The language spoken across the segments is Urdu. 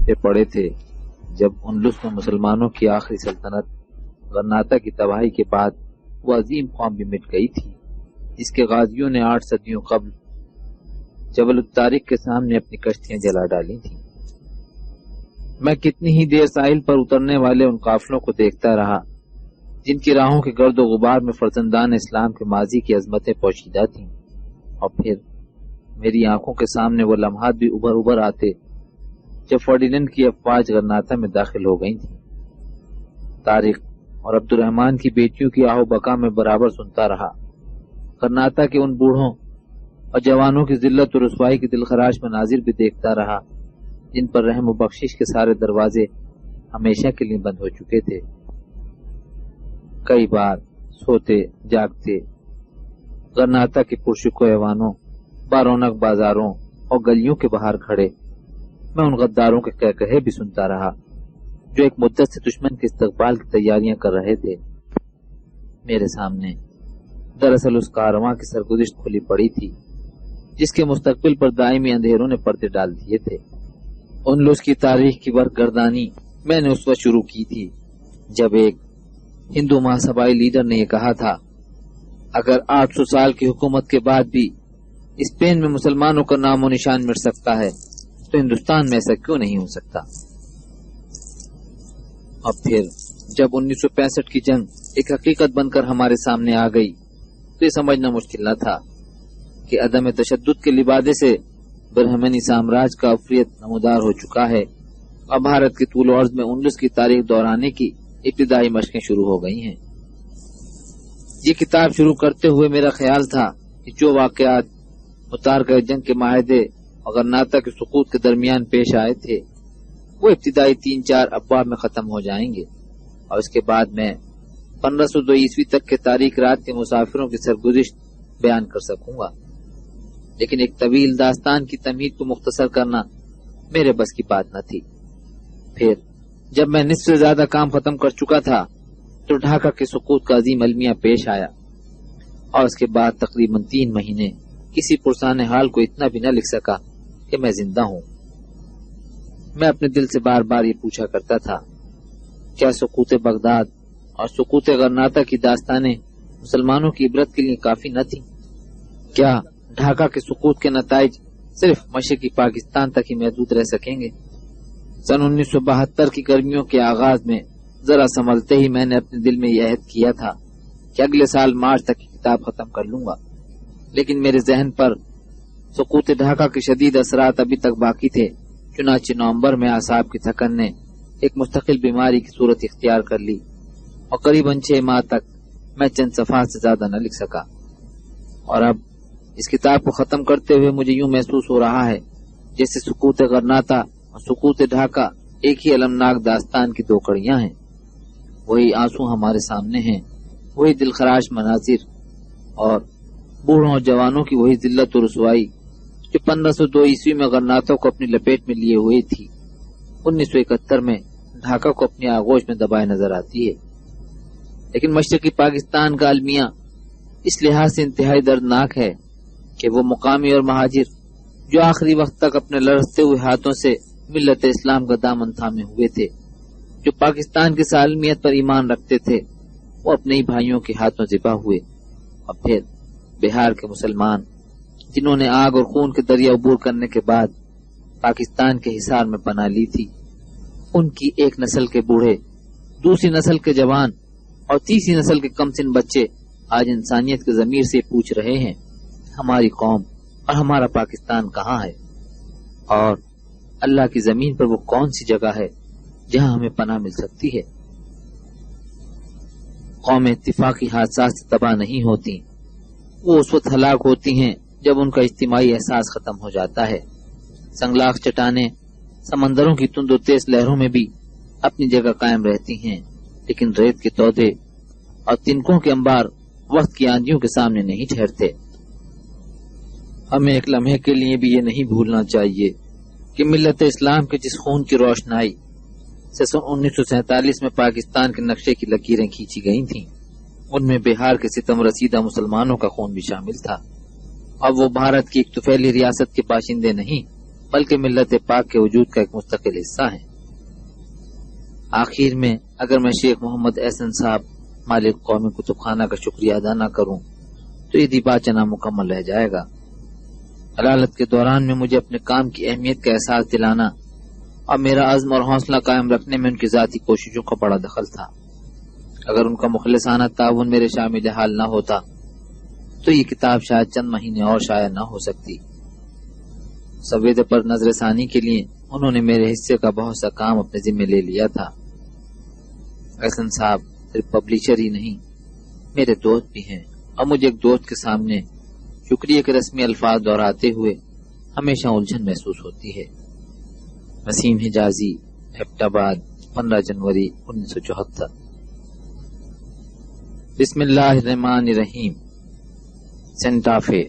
پہ پڑے تھے جب اندلس میں مسلمانوں کی آخری سلطنت غرناطہ کی تباہی کے بعد وہ عظیم قوم بھی مٹ گئی تھی جس کے غازیوں نے 8 صدیوں قبل جبل الطارق کے سامنے اپنی کشتیاں جلا ڈالی تھیں۔ میں کتنی ہی دیر ساحل پر اترنے والے ان قافلوں کو دیکھتا رہا جن کی راہوں کے گرد و غبار میں فرزندان اسلام کے ماضی کی عظمتیں پوشیدہ تھیں، اور پھر میری آنکھوں کے سامنے وہ لمحات بھی ابھر آتے جب فرڈیننڈ کی افواج غرناطہ میں داخل ہو گئی تھیں۔ طارق اور عبد الرحمن کی بیٹیوں کی آہو بکا میں برابر سنتا رہا، غرناطہ کے ان بوڑھوں اور جوانوں کی ذلت و رسوائی کی دلخراش مناظر بھی دیکھتا رہا جن پر رحم و بخشش کے سارے دروازے ہمیشہ کے لیے بند ہو چکے تھے۔ کئی بار سوتے جاگتے غرناطہ کے پرشکو ایوانوں، بارونق بازاروں اور گلیوں کے باہر کھڑے میں ان غداروں کے کہے بھی سنتا رہا جو ایک مدت سے دشمن کے استقبال کی تیاریاں کر رہے تھے۔ میرے سامنے دراصل اس کارواں کی سرگزشت کھلی پڑی تھی جس کے مستقبل پر دائمی اندھیروں نے پردے ڈال دیے تھے۔ اندلس کی تاریخ کی برگردانی میں نے اس وقت شروع کی تھی جب ایک ہندو مہاسبائی لیڈر نے یہ کہا تھا، اگر 800 سال کی حکومت کے بعد بھی اسپین میں مسلمانوں کا نام و نشان مٹ سکتا ہے تو ہندوستان میں ایسا کیوں نہیں ہو سکتا؟ اور پھر جب 1965 کی جنگ ایک حقیقت بن کر ہمارے سامنے آ گئی تو یہ سمجھنا مشکل نہ تھا کہ عدم تشدد کے لبادے سے برہمنی سامراج کا افریت نمودار ہو چکا ہے اور بھارت کے طول و عرض میں اندلس کی تاریخ دہرانے کی ابتدائی مشقیں شروع ہو گئی ہیں۔ یہ کتاب شروع کرتے ہوئے میرا خیال تھا کہ جو واقعات متارکہ جنگ کے معاہدے اور غرناطہ کے سقوط کے درمیان پیش آئے تھے وہ ابتدائی 3-4 ابواب میں ختم ہو جائیں گے اور اس کے بعد میں 1502 عیسوی تک کے تاریخ رات کے مسافروں کی سرگزشت بیان کر سکوں گا، لیکن ایک طویل داستان کی تمہید کو مختصر کرنا میرے بس کی بات نہ تھی۔ پھر جب میں نصف سے زیادہ کام ختم کر چکا تھا تو ڈھاکہ کے سقوط کا عظیم المیہ پیش آیا اور اس کے بعد تقریباً 3 مہینے کسی پرسان حال کو اتنا بھی نہ لکھ سکا کہ میں زندہ ہوں۔ میں اپنے دل سے بار بار یہ پوچھا کرتا تھا، کیا سقوط بغداد اور سقوط غرناطہ کی داستانیں مسلمانوں کی عبرت کے لیے کافی نہ تھیں؟ کیا ڈھاکہ کے سقوط کے نتائج صرف مشرقی پاکستان تک ہی محدود رہ سکیں گے؟ سن 1972 کی گرمیوں کے آغاز میں ذرا سنبھلتے ہی میں نے اپنے دل میں یہ عہد کیا تھا کہ اگلے سال مارچ تک کی کتاب ختم کر لوں گا، لیکن میرے ذہن پر سقوط ڈھاکہ کے شدید اثرات ابھی تک باقی تھے۔ چنانچہ نومبر میں اعصاب کی تھکن نے ایک مستقل بیماری کی صورت اختیار کر لی اور قریباً 6 ماہ تک میں چند صفحات سے زیادہ نہ لکھ سکا، اور اب اس کتاب کو ختم کرتے ہوئے مجھے یوں محسوس ہو رہا ہے جیسے سقوط غرناطہ اور سقوط ڈھاکہ ایک ہی المناک داستان کی 2 کڑیاں ہیں۔ وہی آنسو ہمارے سامنے ہیں، وہی دلخراش مناظر اور بوڑھوں اور جوانوں کی وہی ذلت و رسوائی جو 1502 عیسوی میں غرناطہ کو اپنی لپیٹ میں لیے ہوئی تھی 1971 میں ڈھاکہ کو اپنی آغوش میں دبائے نظر آتی ہے۔ لیکن مشرقی پاکستان کا المیہ اس لحاظ سے انتہائی دردناک ہے کہ وہ مقامی اور مہاجر جو آخری وقت تک اپنے لرزتے ہوئے ہاتھوں سے ملت اسلام کا دامن تھامے ہوئے تھے، جو پاکستان کی سالمیت پر ایمان رکھتے تھے، وہ اپنے ہی بھائیوں کے ہاتھوں ذبح ہوئے۔ اور پھر بہار کے مسلمان جنہوں نے آگ اور خون کے دریا عبور کرنے کے بعد پاکستان کے حصار میں پناہ لی تھی، ان کی ایک نسل کے بوڑھے، دوسری نسل کے جوان اور تیسری نسل کے کم سن بچے آج انسانیت کے ضمیر سے پوچھ رہے ہیں ہماری قوم اور ہمارا پاکستان کہاں ہے، اور اللہ کی زمین پر وہ کون سی جگہ ہے جہاں ہمیں پناہ مل سکتی ہے۔ قومیں اتفاقی حادثات سے تباہ نہیں ہوتی، وہ اس وقت ہلاک ہوتی ہیں جب ان کا اجتماعی احساس ختم ہو جاتا ہے۔ سنگلاخ چٹانیں سمندروں کی تند و تیز لہروں میں بھی اپنی جگہ قائم رہتی ہیں، لیکن ریت کے تودے اور تنکوں کے انبار وقت کی آندھیوں کے سامنے نہیں ٹھہرتے۔ ہمیں ایک لمحے کے لیے بھی یہ نہیں بھولنا چاہیے کہ ملت اسلام کے جس خون کی روشنائی سے سن 1947 میں پاکستان کے نقشے کی لکیریں کھینچی گئی تھیں، ان میں بہار کے ستم رسیدہ مسلمانوں کا خون بھی شامل تھا، اور وہ بھارت کی ایک طفیلی ریاست کے باشندے نہیں بلکہ ملت پاک کے وجود کا ایک مستقل حصہ ہیں۔ آخر میں اگر میں شیخ محمد احسن صاحب مالک قومی کتب خانہ کا شکریہ ادا نہ کروں تو یہ دیباچہ نامکمل رہ جائے گا۔ عدالت کے دوران میں مجھے اپنے کام کی اہمیت کا احساس دلانا اور میرا عزم اور حوصلہ قائم رکھنے میں ان کی ذاتی کوششوں کا بڑا دخل تھا۔ اگر ان کا مخلصانہ تعاون میرے شامل حال نہ ہوتا تو یہ کتاب شاید چند مہینے اور شائع نہ ہو سکتی۔ سویدے پر نظر ثانی کے لیے انہوں نے میرے حصے کا بہت سا کام اپنے ذمہ لے لیا تھا۔ احسن صاحب صرف پبلشر ہی نہیں، میرے دوست بھی ہیں، اور مجھے ایک دوست کے سامنے شکریہ کے رسمی الفاظ دہراتے ہوئے ہمیشہ الجھن محسوس ہوتی ہے۔ وسیم حجازی، ایبٹ آباد، 15 جنوری 1974۔ بسم اللہ الرحمن الرحیم۔ سینٹافے۔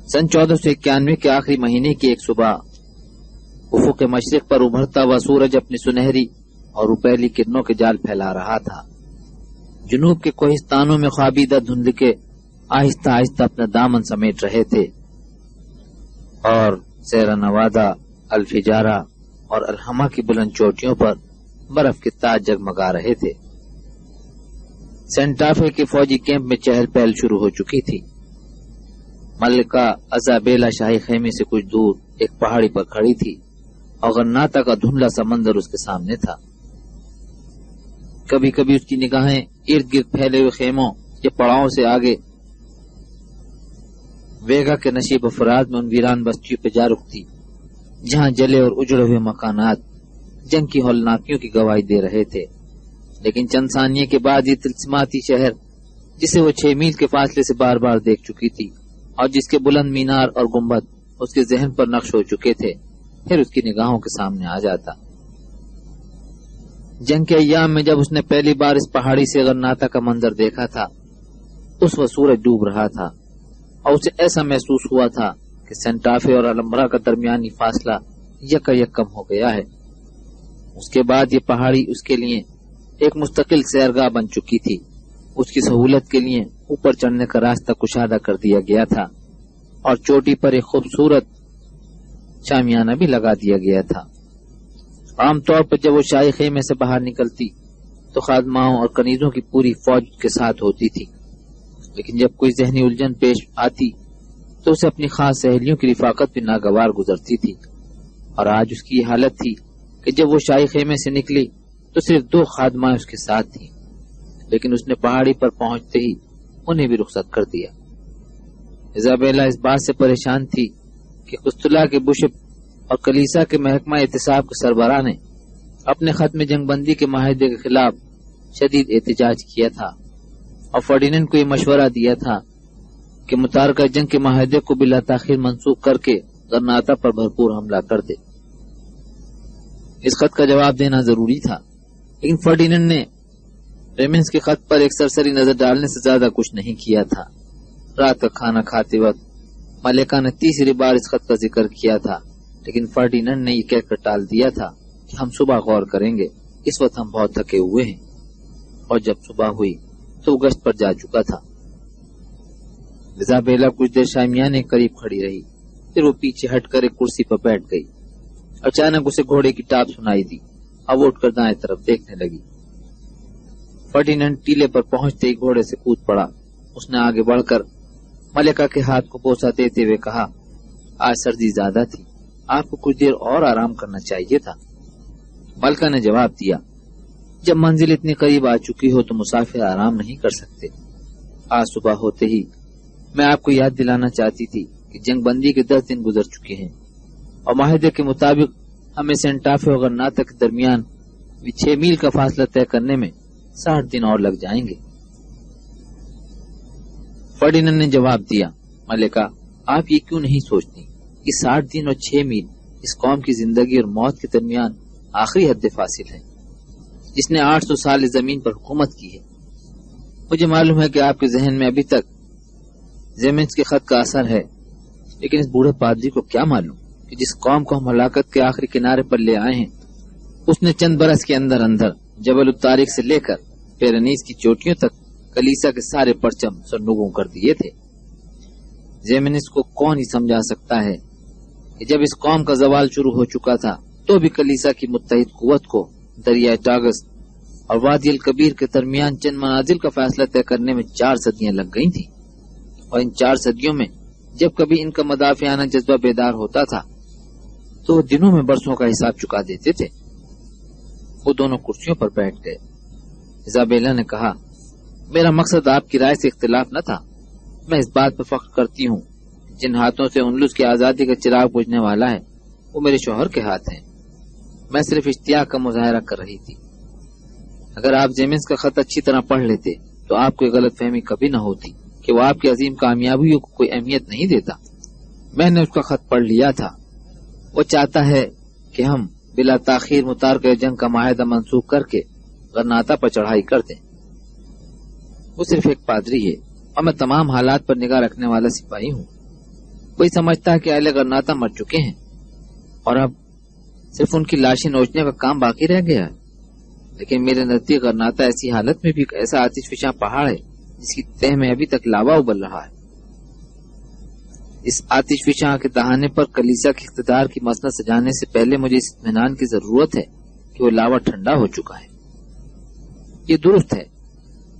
سن 1491 کے آخری مہینے کی ایک صبح افق مشرق پر ابھرتا ہوا سورج اپنی سنہری اور روپیلی کرنوں کے جال پھیلا رہا تھا۔ جنوب کے کوہستانوں میں خوابیدہ دھندلکے آہستہ آہستہ اپنا دامن سمیٹ رہے تھے اور سیرا نوادہ، الفجارہ اور الحمہ کی بلند چوٹیوں پر برف کے تاج جگمگا رہے تھے۔ سینٹافے کے فوجی کیمپ میں چہل پہل شروع ہو چکی تھی۔ ملکہ ازابیلا شاہی خیمے سے کچھ دور ایک پہاڑی پر کھڑی تھی اور غرناطہ کا دھندلا سمندر اس کے سامنے تھا۔ کبھی کبھی اس کی نگاہیں ارد گرد پھیلے ہوئے خیموں یا پڑاؤں سے آگے ویگا کے نشیب افراد میں ان ویران بستیوں پہ جا رکتی جہاں جلے اور اجڑے ہوئے مکانات جنگ کی ہولناکیوں کی گواہی دے رہے تھے۔ لیکن چند ثانیے کے بعد یہ تلسماتی شہر جسے وہ 6 میل کے فاصلے سے بار بار دیکھ چکی تھی اور جس کے بلند مینار اور گنبد اس کے ذہن پر نقش ہو چکے تھے، پھر اس کی نگاہوں کے سامنے آ جاتا۔ جنگ کے ایام میں جب اس نے پہلی بار اس پہاڑی سے غرناطہ کا منظر دیکھا تھا، اس وقت سورج ڈوب رہا تھا اور اسے ایسا محسوس ہوا تھا کہ سینٹافے اور المبرا کا درمیانی فاصلہ یکا یک کم ہو گیا ہے۔ اس کے بعد یہ پہاڑی اس کے لیے ایک مستقل سیرگاہ بن چکی تھی۔ اس کی سہولت کے لیے اوپر چڑھنے کا راستہ کشادہ کر دیا گیا تھا اور چوٹی پر ایک خوبصورت شامیانہ بھی لگا دیا گیا تھا۔ عام طور پر جب وہ شاہی خیمے سے باہر نکلتی تو خادماؤں اور کنیزوں کی پوری فوج کے ساتھ ہوتی تھی، لیکن جب کوئی ذہنی الجھن پیش آتی تو اسے اپنی خاص سہیلیوں کی رفاقت بھی ناگوار گزرتی تھی۔ اور آج اس کی یہ حالت تھی کہ جب وہ شاہی خیمے سے نکلی تو صرف 2 خادمائیں اس کے ساتھ تھیں، لیکن اس نے پہاڑی پر پہنچتے ہی انہیں بھی رخصت کر دیا۔ ایزابیلا اس بات سے پریشان تھی کہ قسطلہ کے بشپ اور کلیسا کے محکمہ احتساب کے سربراہ نے اپنے خط میں جنگ بندی کے معاہدے کے خلاف شدید احتجاج کیا تھا اور فرڈینینڈ کو یہ مشورہ دیا تھا کہ متارکہ جنگ کے معاہدے کو بلا تاخیر منسوخ کر کے غرناطہ پر بھرپور حملہ کر دے۔ اس خط کا جواب دینا ضروری تھا، لیکن فرڈینینڈ نے ریمنس کے خط پر ایک سرسری نظر ڈالنے سے زیادہ کچھ نہیں کیا تھا۔ رات کا کھانا کھاتے وقت ملکہ نے تیسری بار اس خط کا ذکر کیا تھا، لیکن فرڈینینڈ نے یہ کہہ کر ٹال دیا تھا کہ ہم صبح غور کریں گے، اس وقت ہم بہت تھکے ہوئے ہیں۔ اور جب صبح ہوئی تو وہ گشت پر جا چکا تھا۔ ایزابیلا کچھ دیر شامیانے کے قریب کھڑی رہی، پھر وہ پیچھے ہٹ کر ایک کرسی پر بیٹھ گئی۔ اچانک اسے گھوڑے کی ٹاپ سنائی دی اور وہ اٹھ کر دائیں طرف دیکھنے لگی۔ فرڈینینڈ ٹیلے پر پہنچتے ہی گھوڑے سے کود پڑا۔ اس نے آگے بڑھ کر ملکہ کے ہاتھ کو بوسہ دیتے ہوئے کہا، آج سردی زیادہ تھی، آپ کو کچھ دیر اور آرام کرنا چاہیے تھا۔ ملکہ نے جواب دیا، جب منزل اتنی قریب آ چکی ہو تو مسافر آرام نہیں کر سکتے۔ آج صبح ہوتے ہی میں آپ کو یاد دلانا چاہتی تھی کہ جنگ بندی کے 10 دن گزر چکے ہیں اور معاہدے کے مطابق ہمیں سینٹافے اور غرناطہ کے درمیان 6 میل کا فاصلہ طے کرنے میں 60 دن اور لگ جائیں گے۔ فرڈینینڈ نے جواب دیا، ملکہ آپ یہ کیوں نہیں سوچتی کہ 60 دن اور 6 میل اس قوم کی زندگی اور موت کے درمیان آخری حد فاصل ہے جس نے 800 سال اس زمین پر حکومت کی ہے۔ مجھے معلوم ہے کہ آپ کے ذہن میں ابھی تک زیمنس کے خط کا اثر ہے، لیکن اس بوڑھے پادری کو کیا معلوم کہ جس قوم کو ہم ہلاکت کے آخری کنارے پر لے آئے ہیں اس نے چند برس کے اندر اندر جبل الطارق سے لے کر پیرنیز کی چوٹیوں تک کلیسا کے سارے پرچم سرنگوں کر دیے تھے۔ زیمنس کو کون ہی سمجھا سکتا ہے کہ جب اس قوم کا زوال شروع ہو چکا تھا تو بھی کلیسا کی متحد قوت کو دریائے ٹاگس اور وادی الکبیر کے درمیان چند منازل کا فیصلہ طے کرنے میں 4 صدیاں لگ گئی تھیں، اور ان 4 صدیوں میں جب کبھی ان کا مدافعانہ جذبہ بیدار ہوتا تھا تو وہ دنوں میں برسوں کا حساب چکا دیتے تھے۔ وہ دونوں کرسیوں پر بیٹھ گئے۔ ایزابیلا نے کہا، میرا مقصد آپ کی رائے سے اختلاف نہ تھا۔ میں اس بات پر فخر کرتی ہوں جن ہاتھوں سے اندلس کی آزادی کا چراغ بجھنے والا ہے وہ میرے شوہر کے ہاتھ ہیں۔ میں صرف اشتیاق کا مظاہرہ کر رہی تھی۔ اگر آپ جیمنز کا خط اچھی طرح پڑھ لیتے تو آپ کو غلط فہمی کبھی نہ ہوتی کہ وہ آپ کی عظیم کامیابیوں کو کوئی اہمیت نہیں دیتا۔ میں نے اس کا خط پڑھ لیا تھا۔ وہ چاہتا ہے کہ ہم بلا تاخیر متارکہ جنگ کا معاہدہ منسوخ کر کے غرناطہ پر چڑھائی کر دیں۔ وہ صرف ایک پادری ہے اور میں تمام حالات پر نگاہ رکھنے والا سپاہی ہوں۔ وہی سمجھتا ہے کہ اہل غرناطہ مر چکے ہیں اور اب صرف ان کی لاشیں نوچنے کا کام باقی رہ گیا ہے، لیکن میرے نزدیک غرناطہ ایسی حالت میں بھی ایک ایسا آتش فشاں پہاڑ ہے جس کی تہ میں ابھی تک لاوا ابل رہا ہے۔ اس آتش فشاں کے دہانے پر کلیسا کے اقتدار کی مسند سجانے سے پہلے مجھے اس اطمینان کی ضرورت ہے کہ وہ لاوا ٹھنڈا ہو چکا ہے۔ یہ درست ہے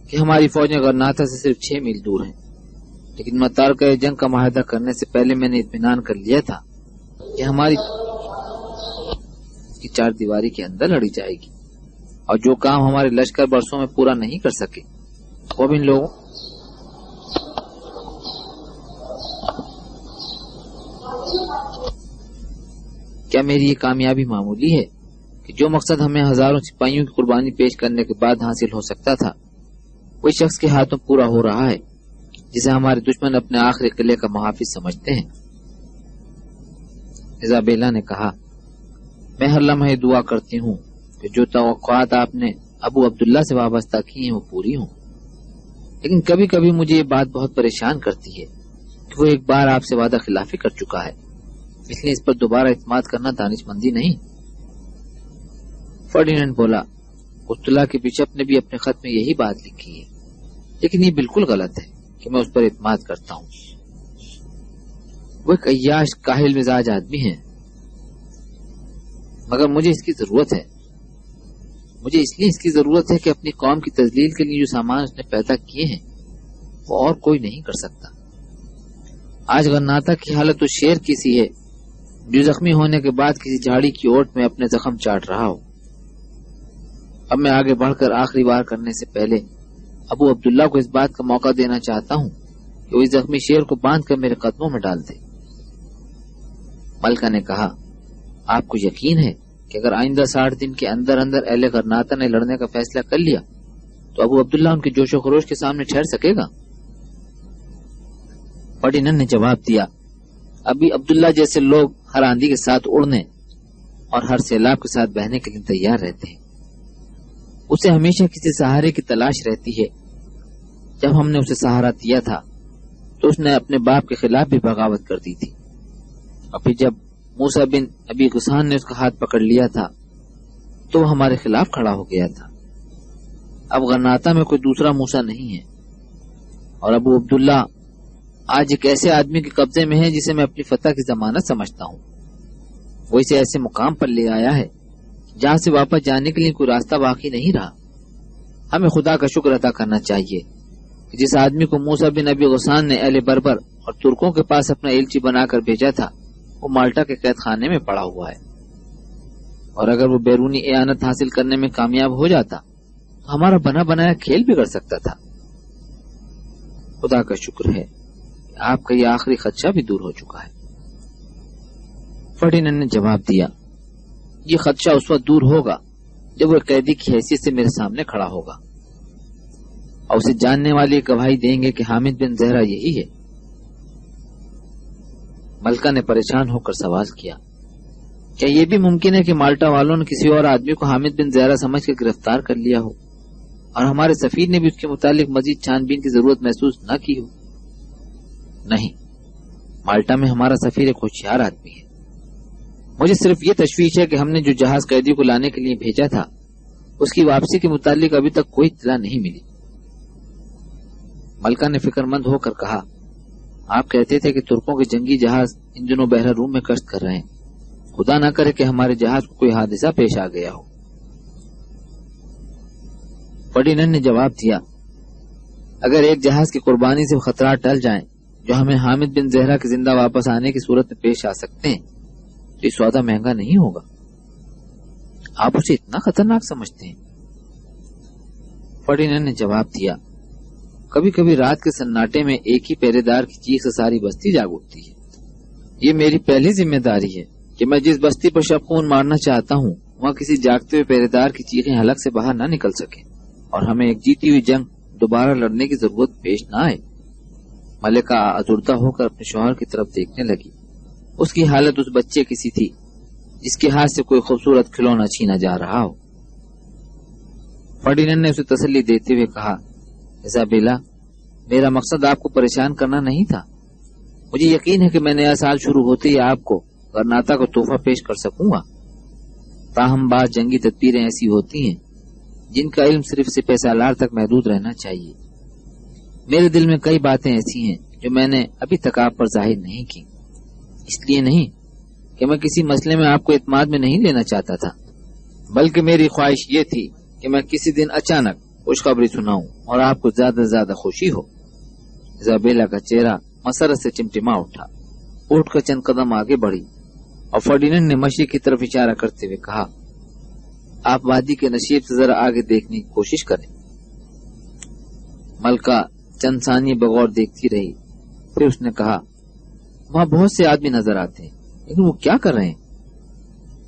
کہ ہماری فوجیں غرناطہ سے صرف 6 میل دور ہیں، لیکن متارکہ جنگ کا معاہدہ کرنے سے پہلے میں نے اطمینان کر لیا تھا کہ ہماری کی 4 دیواری کے اندر لڑی جائے گی، اور جو کام ہمارے لشکر برسوں میں پورا نہیں کر سکے وہ بھی ان لوگوں کیا میری یہ کامیابی معمولی ہے کہ جو مقصد ہمیں ہزاروں سپاہیوں کی قربانی پیش کرنے کے بعد حاصل ہو سکتا تھا وہ شخص کے ہاتھوں پورا ہو رہا ہے جسے ہمارے دشمن اپنے آخری قلعے کا محافظ سمجھتے ہیں؟ ایزابیلا نے کہا، میں ہر لمحے دعا کرتی ہوں کہ جو توقعات آپ نے ابو عبداللہ سے وابستہ کی ہیں وہ پوری ہوں، لیکن کبھی کبھی مجھے یہ بات بہت پریشان کرتی ہے کہ وہ ایک بار آپ سے وعدہ خلافی کر چکا ہے، اس لیے اس پر دوبارہ اعتماد کرنا دانش مندی نہیں۔ فرڈینینڈ بولا، عبداللہ کے بشپ نے بھی اپنے خط میں یہی بات لکھی ہے، لیکن یہ بالکل غلط ہے کہ میں اس پر اعتماد کرتا ہوں۔ وہ ایک عیاش کاہل مزاج آدمی ہیں، مگر مجھے اس کی ضرورت ہے۔ مجھے اس لیے اس کی ضرورت ہے کہ اپنی قوم کی تذلیل کے لیے جو سامان اس نے پیدا کیے ہیں وہ اور کوئی نہیں کر سکتا۔ آج غرناطہ کی حالت اس شیر کی سی ہے جو زخمی ہونے کے بعد کسی جھاڑی کی اوٹ میں اپنے زخم چاٹ رہا ہو۔ اب میں آگے بڑھ کر آخری وار کرنے سے پہلے ابو عبداللہ کو اس بات کا موقع دینا چاہتا ہوں کہ وہ اس زخمی شیر کو باندھ کر میرے قدموں میں ڈال دے۔ ملکہ نے کہا، آپ کو یقین ہے کہ اگر آئندہ 60 دن کے اندر اندر اہل غرناطہ نے لڑنے کا فیصلہ کر لیا تو ابو عبداللہ ان کے جوش و خروش کے سامنے ٹھہر سکے گا؟ فرڈینینڈ نے جواب دیا، ابھی عبداللہ جیسے لوگ ہر آندھی کے ساتھ اڑنے اور ہر سیلاب کے ساتھ بہنے کے لیے تیار رہتے ہیں۔ اسے ہمیشہ کسی سہارے کی تلاش رہتی ہے۔ جب ہم نے اسے سہارا دیا تھا تو اس نے اپنے باپ کے خلاف بھی بغاوت کر دی تھی، اور پھر جب موسیٰ بن ابی غسان نے اس کا ہاتھ پکڑ لیا تھا تو وہ ہمارے خلاف کھڑا ہو گیا تھا۔ اب غرناطہ میں کوئی دوسرا موسیٰ نہیں ہے، اور ابو عبداللہ آج ایک ایسے آدمی کے قبضے میں ہے جسے میں اپنی فتح کی ضمانت سمجھتا ہوں۔ وہ اسے ایسے مقام پر لے آیا ہے جہاں سے واپس جانے کے لیے کوئی راستہ باقی نہیں رہا۔ ہمیں خدا کا شکر ادا کرنا چاہیے کہ جس آدمی کو موسیٰ بن ابی غسان نے اہل بربر اور ترکوں کے پاس اپنا ایلچی بنا کر بھیجا تھا وہ مالٹا کے قید خانے میں پڑا ہوا ہے، اور اگر وہ بیرونی اعانت حاصل کرنے میں کامیاب ہو جاتا تو ہمارا بنا بنایا کھیل بگڑ سکتا تھا۔ خدا کا شکر ہے کہ آپ کا یہ آخری خدشہ بھی دور ہو چکا ہے۔ فرڈینینڈ نے جواب دیا، یہ خدشہ اس وقت دور ہوگا جب وہ قیدی کی حیثیت سے میرے سامنے کھڑا ہوگا، اور اسے جاننے والے گواہی دیں گے کہ حامد بن زہرہ یہی ہے۔ ملکہ نے پریشان ہو کر سوال کیا، کیا یہ بھی ممکن ہے کہ مالٹا والوں نے کسی اور آدمی کو حامد بن زہرہ سمجھ کے گرفتار کر لیا ہو اور ہمارے سفیر نے بھی اس کے متعلق مزید چھان بین کی ضرورت محسوس نہ کی ہو؟ نہیں، مالٹا میں ہمارا سفیر ایک ہوشیار آدمی ہے۔ مجھے صرف یہ تشویش ہے کہ ہم نے جو جہاز قیدی کو لانے کے لیے بھیجا تھا اس کی واپسی کے متعلق ابھی تک کوئی اطلاع نہیں ملی۔ ملکہ نے فکر مند ہو کر کہا، آپ کہتے تھے کہ ترکوں کے جنگی جہاز ان دنوں بحر روم میں گشت کر رہے ہیں، خدا نہ کرے کہ ہمارے جہاز کو کوئی حادثہ پیش آ گیا ہو۔ فردیننڈ نے جواب دیا، اگر ایک جہاز کی قربانی سے خطرات ٹل جائیں جو ہمیں حامد بن زہرہ کے زندہ واپس آنے کی صورت میں پیش آ سکتے ہیں تو یہ سودا مہنگا نہیں ہوگا۔ آپ اسے اتنا خطرناک سمجھتے ہیں؟ فردیننڈ نے جواب دیا، کبھی کبھی رات کے سناٹے میں ایک ہی پہرے دار کی چیخ سے ساری بستی جاگ اٹھتی ہے۔ یہ میری پہلی ذمہ داری ہے کہ میں جس بستی پر شب خون مارنا چاہتا ہوں وہاں کسی جاگتے ہوئے پہرے دار کی چیخیں حلق سے باہر نہ نکل سکیں اور ہمیں ایک جیتی ہوئی جنگ دوبارہ لڑنے کی ضرورت پیش نہ آئے۔ ملکہ ازردہ ہو کر اپنے شوہر کی طرف دیکھنے لگی۔ اس کی حالت اس بچے کی سی تھی جس کے ہاتھ سے کوئی خوبصورت کھلونا چھینا جا رہا ہو۔ فردیننڈ نے اسے تسلی دیتے ہوئے کہا، ایزابیلا، میرا مقصد آپ کو پریشان کرنا نہیں تھا۔ مجھے یقین ہے کہ میں نیا سال شروع ہوتے ہی آپ کو غرناطہ کو تحفہ پیش کر سکوں گا۔ تاہم بعض جنگی تدبیریں ایسی ہوتی ہیں جن کا علم صرف سپہ سالار تک محدود رہنا چاہیے۔ میرے دل میں کئی باتیں ایسی ہیں جو میں نے ابھی تک آپ پر ظاہر نہیں کی، اس لیے نہیں کہ میں کسی مسئلے میں آپ کو اعتماد میں نہیں لینا چاہتا تھا، بلکہ میری خواہش یہ تھی کہ میں کسی دن اچانک خوشخبری سناؤں اور آپ کو زیادہ سے زیادہ خوشی ہو۔ ایزابیلا کا چہرہ مسرت سے ٹمٹما اٹھا، اٹھ کر چند قدم آگے بڑھی اور فردیننڈ نے مشرق کی طرف اشارہ کرتے ہوئے کہا، آپ وادی کے نشیب سے ذرا آگے دیکھنے کی کوشش کریں۔ ملکہ چند ثانیے بغور دیکھتی رہی، پھر اس نے کہا، وہاں بہت سے آدمی نظر آتے ہیں، لیکن وہ کیا کر رہے ہیں؟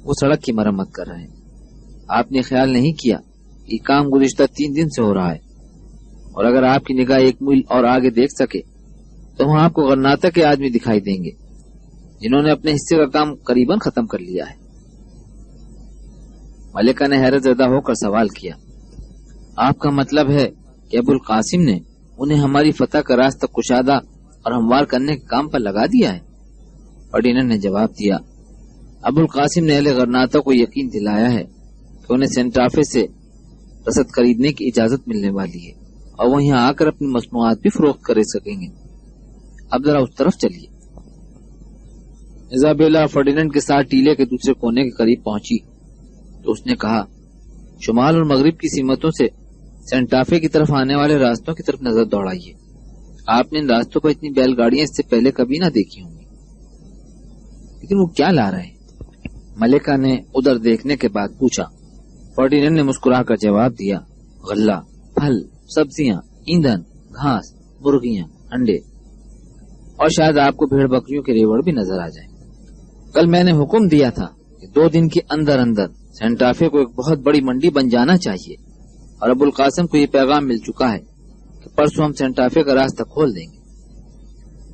وہ سڑک کی مرمت کر رہے ہیں۔ آپ نے خیال نہیں کیا یہ کام گزشتہ 3 دن سے ہو رہا ہے، اور اگر آپ کی نگاہ 1 میل اور آگے دیکھ سکے تو وہاں آپ کو غرناطہ کے آدمی دکھائی دیں گے جنہوں نے اپنے حصے کا کام قریباً ختم کر لیا ہے۔ ملکہ نے حیرت زدہ ہو کر سوال کیا، آپ کا مطلب ہے کہ ابو القاسم نے انہیں ہماری فتح کا راستہ کشادہ اور ہموار کرنے کے کام پر لگا دیا ہے؟ فردیننڈ نے جواب دیا، ابو القاسم نے اہل غرناطہ کو یقین دلایا ہے کہ انہیں سینٹافے سے رسد خریدنے کی اجازت ملنے والی ہے اور وہ یہاں آ کر اپنی مصنوعات بھی فروخت کر سکیں گے۔ اب ذرا اس طرف چلیے۔ ایزابیلا فردیننڈ کے ساتھ ٹیلے کے دوسرے کونے کے قریب پہنچی تو اس نے کہا، شمال اور مغرب کی سمتوں سے سینٹافے کی طرف آنے والے راستوں کی طرف نظر دوڑائیے۔ آپ نے ان راستوں پر اتنی بیل گاڑیاں اس سے پہلے کبھی نہ دیکھی ہوں گی، لیکن وہ کیا لا رہے ہیں؟ ملکہ نے ادھر دیکھنے کے بعد پوچھا۔ فردیننڈ نے مسکرا کر جواب دیا، غلہ، پھل، سبزیاں، ایندھن، گھاس، مرغیاں، انڈے، اور شاید آپ کو بھیڑ بکریوں کے ریوڑ بھی نظر آ جائیں۔ کل میں نے حکم دیا تھا کہ 2 دن کے اندر اندر سینٹافے کو ایک بہت بڑی منڈی بن جانا چاہیے، اور ابو القاسم کو یہ پیغام مل چکا ہے کہ پرسوں ہم سینٹافے کا راستہ کھول دیں گے۔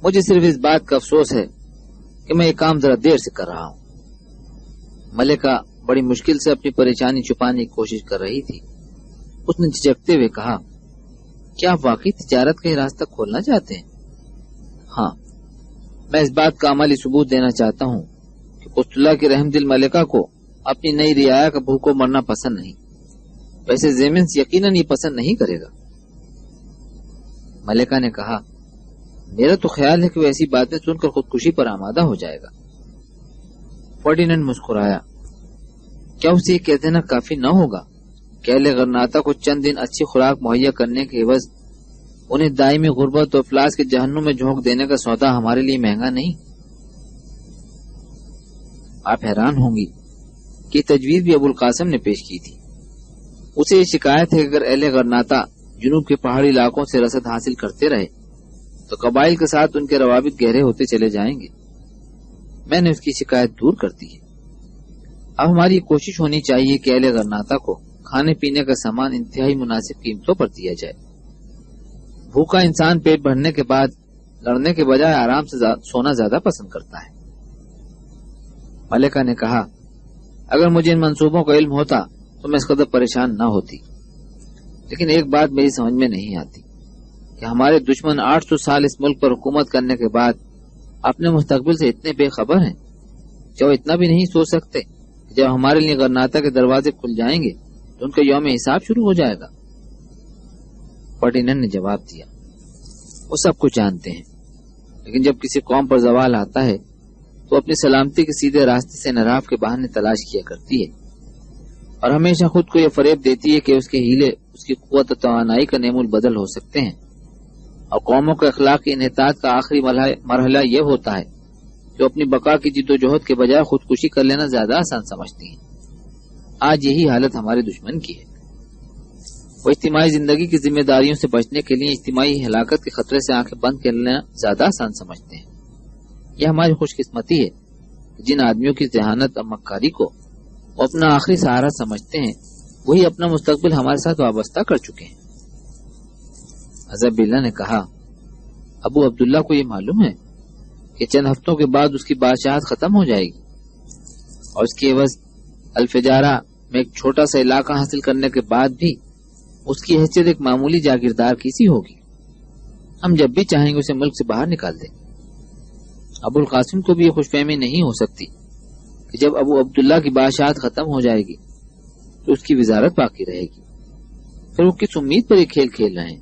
مجھے صرف اس بات کا افسوس ہے کہ میں یہ کام ذرا دیر سے کر رہا ہوں۔ ملکہ بڑی مشکل سے اپنی پریشانی چھپانے کی کوشش کر رہی تھی۔ اس نے جھجکتے ہوئے کہا، کیا آپ واقعی تجارت کا یہ راستہ کھولنا چاہتے ہیں؟ ہاں، میں اس بات کا عملی ثبوت دینا چاہتا ہوں کہ پستولہ کی رحم دل ملکہ کو اپنی نئی رعایا کا بھوکو مرنا پسند نہیں۔ ویسے زیمنس یقیناً یہ پسند نہیں کرے گا۔ ملکہ نے کہا، میرا تو خیال ہے کہ وہ ایسی باتیں سن کر خودکشی پر آمادہ ہو جائے گا۔ فردیننڈ مسکرایا، کیا اسے یہ کہہ دینا کافی نہ ہوگا کہ اہل غرناطہ کو چند دن اچھی خوراک مہیا کرنے کے عوض انہیں دائمی غربت و افلاس کے جہنم میں جھونک دینے کا سودا ہمارے لیے مہنگا نہیں؟ آپ حیران ہوں گی کہ تجویز بھی ابو القاسم نے پیش کی تھی۔ اسے یہ شکایت ہے کہ اگر اہل غرناطہ جنوب کے پہاڑی علاقوں سے رسد حاصل کرتے رہے تو قبائل کے ساتھ ان کے روابط گہرے ہوتے چلے جائیں گے۔ میں نے اس کی شکایت دور کر دی ہے۔ اب ہماری کوشش ہونی چاہیے کہ اہل غرناطہ کو کھانے پینے کا سامان انتہائی مناسب قیمتوں پر دیا جائے۔ بھوکا انسان پیٹ بھرنے کے بعد لڑنے کے بجائے آرام سے سونا زیادہ پسند کرتا ہے۔ ملکہ نے کہا، اگر مجھے ان منصوبوں کا علم ہوتا تو میں اس قدر پریشان نہ ہوتی، لیکن ایک بات میری سمجھ میں نہیں آتی کہ ہمارے دشمن 800 سال اس ملک پر حکومت کرنے کے بعد اپنے مستقبل سے اتنے بے خبر ہیں کہ وہ اتنا بھی نہیں سوچ سکتے کہ جب ہمارے لیے غرناطہ کے دروازے کھل جائیں گے تو ان کا یوم حساب شروع ہو جائے گا۔ فردیننڈ نے جواب دیا، وہ سب کچھ جانتے ہیں، لیکن جب کسی قوم پر زوال آتا ہے تو اپنی سلامتی کے سیدھے راستے سے انحراف کے بہانے تلاش کیا کرتی ہے اور ہمیشہ خود کو یہ فریب دیتی ہے کہ اس کے ہیلے اس کی قوت و توانائی کا نعم البدل ہو سکتے ہیں، اور قوموں کے اخلاقی انحطاط کا آخری مرحلہ یہ ہوتا ہے جو اپنی بقا کی جد و جہد کے بجائے خودکشی کر لینا زیادہ آسان سمجھتی ہیں۔ آج یہی حالت ہمارے دشمن کی ہے۔ وہ اجتماعی زندگی کی ذمہ داریوں سے بچنے کے لیے اجتماعی ہلاکت کے خطرے سے آنکھیں بند کر لینا زیادہ آسان سمجھتے ہیں۔ یہ ہماری خوش قسمتی ہے کہ جن آدمیوں کی ذہانت اور مکاری کو وہ اپنا آخری سہارا سمجھتے ہیں وہی اپنا مستقبل ہمارے ساتھ وابستہ کر چکے ہیں۔ حضرت بلّہ نے کہا، ابو عبداللہ کو یہ معلوم ہے کہ چند ہفتوں کے بعد اس کی بادشاہت ختم ہو جائے گی اور اس کے عوض الفجارہ میں ایک چھوٹا سا علاقہ حاصل کرنے کے بعد بھی اس کی حیثیت ایک معمولی جاگیردار کی سی ہوگی۔ ہم جب بھی چاہیں گے اسے ملک سے باہر نکال دیں۔ ابو القاسم کو بھی یہ خوش فہمی نہیں ہو سکتی کہ جب ابو عبداللہ کی بادشاہت ختم ہو جائے گی تو اس کی وزارت باقی رہے گی، پھر وہ کس امید پر یہ کھیل کھیل رہے ہیں؟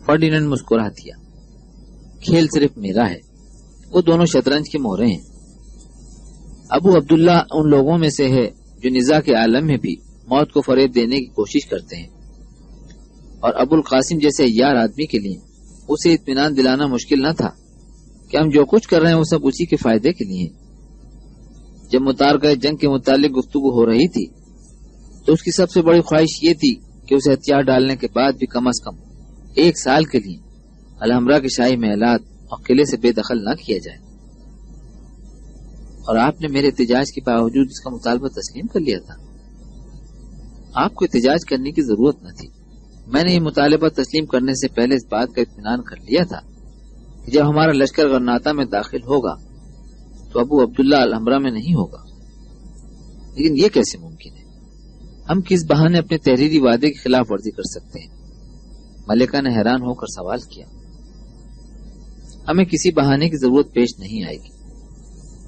فرڈیننڈ مسکرا دیا، کھیل صرف میرا ہے، وہ دونوں شطرنج کے مورے ہیں۔ ابو عبداللہ ان لوگوں میں سے ہے جو نزاع کے عالم میں بھی موت کو فریب دینے کی کوشش کرتے ہیں، اور ابو القاسم جیسے یار آدمی کے لیے اسے اطمینان دلانا مشکل نہ تھا کہ ہم جو کچھ کر رہے ہیں وہ سب اسی کے فائدے کے لیے۔ جب متارکہ جنگ کے متعلق گفتگو ہو رہی تھی تو اس کی سب سے بڑی خواہش یہ تھی کہ اسے ہتھیار ڈالنے کے بعد بھی کم از کم 1 سال کے لیے الحمرا کے شاہی محلات اور قلعے سے بے دخل نہ کیا جائے، اور آپ نے میرے احتجاج کے باوجود اس کا مطالبہ تسلیم کر لیا تھا۔ آپ کو احتجاج کرنے کی ضرورت نہ تھی، میں نے یہ مطالبہ تسلیم کرنے سے پہلے اس بات کا اطمینان کر لیا تھا کہ جب ہمارا لشکر غرناطہ میں داخل ہوگا تو ابو عبداللہ الحمرا میں نہیں ہوگا۔ لیکن یہ کیسے ممکن ہے؟ ہم کس بہانے اپنے تحریری وعدے کی خلاف ورزی کر سکتے ہیں؟ ملکہ نے حیران ہو کر سوال کیا۔ ہمیں کسی بہانے کی ضرورت پیش نہیں آئے گی۔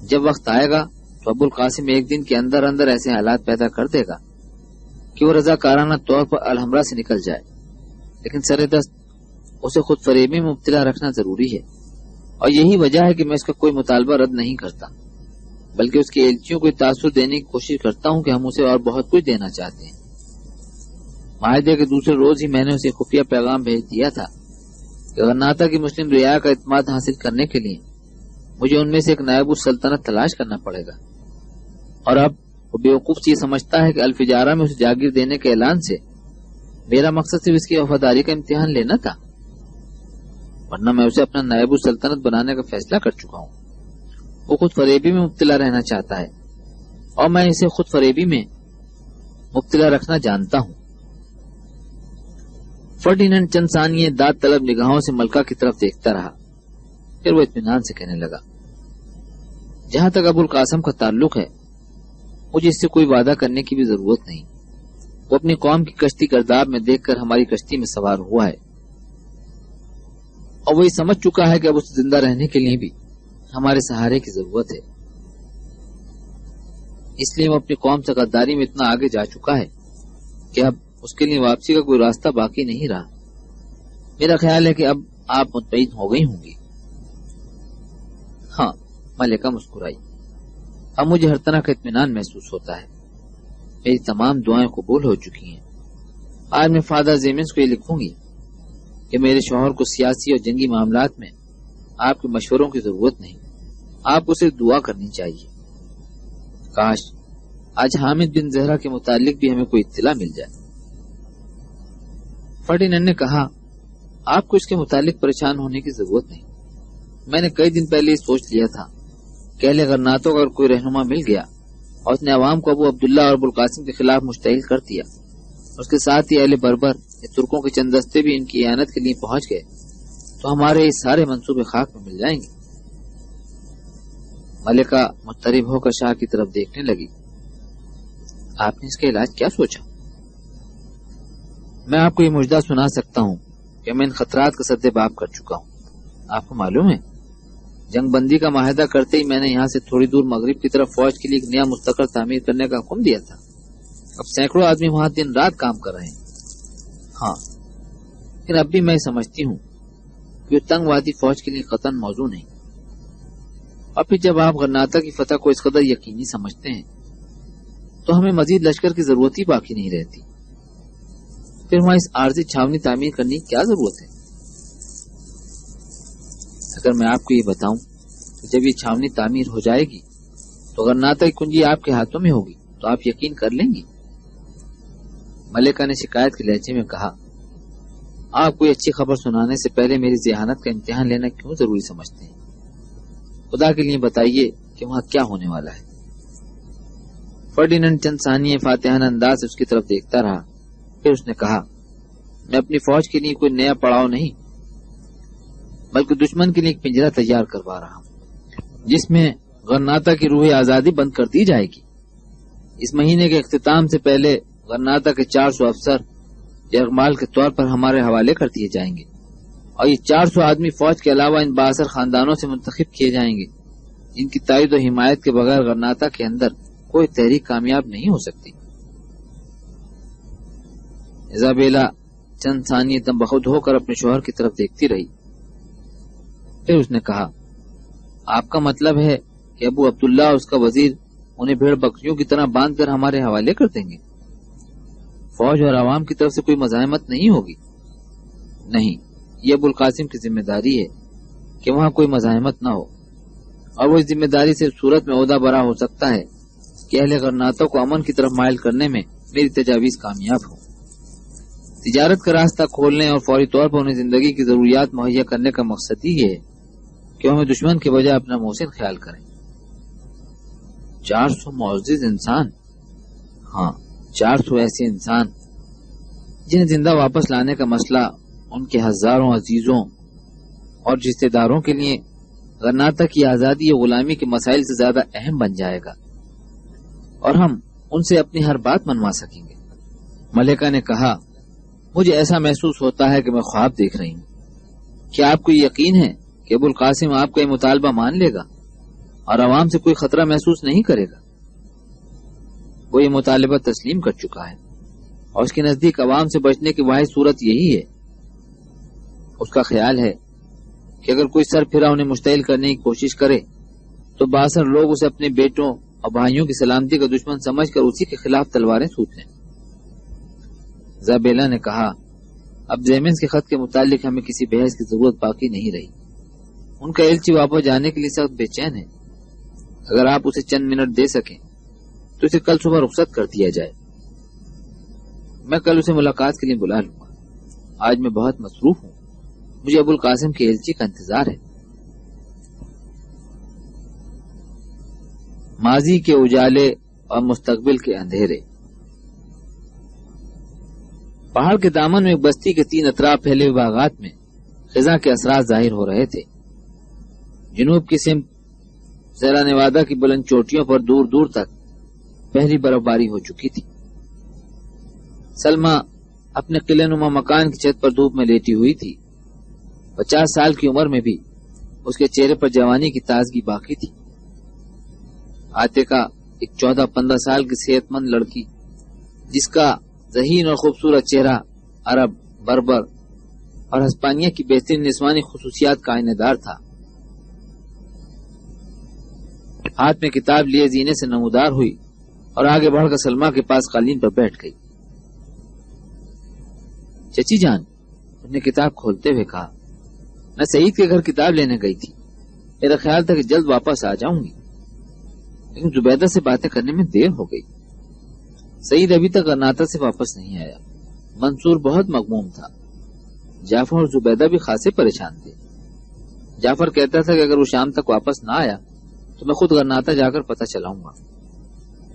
جب وقت آئے گا تو ابو القاسم ایک دن کے اندر اندر ایسے حالات پیدا کر دے گا کہ وہ رضاکارانہ طور پر الحمرا سے نکل جائے، لیکن سر دست اسے خود فریبی میں مبتلا رکھنا ضروری ہے، اور یہی وجہ ہے کہ میں اس کا کوئی مطالبہ رد نہیں کرتا، بلکہ اس کے ایلچیوں کو تاثر دینے کی کوشش کرتا ہوں کہ ہم اسے اور بہت کچھ دینا چاہتے ہیں۔ معاہدے کے دوسرے روز ہی میں نے اسے خفیہ پیغام بھیج دیا تھا کہ غرناطہ کی مسلم رعایا کا اعتماد حاصل کرنے کے لیے مجھے ان میں سے ایک نائب السلطنت تلاش کرنا پڑے گا، اور اب وہ بیوقوف یہ سمجھتا ہے کہ الفجارہ میں اسے جاگیر دینے کے اعلان سے میرا مقصد صرف اس کی وفاداری کا امتحان لینا تھا، ورنہ میں اسے اپنا نائب السلطنت بنانے کا فیصلہ کر چکا ہوں۔ وہ خود فریبی میں مبتلا رہنا چاہتا ہے اور میں اسے خود فریبی میں مبتلا رکھنا جانتا ہوں۔ فرڈیننڈ چند ثانیے داد طلب نگاہوں سے ملکہ کی طرف دیکھتا رہا، پھر وہ اطمینان سے کہنے لگا، جہاں تک ابو القاسم کا تعلق ہے مجھے اس سے کوئی وعدہ کرنے کی بھی ضرورت نہیں۔ وہ اپنی قوم کی کشتی گرداب میں دیکھ کر ہماری کشتی میں سوار ہوا ہے، اور وہ یہ سمجھ چکا ہے کہ اب اسے زندہ رہنے کے لیے بھی ہمارے سہارے کی ضرورت ہے۔ اس لیے وہ اپنی قوم سے غداری میں اتنا آگے جا چکا ہے کہ اب اس کے لیے واپسی کا کوئی راستہ باقی نہیں رہا۔ میرا خیال ہے کہ اب آپ مطمئن ہو گئی ہوں گی۔ ہاں، ملکہ مسکرائی، اب مجھے ہر طرح کا اطمینان محسوس ہوتا ہے۔ میری تمام دعائیں قبول ہو چکی ہیں۔ آج میں فادر زیمنز کو یہ لکھوں گی کہ میرے شوہر کو سیاسی اور جنگی معاملات میں آپ کے مشوروں کی ضرورت نہیں، آپ کو صرف دعا کرنی چاہیے۔ کاش آج حامد بن زہرہ کے متعلق بھی ہمیں کوئی اطلاع مل جائے۔ فرڈیننڈ نے کہا، آپ کو اس کے متعلق پریشان ہونے کی ضرورت نہیں۔ میں نے کئی دن پہلے یہ سوچ لیا تھا کہ اہل غرناطہ کو اگر کوئی رہنما مل گیا اور اس نے عوام کو ابو عبداللہ اور ابو القاسم کے خلاف مشتعل کر دیا، اس کے ساتھ ہی اہل بربر یا ترکوں کے چند دستے بھی ان کی اعانت کے لیے پہنچ گئے تو ہمارے اس سارے منصوبے خاک میں مل جائیں گے۔ ملکہ مضطرب ہو کر شاہ کی طرف دیکھنے لگی۔ آپ نے اس کا علاج کیا سوچا؟ میں آپ کو یہ مجدہ سنا سکتا ہوں کہ میں ان خطرات کا سد باب کر چکا ہوں۔ آپ کو معلوم ہے جنگ بندی کا معاہدہ کرتے ہی میں نے یہاں سے تھوڑی دور مغرب کی طرف فوج کے لیے ایک نیا مستقر تعمیر کرنے کا حکم دیا تھا۔ اب سینکڑوں آدمی وہاں دن رات کام کر رہے ہیں۔ ہاں، لیکن اب بھی میں سمجھتی ہوں کہ وہ تنگ وادی فوج کے لیے قطعاً موزوں نہیں. اور پھر جب آپ غرناطہ کی فتح کو اس قدر یقینی سمجھتے ہیں تو ہمیں مزید لشکر کی ضرورت ہی باقی نہیں رہتی. پھر وہاں اس عارضی چھاونی تعمیر کرنے کی کیا ضرورت ہے؟ اگر میں آپ کو یہ بتاؤں کہ جب یہ چھاونی تعمیر ہو جائے گی تو غرناطہ کی کنجی آپ کے ہاتھوں میں ہوگی تو آپ یقین کر لیں گی. ملکہ نے شکایت کے لہجے میں کہا، آپ کوئی اچھی خبر سنانے سے پہلے میری ذہانت کا امتحان لینا کیوں ضروری سمجھتے ہیں؟ خدا کے لیے بتائیے کہ وہاں کیا ہونے والا ہے. فرڈیننڈ چند ثانیے فاتحانہ انداز سے اس کی طرف دیکھتا رہا. پھر اس نے کہا، میں اپنی فوج کے لیے کوئی نیا پڑاؤ نہیں بلکہ دشمن کے لیے ایک پنجرہ تیار کروا رہا ہوں جس میں غرناطہ کی روح آزادی بند کر دی جائے گی. اس مہینے کے اختتام سے پہلے غرناطہ کے 400 افسر یرغمال کے طور پر ہمارے حوالے کر دیے جائیں گے اور یہ 400 آدمی فوج کے علاوہ ان بااثر خاندانوں سے منتخب کیے جائیں گے جن کی تائید و حمایت کے بغیر غرناطہ کے اندر کوئی تحریک کامیاب نہیں ہو سکتی. ایزابیلا چند ثانیے دم بخود ہو کر اپنے شوہر کی طرف دیکھتی رہی. پھر اس نے کہا، آپ کا مطلب ہے کہ ابو عبداللہ اور اس کا وزیر انہیں بھیڑ بکریوں کی طرح باندھ کر ہمارے حوالے کر دیں گے؟ فوج اور عوام کی طرف سے کوئی مزاحمت نہیں ہوگی؟ نہیں، یہ ابو القاسم کی ذمہ داری ہے کہ وہاں کوئی مزاحمت نہ ہو، اور وہ اس ذمہ داری سے صورت میں عہدہ برا ہو سکتا ہے کہ اہل غرناطہ کو امن کی طرف مائل کرنے میں میری تجاویز کامیاب ہو. تجارت کا راستہ کھولنے اور فوری طور پر انہیں زندگی کی ضروریات مہیا کرنے کا مقصد ہی ہے کہ ہمیں دشمن کے بجائے اپنا محسن خیال کریں. 400 معزز انسان، ہاں 400 ایسے انسان جنہیں زندہ واپس لانے کا مسئلہ ان کے ہزاروں عزیزوں اور رشتہ داروں کے لیے غرناطہ کی آزادی یا غلامی کے مسائل سے زیادہ اہم بن جائے گا، اور ہم ان سے اپنی ہر بات منوا سکیں گے. ملکہ نے کہا، مجھے ایسا محسوس ہوتا ہے کہ میں خواب دیکھ رہی ہوں. کیا آپ کو یہ یقین ہے کہ ابو القاسم آپ کا یہ مطالبہ مان لے گا اور عوام سے کوئی خطرہ محسوس نہیں کرے گا؟ وہ یہ مطالبہ تسلیم کر چکا ہے اور اس کے نزدیک عوام سے بچنے کی واحد صورت یہی ہے. اس کا خیال ہے کہ اگر کوئی سر پھرا انہیں مشتعل کرنے کی کوشش کرے تو باثر لوگ اسے اپنے بیٹوں اور بھائیوں کی سلامتی کا دشمن سمجھ کر اسی کے خلاف تلواریں سوٹ لیں. زابیلا نے کہا، اب زیمنز کے خط کے متعلق ہمیں کسی بحث کی ضرورت باقی نہیں رہی. ان کا ایلچی واپس جانے کے لیے سخت بے چین ہے. اگر آپ اسے چند منٹ دے سکیں تو اسے کل صبح رخصت کر دیا جائے. میں کل اسے ملاقات کے لیے بلا لوں گا. آج میں بہت مصروف ہوں، مجھے ابو القاسم کے ایلچی کا انتظار ہے. ماضی کے اجالے اور مستقبل کے اندھیرے. پہاڑ کے دامن میں ایک بستی کے 3 اطراف پھیلے ہوئے باغات میں خزاں کے اثرات ظاہر ہو رہے تھے. جنوب کی سمت سیرا نیوادا کی بلند چوٹیوں پر دور دور تک پہلی برف باری ہو چکی تھی. سلمہ اپنے قلعہ نما مکان کی چھت پر دھوپ میں لیٹی ہوئی تھی. 50 سال کی عمر میں بھی اس کے چہرے پر جوانی کی تازگی باقی تھی. عاتقہ ایک 14-15 سال کی صحت مند لڑکی جس کا ذہین اور خوبصورت چہرہ عرب، بربر اور ہسپانیہ کی بہترین نسوانی خصوصیات کا آئینہ دار تھا. ہاتھ میں کتاب لیے زینے سے نمودار ہوئی اور آگے بڑھ کر سلمہ کے پاس قالین پر بیٹھ گئی. چچی جان، اس نے کتاب کھولتے ہوئے کہا، میں سعید کے گھر کتاب لینے گئی تھی. میرا خیال تھا کہ جلد واپس آ جاؤں گی، لیکن زبیدہ سے باتیں کرنے میں دیر ہو گئی. سعید ابھی تک غرناطہ سے واپس نہیں آیا. منصور بہت مغموم تھا. جعفر اور زبیدہ بھی خاصے پریشان تھے. جعفر کہتا تھا کہ اگر وہ شام تک واپس نہ آیا تو میں خود غرناطہ جا کر پتہ چلاؤں گا.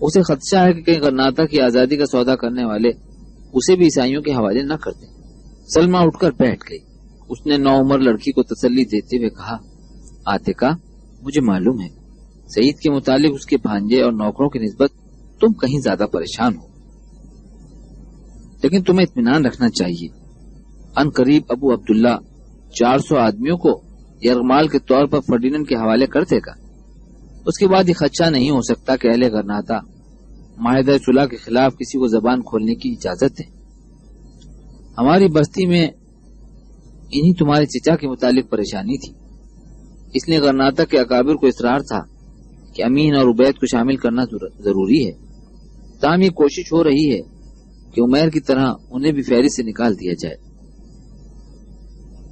اسے خدشہ ہے کہ کہیں غرناطہ کی آزادی کا سودا کرنے والے اسے بھی عیسائیوں کے حوالے نہ کر دیں. سلمہ اٹھ کر بیٹھ گئی. اس نے نوعمر لڑکی کو تسلی دیتے ہوئے کہا، عاتقہ، مجھے معلوم ہے سعید کے متعلق اس کے بھانجے اور نوکروں کی نسبت تم کہیں زیادہ پریشان ہو، لیکن تمہیں اطمینان رکھنا چاہیے. ان قریب ابو عبداللہ 400 آدمیوں کو یرغمال کے طور پر فرڈیننڈ کے حوالے کر دے گا. اس کے بعد یہ خدشہ نہیں ہو سکتا کہ اہل غرناطہ معاہدہ صلح کے خلاف کسی کو زبان کھولنے کی اجازت ہے. ہماری بستی میں انہی تمہارے چچا کے متعلق پریشانی تھی، اس لیے غرناطہ کے اکابر کو اصرار تھا کہ امین اور عبید کو شامل کرنا ضروری ہے۔ تاہم یہ کوشش ہو رہی ہے کہ عمیر کی طرح انہیں بھی فہرست سے نکال دیا جائے۔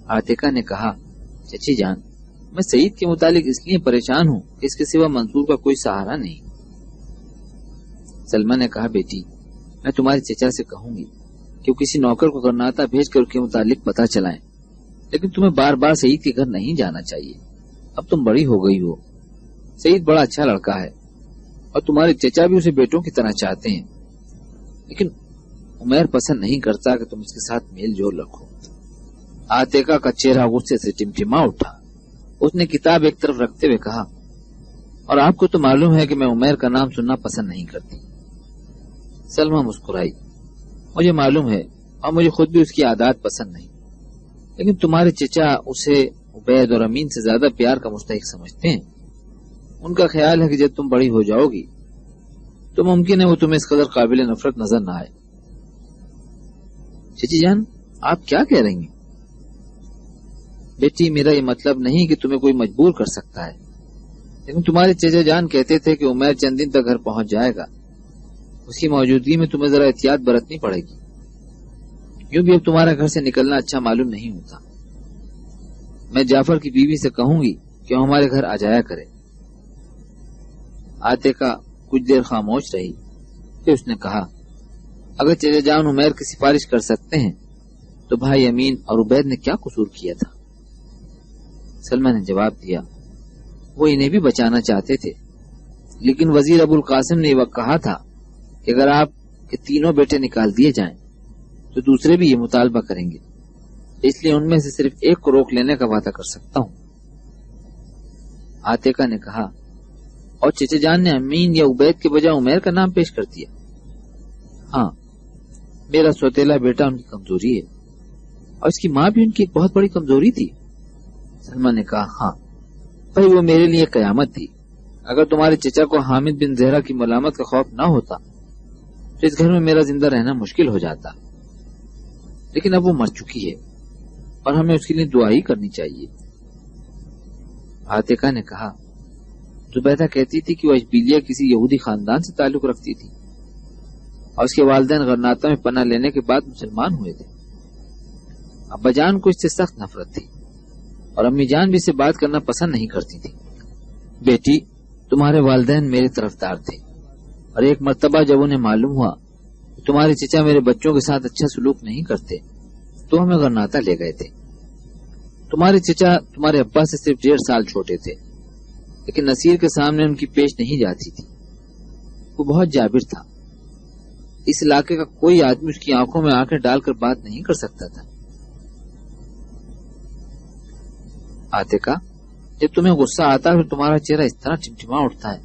عاتقہ نے کہا، چچی جان، میں سعید کے متعلق اس لیے پریشان ہوں کہ اس کے سوا منصور کا کوئی سہارا نہیں۔ سلمہ نے کہا، بیٹی، میں تمہارے چچا سے کہوں گی کہ وہ کسی نوکر کو غرناطہ بھیج کر اس کے متعلق پتہ چلائیں، لیکن تمہیں بار بار سعید کے گھر نہیں جانا چاہیے۔ اب تم بڑی ہو گئی ہو، سعید بڑا اچھا لڑکا ہے اور تمہارے چچا بھی اسے بیٹوں کی طرح چاہتے ہیں، لیکن عمیر پسند نہیں کرتا کہ تم اس کے ساتھ میل جول رکھو۔ عاتقہ کا چہرہ غصے سے ٹمٹما اٹھا۔ اس نے کتاب ایک طرف رکھتے ہوئے کہا، اور آپ کو تو معلوم ہے کہ میں عمیر کا نام سننا پسند نہیں کرتی۔ سلمہ مسکرائی، مجھے معلوم ہے اور مجھے خود بھی اس کی عادات پسند نہیں، لیکن تمہارے چچا اسے عبید اور امین سے زیادہ پیار کا مستحق سمجھتے ہیں۔ ان کا خیال ہے کہ جب تم بڑی ہو جاؤ گی تو ممکن ہے وہ تمہیں اس قدر قابل نفرت نظر نہ آئے۔ چچی جان، آپ کیا کہہ رہی ہیں؟ بیٹی، میرا یہ مطلب نہیں کہ تمہیں کوئی مجبور کر سکتا ہے، لیکن تمہارے چچا جان کہتے تھے کہ عمیر چند دن تک گھر پہنچ جائے گا، اس کی موجودگی میں تمہیں ذرا احتیاط برتنی پڑے گی۔ یوں بھی اب تمہارا گھر سے نکلنا اچھا معلوم نہیں ہوتا۔ میں جعفر کی بیوی سے کہوں گی کہ وہ ہمارے گھر آ جایا کرے۔ عاتقہ کچھ دیر خاموش رہی، پھر اس نے کہا، اگر چچا جان عمیر کی سفارش کر سکتے ہیں تو بھائی امین اور عبید نے کیا قصور کیا تھا؟ سلمہ نے جواب دیا، وہ انہیں بھی بچانا چاہتے تھے، لیکن وزیر ابو القاسم نے یہ وقت کہا تھا کہ اگر آپ کے تینوں بیٹے نکال دیے جائیں تو دوسرے بھی یہ مطالبہ کریں گے، اس لیے ان میں سے صرف ایک کو روک لینے کا وعدہ کر سکتا ہوں۔ عاتقہ نے کہا، اور چچا جان نے امین یا عبید کے بجائے عمیر کا نام پیش کر دیا؟ ہاں، میرا سوتیلا بیٹا ان کی کمزوری ہے، اور اس کی ماں بھی ان کی ایک بہت بڑی کمزوری تھی۔ سلمہ نے کہا، ہاں بھائی، وہ میرے لیے قیامت تھی۔ اگر تمہارے چچا کو حامد بن زہرہ کی ملامت کا خوف نہ ہوتا تو اس گھر میں میرا زندہ رہنا مشکل ہو جاتا، لیکن اب وہ مر چکی ہے اور ہمیں اس کے لیے دعا ہی کرنی چاہیے۔ عاتقہ نے کہا، زبیدہ کہتی تھی کہ وہ اشبیلیہ کسی یہودی خاندان سے تعلق رکھتی تھی اور اس کے والدین غرناطہ میں پناہ لینے کے بعد مسلمان ہوئے تھے۔ ابا جان کو اس سے سخت نفرت تھی اور امی جان بھی اسے بات کرنا پسند نہیں کرتی تھی۔ بیٹی، تمہارے والدین میرے طرفدار تھے، اور ایک مرتبہ جب انہیں معلوم ہوا کہ تمہارے چچا میرے بچوں کے ساتھ اچھا سلوک نہیں کرتے تو ہمیں غرناطہ لے گئے تھے۔ تمہارے چچا تمہارے ابا سے صرف 1.5 سال چھوٹے تھے، لیکن نصیر کے سامنے ان کی پیش نہیں جاتی تھی۔ وہ بہت جابر تھا، اس علاقے کا کوئی آدمی اس کی آنکھوں میں آنکھیں ڈال کر بات نہیں کر سکتا تھا۔ عاتقہ، جب تمہیں غصہ آتا ہے تو تمہارا چہرہ اس طرح ٹمٹما اٹھتا ہے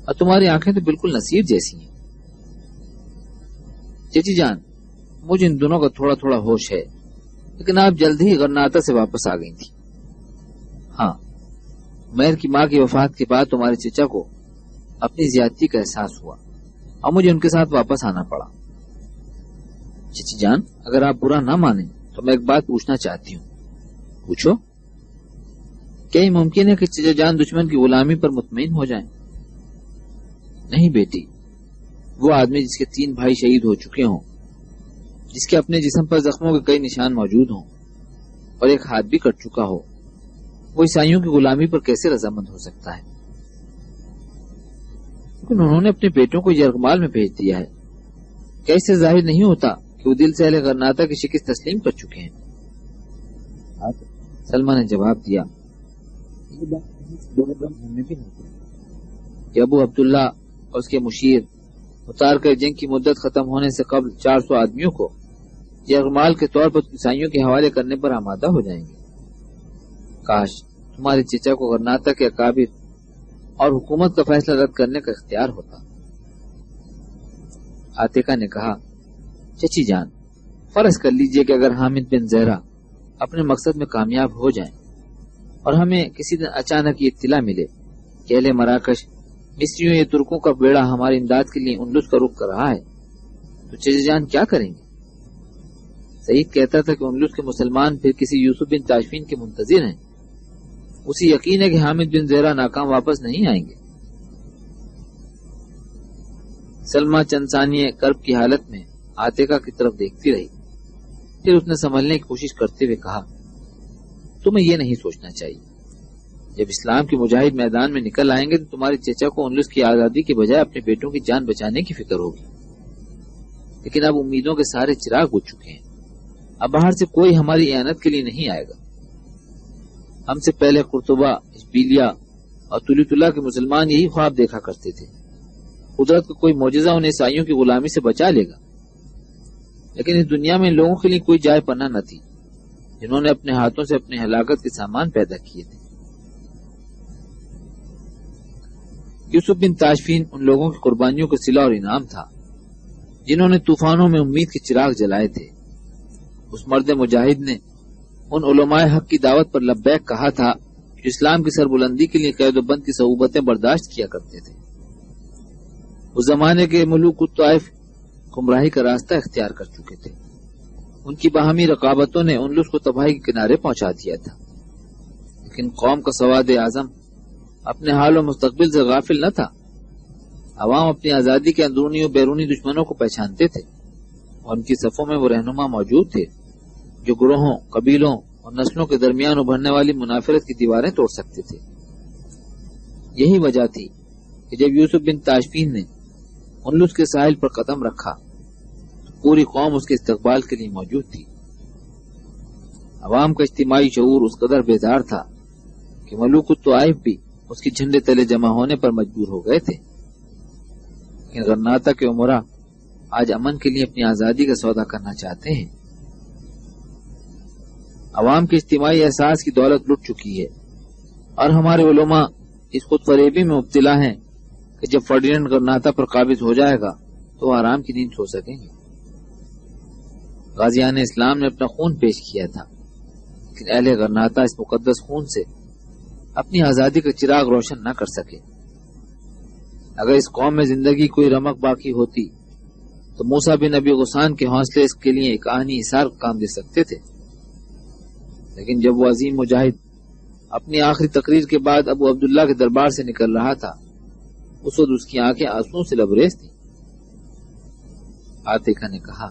اور تمہاری آنکھیں تو بالکل نصیر جیسی ہیں۔ چچی جان، مجھے ان دونوں کا تھوڑا تھوڑا ہوش ہے، لیکن آپ جلد ہی غرناطہ سے واپس آ گئی تھی۔ ہاں، عمیر کی ماں کی وفات کے بعد تمہارے چچا کو اپنی زیادتی کا احساس ہوا اور مجھے ان کے ساتھ واپس آنا پڑا۔ چچی جان، اگر آپ برا نہ مانیں تو میں ایک بات پوچھنا چاہتی ہوں۔ پوچھو۔ کیا یہ ممکن ہے کہ چچا جان دشمن کی غلامی پر مطمئن ہو جائیں؟ نہیں بیٹی، وہ آدمی جس کے 3 بھائی شہید ہو چکے ہوں، جس کے اپنے جسم پر زخموں کے کئی نشان موجود ہوں اور ایک ہاتھ بھی کٹ چکا ہو، وہ عیسائیوں کی غلامی پر کیسے رضامند ہو سکتا ہے؟ لیکن انہوں نے اپنے بیٹوں کو یرغمال میں بھیج دیا ہے۔ کیا اس سے ظاہر نہیں ہوتا کہ وہ دل سے اہل غرناطہ کی شکست تسلیم کر چکے ہیں؟ سلمہ نے جواب دیا، کہ ابو عبداللہ اور اس کے مشیر اتار کر جنگ کی مدت ختم ہونے سے قبل 400 آدمیوں کو یرغمال کے طور پر عیسائیوں کے حوالے کرنے پر آمادہ ہو جائیں گے۔ کاش تمہارے چچا کو غرناطہ کے اکابر اور حکومت کا فیصلہ رد کرنے کا اختیار ہوتا۔ عاتقہ نے کہا، چچی جان، فرض کر لیجئے کہ اگر حامد بن زہرہ اپنے مقصد میں کامیاب ہو جائیں اور ہمیں کسی دن اچانک یہ اطلاع ملے کہ اہل مراکش مصریوں یا ترکوں کا بیڑا ہماری امداد کے لیے اندلس کا رخ کر رہا ہے تو چچا جان کیا کریں گے؟ سعید کہتا تھا کہ اندلس کے مسلمان پھر کسی یوسف بن تاشفین کے منتظر ہیں. اسے یقین ہے کہ حامد بن زہرہ ناکام واپس نہیں آئیں گے. سلمہ چند ثانیے کرب کی حالت میں عاتقہ کی طرف دیکھتی رہی. پھر اس نے سنبھلنے کی کوشش کرتے ہوئے کہا, تمہیں یہ نہیں سوچنا چاہیے. جب اسلام کے مجاہد میدان میں نکل آئیں گے تو تمہارے چچا کو اندلس کی آزادی کے بجائے اپنے بیٹوں کی جان بچانے کی فکر ہوگی. لیکن اب امیدوں کے سارے چراغ بجھ چکے ہیں. اب باہر سے کوئی ہماری اعانت کے لیے نہیں آئے گا. ہم سے پہلے قرطبہ, اشبیلیہ اور طلیت اللہ کے مسلمان یہی خواب دیکھا کرتے تھے. قدرت کا کوئی معجزہ انہیں عیسائیوں کی غلامی سے بچا لے گا. لیکن اس دنیا میں ان لوگوں کے لیے کوئی جائے پناہ نہ تھی جنہوں نے اپنے ہاتھوں سے اپنے ہلاکت کے سامان پیدا کیے تھے. یوسف بن تاشفین ان لوگوں کی قربانیوں کا صلہ اور انعام تھا جنہوں نے طوفانوں میں امید کے چراغ جلائے تھے. اس مرد مجاہد نے ان علماء حق کی دعوت پر لبیک کہا تھا جو اسلام کی سربلندی کے لیے قید و بند کی صعوبتیں برداشت کیا کرتے تھے. اس زمانے کے ملوک الطائف گمراہی کا راستہ اختیار کر چکے تھے. ان کی باہمی رقابتوں نے اندلس کو تباہی کے کنارے پہنچا دیا تھا. لیکن قوم کا سواد اعظم اپنے حال و مستقبل سے غافل نہ تھا. عوام اپنی آزادی کے اندرونی و بیرونی دشمنوں کو پہچانتے تھے اور ان کی صفوں میں وہ رہنما موجود تھے جو گروہوں, قبیلوں اور نسلوں کے درمیان ابھرنے والی منافرت کی دیواریں توڑ سکتے تھے. یہی وجہ تھی کہ جب یوسف بن تاشفین نے اندلس کے ساحل پر قدم رکھا تو پوری قوم اس کے استقبال کے لیے موجود تھی. عوام کا اجتماعی شعور اس قدر بیدار تھا کہ ملوک الطائف بھی اس کے جھنڈے تلے جمع ہونے پر مجبور ہو گئے تھے. لیکن غرناطہ کے امراء آج امن کے لیے اپنی آزادی کا سودا کرنا چاہتے ہیں. عوام کے اجتماعی احساس کی دولت لٹ چکی ہے اور ہمارے علماء اس خود فریبی میں مبتلا ہیں کہ جب فرڈیننڈ غرناطہ پر قابض ہو جائے گا تو وہ آرام کی نیند سو سکیں گے. غازیان اسلام نے اپنا خون پیش کیا تھا لیکن اہل غرناطہ اس مقدس خون سے اپنی آزادی کا چراغ روشن نہ کر سکے. اگر اس قوم میں زندگی کوئی رمق باقی ہوتی تو موسیٰ بن ابی غسان کے حوصلے اس کے لیے ایک آہنی حصار کام دے سکتے تھے. لیکن جب وہ عظیم مجاہد اپنی آخری تقریر کے بعد ابو عبداللہ کے دربار سے نکل رہا تھا اس وقت اس کی آنکھیں آنسوؤں سے لبریز تھیں. عاتقہ نے کہا,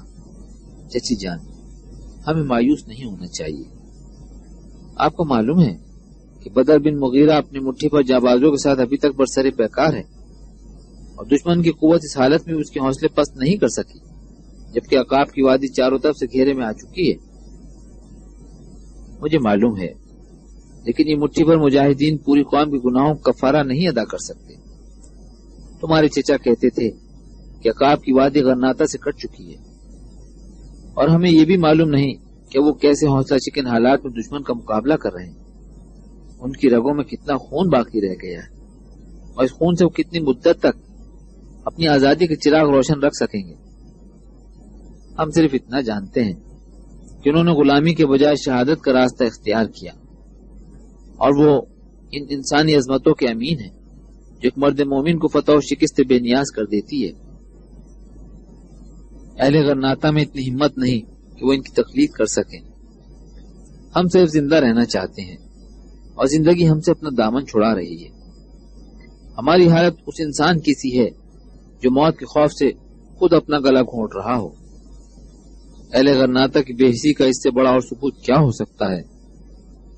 چچی جان, ہمیں مایوس نہیں ہونا چاہیے. آپ کو معلوم ہے کہ بدر بن مغیرہ اپنی مٹھی پر جانبازوں کے ساتھ ابھی تک برسر پیکار ہے اور دشمن کی قوت اس حالت میں اس کے حوصلے پست نہیں کر سکی جبکہ عقاب کی وادی چاروں طرف سے گھیرے میں آ چکی ہے. مجھے معلوم ہے, لیکن یہ مٹھی بھر مجاہدین پوری قوم کے گناہوں کا کفارہ نہیں ادا کر سکتے. تمہارے چچا کہتے تھے کہ عقاب کی وادی غرناطہ سے کٹ چکی ہے اور ہمیں یہ بھی معلوم نہیں کہ وہ کیسے حوصلہ شکن حالات میں دشمن کا مقابلہ کر رہے ہیں. ان کی رگوں میں کتنا خون باقی رہ گیا ہے اور اس خون سے وہ کتنی مدت تک اپنی آزادی کے چراغ روشن رکھ سکیں گے. ہم صرف اتنا جانتے ہیں کہ انہوں نے غلامی کے بجائے شہادت کا راستہ اختیار کیا اور وہ ان انسانی عظمتوں کے امین ہیں جو ایک مرد مومن کو فتح و شکست بے نیاز کر دیتی ہے. اہل غرناطہ میں اتنی ہمت نہیں کہ وہ ان کی تقلید کر سکیں. ہم صرف زندہ رہنا چاہتے ہیں اور زندگی ہم سے اپنا دامن چھڑا رہی ہے. ہماری حالت اس انسان کی سی ہے جو موت کے خوف سے خود اپنا گلا گھونٹ رہا ہو. اہل غرناطہ کی بے حسی کا اس سے بڑا اور ثبوت کیا ہو سکتا ہے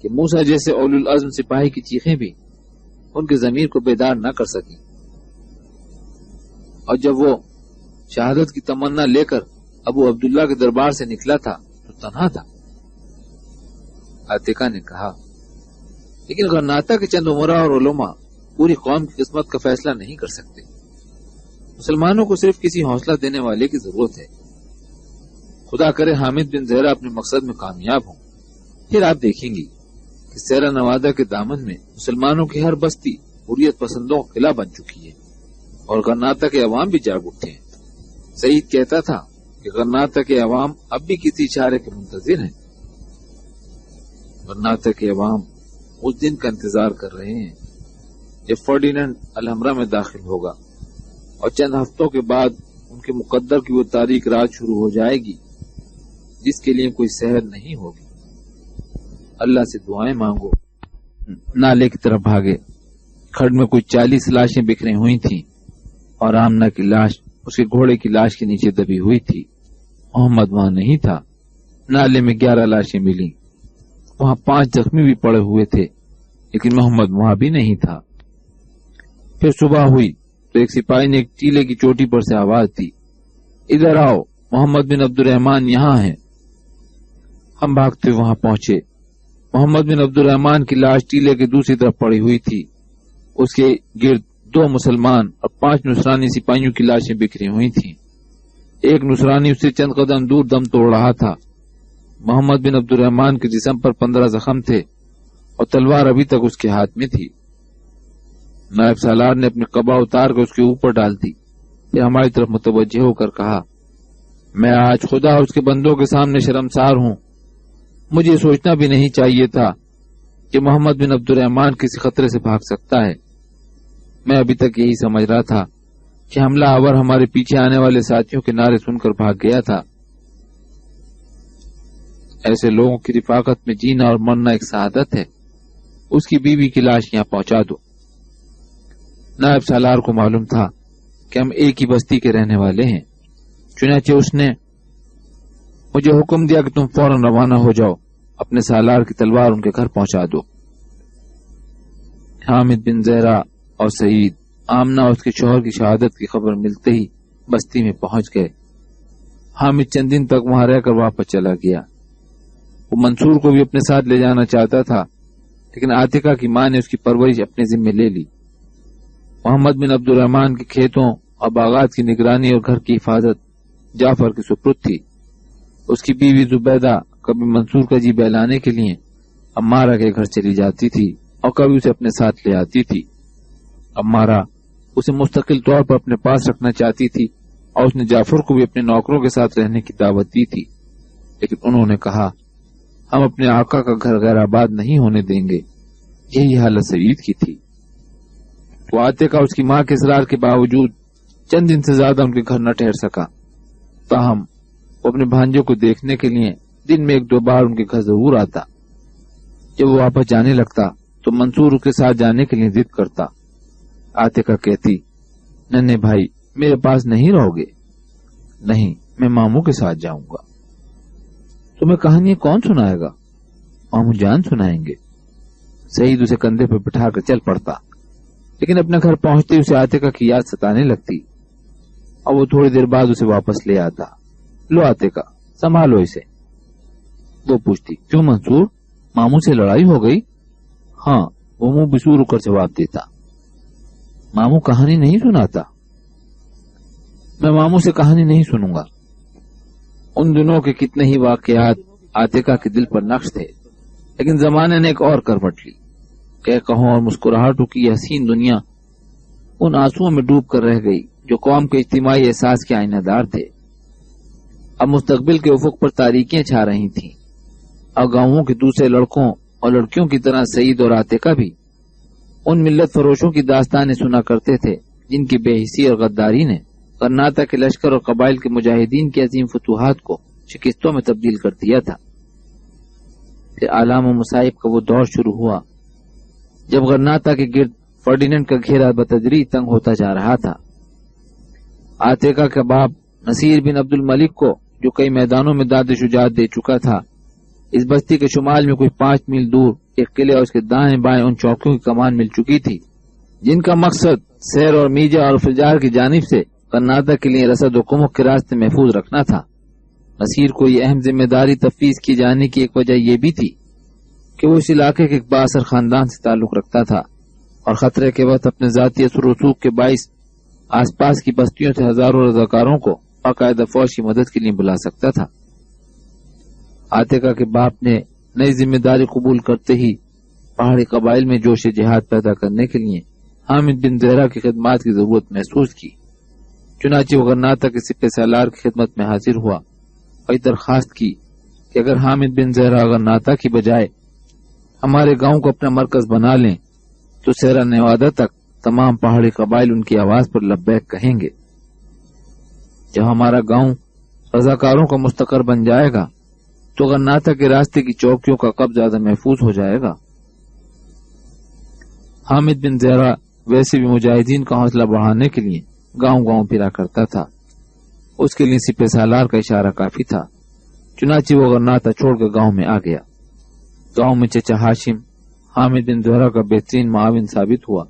کہ موسیٰ جیسے اولو العزم سپاہی کی چیخیں بھی ان کے ضمیر کو بیدار نہ کر سکی. اور جب وہ شہادت کی تمنا لے کر ابو عبداللہ کے دربار سے نکلا تھا تو تنہا تھا. عاتقہ نے کہا, لیکن غرناطہ کے چند امراء اور علماء پوری قوم کی قسمت کا فیصلہ نہیں کر سکتے. مسلمانوں کو صرف کسی حوصلہ دینے والے کی ضرورت ہے. خدا کرے حامد بن زہرہ اپنے مقصد میں کامیاب ہوں, پھر آپ دیکھیں گی کہ سیرا نوادہ کے دامن میں مسلمانوں کی ہر بستی حریت پسندوں کا قلعہ بن چکی ہے اور غرناطہ کے عوام بھی جاگ اٹھے ہیں. سعید کہتا تھا کہ غرناطہ کے عوام اب بھی کسی اشارے کے منتظر ہیں. غرناطہ کے عوام اس دن کا انتظار کر رہے ہیں جب فرڈیننڈ الحمرا میں داخل ہوگا اور چند ہفتوں کے بعد ان کے مقدر کی وہ تاریک رات شروع ہو جائے گی جس کے لیے کوئی سحر نہیں ہوگی۔ اللہ سے دعائیں مانگو۔ نالے کی طرف بھاگے۔ کھڈ میں کوئی 40 لاشیں بکھری ہوئی تھیں اور آمنہ کی لاش اس کے گھوڑے کی لاش کے نیچے دبی ہوئی تھی۔ محمد وہاں نہیں تھا۔ نالے میں 11 لاشیں ملی، وہاں 5 زخمی بھی پڑے ہوئے تھے، لیکن محمد وہاں بھی نہیں تھا۔ پھر صبح ہوئی تو ایک سپاہی نے ایک ٹیلے کی چوٹی پر سے آواز دی، ادھر آؤ، محمد بن عبد الرحمن یہاں ہیں۔ ہم بھاگتے وہاں پہنچے۔ محمد بن عبد الرحمن کی لاش ٹیلے کے دوسری طرف پڑی ہوئی تھی، اس کے گرد 2 مسلمان اور 5 نصرانی سپاہیوں کی لاشیں بکھری ہوئی تھیں۔ ایک نصرانی اس سے چند قدم دور دم توڑ رہا تھا۔ محمد بن عبد الرحمن کے جسم پر 15 زخم تھے اور تلوار ابھی تک اس کے ہاتھ میں تھی۔ نائب سالار نے اپنی قبا اتار کر اس کے اوپر ڈال دی، پھر ہماری طرف متوجہ ہو کر کہا، میں آج خدا اور اس کے بندوں کے سامنے شرمسار ہوں۔ مجھے سوچنا بھی نہیں چاہیے تھا کہ محمد بن عبد الرحمن کسی خطرے سے بھاگ سکتا ہے۔ میں ابھی تک یہی سمجھ رہا تھا کہ حملہ آور ہمارے پیچھے آنے والے ساتھیوں کے نعرے سن کر بھاگ گیا تھا۔ ایسے لوگوں کی رفاقت میں جینا اور مرنا ایک سعادت ہے۔ اس کی بیوی کی لاش یہاں پہنچا دو۔ نائب سالار کو معلوم تھا کہ ہم ایک ہی بستی کے رہنے والے ہیں، چنانچہ اس نے مجھے حکم دیا کہ تم فوراً روانہ ہو جاؤ، اپنے سالار کی تلوار ان کے گھر پہنچا دو۔ حامد بن زہرا اور سعید آمنہ اور اس کے شوہر کی شہادت کی خبر ملتے ہی بستی میں پہنچ گئے۔ حامد چند دن تک وہاں رہ کر واپس چلا گیا۔ وہ منصور کو بھی اپنے ساتھ لے جانا چاہتا تھا، لیکن عاتقہ کی ماں نے اس کی پرورش اپنے ذمے لے لی۔ محمد بن عبد الرحمن کے کھیتوں اور باغات کی نگرانی اور گھر کی حفاظت جعفر کی سپرد تھی۔ اس کی بیوی زبیدہ کبھی منصور کا جی بہلانے کے لیے عمارہ کے گھر چلی جاتی تھی اور کبھی اسے اپنے ساتھ لے آتی تھی۔ عمارہ اسے مستقل طور پر اپنے پاس رکھنا چاہتی تھی اور اس نے جعفر کو بھی اپنے نوکروں کے ساتھ رہنے کی دعوت دی تھی، لیکن انہوں نے کہا، ہم اپنے آقا کا گھر غیر آباد نہیں ہونے دیں گے۔ یہی حالت سعید کی تھی۔ وہ عاتقہ اس کی ماں کے اصرار کے باوجود چند دن سے زیادہ ان کے گھر نہ ٹھہر سکا، تاہم وہ اپنے بھانجوں کو دیکھنے کے لیے دن میں 1-2 بار ان کے گھر ضرور آتا۔ جب وہ واپس جانے لگتا تو منصور اس کے ساتھ جانے کے لیے ضد کرتا۔ عاتقہ کہتی، ننھے بھائی میرے پاس نہیں رہو گے؟ نہیں، میں ماموں کے ساتھ جاؤں گا۔ تمہیں کہانی کون سنائے گا؟ ماموں جان سنائیں گے۔ سعید اسے کندھے پر بٹھا کر چل پڑتا، لیکن اپنے گھر پہنچتے اسے عاتقہ کی یاد ستانے لگتی اور وہ تھوڑی دیر بعد اسے واپس لے آتا۔ لو عاتقہ، سنبھالو اسے۔ وہ پوچھتی، کیوں منصور، ماموں سے لڑائی ہو گئی؟ ہاں، وہ منہ بسور کر جواب دیتا۔ ماموں کہانی نہیں سناتا؟ میں ماموں سے کہانی نہیں سنوں گا۔ ان دنوں کے کتنے ہی واقعات عاتقہ کے دل پر نقش تھے، لیکن زمانے نے ایک اور کروٹ لی۔ کہوں اور مسکراہٹوں کی یہ حسین دنیا ان آنسوؤں میں ڈوب کر رہ گئی جو قوم کے اجتماعی احساس کے آئینہ دار تھے۔ اب مستقبل کے افق پر تاریکیاں چھا رہی تھیں اور گاؤں کے دوسرے لڑکوں اور لڑکیوں کی طرح سعید اور عاتقہ بھی ان ملت فروشوں کی داستانیں سنا کرتے تھے جن کی بے حسی اور غداری نے کرناٹک کے لشکر اور قبائل کے مجاہدین کی عظیم فتوحات کو شکستوں میں تبدیل کر دیا تھا۔ پھر آلام و مصائب کا وہ دور شروع ہوا جب کرناٹک کے گرد فرڈیننڈ کا گھیرا بتدریج تنگ ہوتا جا رہا تھا۔ عاتقہ کا باپ نصیر بن عبد الملک کو، جو کئی میدانوں میں داد شجاعت دے چکا تھا، اس بستی کے شمال میں کچھ 5 میل دور ایک قلعے اور اس کے دائیں بائیں ان چوکیوں کی کمان مل چکی تھی جن کا مقصد سیر اور میجا اور فجار کی جانب سے کرناٹک کے لیے رسد و کمک کے راستے محفوظ رکھنا تھا۔ نصیر کو یہ اہم ذمہ داری تفویض کی جانے کی ایک وجہ یہ بھی تھی کہ وہ اس علاقے کے ایک بااثر خاندان سے تعلق رکھتا تھا اور خطرے کے وقت اپنے ذاتی اثر و رسوخ کے باعث آس پاس کی بستیوں سے ہزاروں رضاکاروں کو باقاعدہ فوج کی مدد کے لیے بلا سکتا تھا۔ عاتقہ کے باپ نے نئی ذمہ داری قبول کرتے ہی پہاڑی قبائل میں جوش جہاد پیدا کرنے کے لیے حامد بن زہرا کی خدمات کی ضرورت محسوس کی۔ چنانچہ وہ کرناٹک کے سپہ سالار کی خدمت میں حاضر ہوا اور درخواست کی کہ اگر حامد بن زہرا کرناٹک کی بجائے ہمارے گاؤں کو اپنا مرکز بنا لیں تو سیرا نیوادا تک تمام پہاڑی قبائل ان کی آواز پر لبیک کہیں گے۔ جب ہمارا گاؤں رضاکاروں کا مستقر بن جائے گا تو غرناطہ کے راستے کی چوکیوں کا قبض زیادہ محفوظ ہو جائے گا۔ حامد بن زہرہ ویسے بھی مجاہدین کا حوصلہ بڑھانے کے لیے گاؤں گاؤں پھرا کرتا تھا، اس کے لیے سپہ سالار کا اشارہ کافی تھا۔ چنانچہ وہ غرناطہ چھوڑ کر گاؤں میں آ گیا۔ گاؤں میں چچا ہاشم حامد بن زہرہ کا بہترین معاون ثابت ہوا۔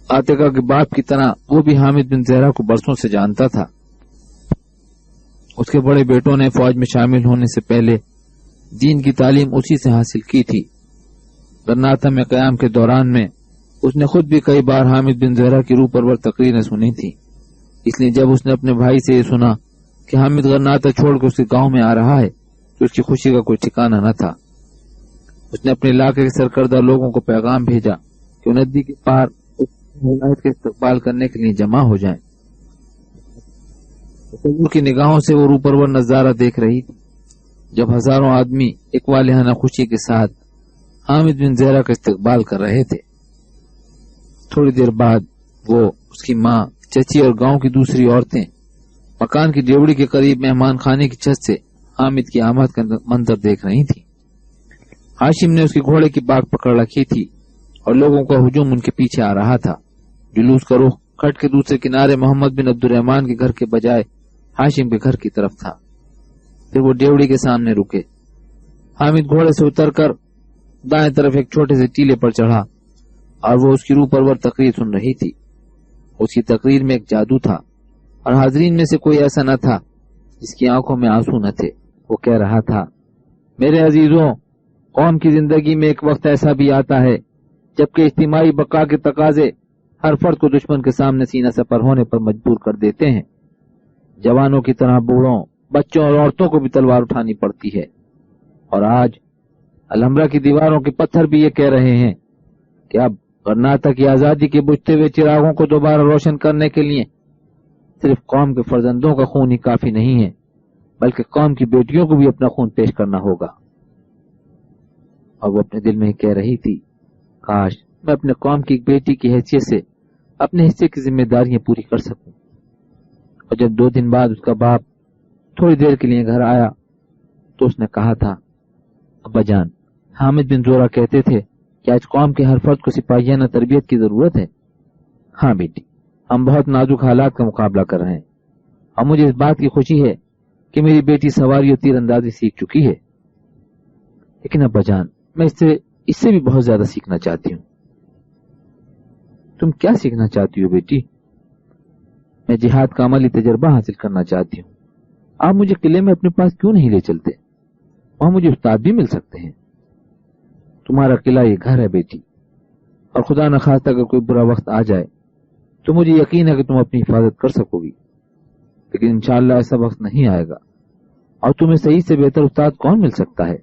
عاتقہ کے باپ کی طرح وہ بھی حامد بن زہرہ کو برسوں سے جانتا تھا۔ اس کے بڑے بیٹوں نے فوج میں شامل ہونے سے پہلے دین کی تعلیم اسی سے حاصل کی تھی۔ غرناطہ میں قیام کے دوران میں اس نے خود بھی کئی بار حامد بن زہرہ کی روح پرور تقریریں سنی تھی، اس لیے جب اس نے اپنے بھائی سے یہ سنا کہ حامد غرناطہ چھوڑ کر اس کے گاؤں میں آ رہا ہے تو اس کی خوشی کا کوئی ٹھکانہ نہ تھا۔ اس نے اپنے علاقے کے سرکردہ لوگوں کو پیغام بھیجا کہ وہ ندی کے پار ولایت کے استقبال کرنے کے لیے جمع ہو جائیں۔ تصور کی نگاہوں سے وہ روح پرور نظارہ دیکھ رہی تھی جب ہزاروں آدمی ایک والہانہ خوشی کے ساتھ حامد بن زہرہ کا استقبال کر رہے تھے۔ تھوڑی دیر بعد وہ، اس کی ماں، چچی اور گاؤں کی دوسری عورتیں مکان کی ڈیوڑی کے قریب مہمان خانے کی چھت سے حامد کی آمد کا منظر دیکھ رہی تھی۔ ہاشم نے اس کے گھوڑے کی باگ پکڑ رکھی تھی اور لوگوں کا ہجوم ان کے پیچھے آ رہا تھا۔ جلوس کا رخ کھٹ کے دوسرے کنارے محمد بن عبد الرحمن کے گھر کے بجائے ہاشم کے گھر کی طرف تھا۔ پھر وہ ڈیوڑی کے سامنے رکے۔ حامد گھوڑے سے اتر کر دائیں طرف ایک چھوٹے سے ٹیلے پر چڑھا اور وہ اس کی روح پرور تقریر سن رہی تھی۔ اس کی تقریر میں ایک جادو تھا اور حاضرین میں سے کوئی ایسا نہ تھا جس کی آنکھوں میں آنسو نہ تھے۔ وہ کہہ رہا تھا، میرے عزیزوں، قوم کی زندگی میں ایک وقت ایسا بھی آتا ہے جبکہ اجتماعی بقا کے تقاضے ہر فرد کو دشمن کے سامنے سینہ سپر ہونے پر مجبور کر دیتے ہیں۔ جوانوں کی طرح بوڑھوں، بچوں اور عورتوں کو بھی تلوار اٹھانی پڑتی ہے، اور آج الحمرا کی دیواروں کے پتھر بھی یہ کہہ رہے ہیں کہ اب غرناطہ کی آزادی کے بجھتے ہوئے چراغوں کو دوبارہ روشن کرنے کے لیے صرف قوم کے فرزندوں کا خون ہی کافی نہیں ہے، بلکہ قوم کی بیٹیوں کو بھی اپنا خون پیش کرنا ہوگا۔ اور وہ اپنے دل میں کہہ رہی تھی، کاش میں اپنے قوم کی ایک بیٹی کی حیثیت سے اپنے حصے کی ذمہ داریاں پوری کر سکوں۔ اور جب 2 دن بعد اس کا باپ تھوڑی دیر کے لیے گھر آیا تو اس نے کہا تھا، ابا جان، حامد بن زہرہ کہتے تھے کہ آج قوم کے ہر فرد کو سپاہیانہ تربیت کی ضرورت ہے۔ ہاں بیٹی، ہم بہت نازک حالات کا مقابلہ کر رہے ہیں اور مجھے اس بات کی خوشی ہے کہ میری بیٹی سواری اور تیر اندازی سیکھ چکی ہے، لیکن ابا جان، میں اس سے بھی بہت زیادہ سیکھنا چاہتی ہوں۔ تم کیا سیکھنا چاہتی ہو بیٹی؟ میں جہاد کا عملی تجربہ حاصل کرنا چاہتی ہوں۔ آپ مجھے قلعے میں اپنے پاس کیوں نہیں لے چلتے؟ وہاں مجھے استاد بھی مل سکتے ہیں۔ تمہارا قلعہ یہ گھر ہے بیٹی، اور خدا نخواستہ اگر کوئی برا وقت آ جائے تو مجھے یقین ہے کہ تم اپنی حفاظت کر سکو گی، لیکن انشاءاللہ ایسا وقت نہیں آئے گا، اور تمہیں صحیح سے بہتر استاد کون مل سکتا ہے؟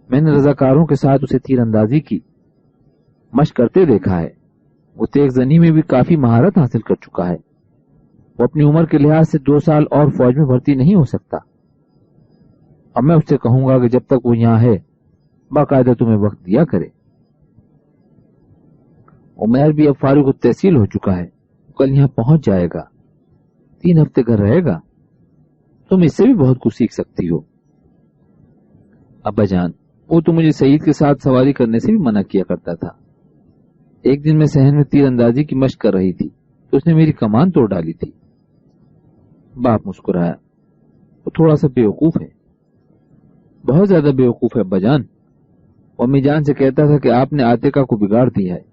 میں نے رضاکاروں کے ساتھ اسے تیر اندازی کی مشق کرتے دیکھا ہے۔ وہ تیغ زنی میں بھی کافی مہارت حاصل کر چکا ہے۔ وہ اپنی عمر کے لحاظ سے 2 سال اور فوج میں بھرتی نہیں ہو سکتا، اور میں اس سے کہوں گا کہ جب تک وہ یہاں ہے باقاعدہ تمہیں وقت دیا کرے۔ عمیر بھی اب فارغ التحصیل ہو چکا ہے، کل یہاں پہنچ جائے گا، 3 ہفتے گھر رہے گا، تم اس سے بھی بہت کچھ سیکھ سکتی ہو۔ ابا جان، وہ تو مجھے سعید کے ساتھ سواری کرنے سے بھی منع کیا کرتا تھا۔ ایک دن میں صحن میں تیر اندازی کی مشق کر رہی تھی تو اس نے میری کمان توڑ ڈالی تھی۔ باپ مسکرایا، وہ تھوڑا سا بیوقوف ہے، بہت زیادہ بیوقوف ہے ابا جان۔ وہ امی جان سے کہتا تھا کہ آپ نے عاتقہ کو بگاڑ دیا ہے۔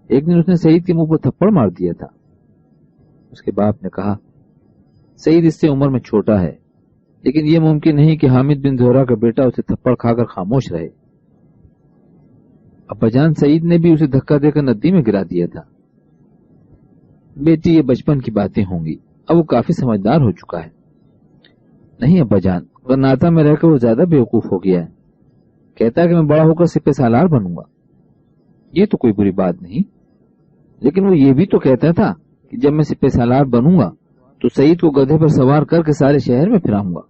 ایک دن اس نے سعید کے منہ پر تھپڑ مار دیا تھا۔ اس کے باپ نے کہا، سعید اس سے عمر میں چھوٹا ہے، لیکن یہ ممکن نہیں کہ حامد بن زہرہ کا بیٹا اسے تھپڑ کھا کر خاموش رہے۔ ابا جان، سعید نے بھی اسے دھکا دے کر ندی میں گرا دیا تھا۔ بیٹی، یہ بچپن کی باتیں ہوں گی، اب وہ کافی سمجھدار ہو چکا ہے۔ نہیں ابا جان، غرناطہ میں رہ کر وہ زیادہ بیوقوف ہو گیا ہے، کہتا ہے کہ میں بڑا ہو کر سپہ سالار بنوں گا۔ یہ تو کوئی بری بات نہیں، لیکن وہ یہ بھی تو کہتا تھا کہ جب میں سپہ سالار بنوں گا تو سعید کو گدھے پر سوار کر کے سارے شہر میں پھراؤں گا۔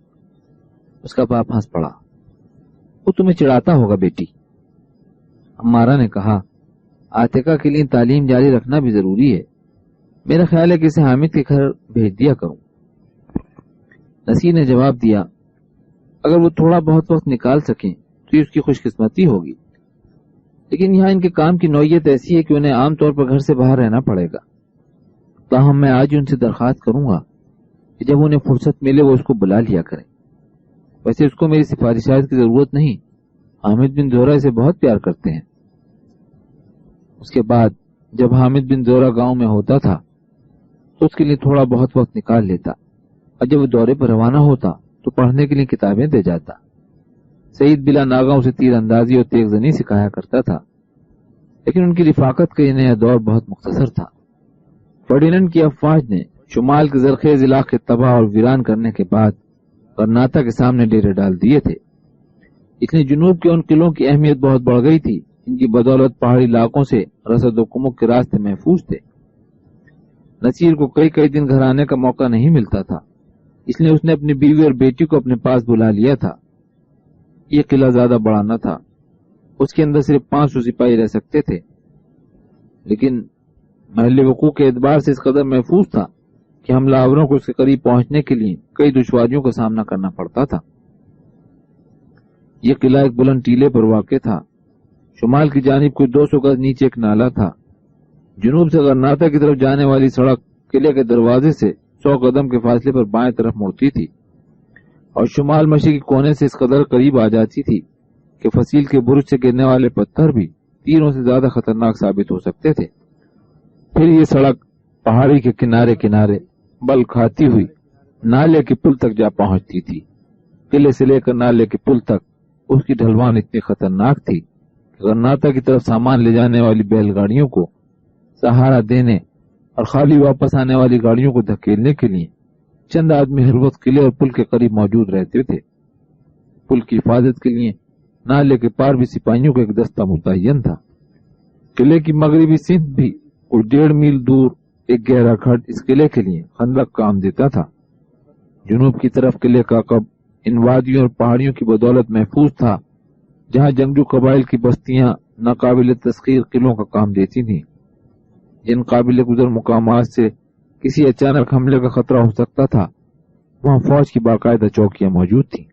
اس کا باپ ہنس پڑا، وہ تمہیں چڑھاتا ہوگا بیٹی۔ عمارہ نے کہا، عاتقہ کے لیے تعلیم جاری رکھنا بھی ضروری ہے، میرا خیال ہے کہ اسے حامد کے گھر بھیج دیا کروں۔ نصیر نے جواب دیا، اگر وہ تھوڑا بہت وقت نکال سکیں تو یہ اس کی خوش قسمتی ہوگی، لیکن یہاں ان کے کام کی نوعیت ایسی ہے کہ انہیں عام طور پر گھر سے باہر رہنا پڑے گا۔ تاہم میں آج ہی ان سے درخواست کروں گا کہ جب انہیں فرصت ملے وہ اس کو بلا لیا کریں۔ ویسے اس کو میری سفارشات کی ضرورت نہیں، حامد بن زہرہ اسے بہت پیار کرتے ہیں۔ اس کے بعد جب حامد بن زہرہ گاؤں میں ہوتا تھا تو اس کے لیے تھوڑا بہت وقت نکال لیتا، اور جب وہ دورے پر روانہ ہوتا تو پڑھنے کے لیے کتابیں دے جاتا۔ سعید بلا ناغہ اسے تیر اندازی اور تیغ زنی سکھایا کرتا تھا، لیکن ان کی رفاقت کا یہ نیا دور بہت مختصر تھا۔ فرڈیننڈ کی افواج نے شمال کے زرخیز علاقے تباہ اور ویران کرنے کے بعد غرناطہ کے سامنے ڈیرے ڈال دیے تھے۔ اس لیے جنوب کے ان قلعوں کی اہمیت بہت بڑھ گئی تھی، ان کی بدولت پہاڑی علاقوں سے رسد و کمک کے راستے محفوظ تھے۔ نصیر کو کئی دن گھر آنے کا موقع نہیں ملتا تھا، اس لیے اس نے اپنی بیوی اور بیٹی کو اپنے پاس بلا لیا تھا۔ یہ قلعہ زیادہ بڑا نہ تھا، اس کے اندر صرف 500 سپاہی رہ سکتے تھے، لیکن محل وقوع کے اعتبار سے اس قدر محفوظ تھا کہ حملہ آوروں کو اس کے قریب پہنچنے کے لیے کئی دشواریوں کا سامنا کرنا پڑتا تھا۔ یہ قلعہ ایک بلند ٹیلے پر واقع تھا۔ شمال کی جانب کوئی 200 گز نیچے ایک نالا تھا۔ جنوب سے غرناطہ کی طرف جانے والی سڑک قلعے کے دروازے سے 100 قدم کے فاصلے پر بائیں طرف مڑتی تھی اور شمال مشرقی کونے سے اس قدر قریب آ جاتی تھی کہ فصیل کے برج سے گرنے والے پتھر بھی تیروں سے زیادہ خطرناک ثابت ہو سکتے تھے۔ پھر یہ سڑک پہاڑی کے کنارے کنارے بل کھاتی ہوئی نالے کے پل تک جا پہنچتی تھی۔ قلعے سے لے کر نالے کے پل تک اس کی ڈھلوان اتنی خطرناک تھی کہ غرناطہ کی طرف سامان لے جانے والی بیل گاڑیوں کو سہارا دینے اور خالی واپس آنے والی گاڑیوں کو دھکیلنے کے لیے چند آدمی ہر وقت قلعے اور پل کے قریب موجود رہتے تھے۔ پل کی حفاظت کے لیے نالے کے پار بھی سپاہیوں کا ایک دستہ متعین تھا۔ قلعے کی مغربی سمت بھی کچھ 1.5 میل دور ایک گہرا کھڈ اس قلعے کے لیے خندق کام دیتا تھا۔ جنوب کی طرف قلعے کا قب ان وادیوں اور پہاڑیوں کی بدولت محفوظ تھا، جہاں جنگجو قبائل کی بستیاں ناقابل تسخیر قلعوں کا کام دیتی تھیں، جن قابل گزر مقامات سے کسی اچانک حملے کا خطرہ ہو سکتا تھا وہاں فوج کی باقاعدہ چوکیاں موجود تھیں۔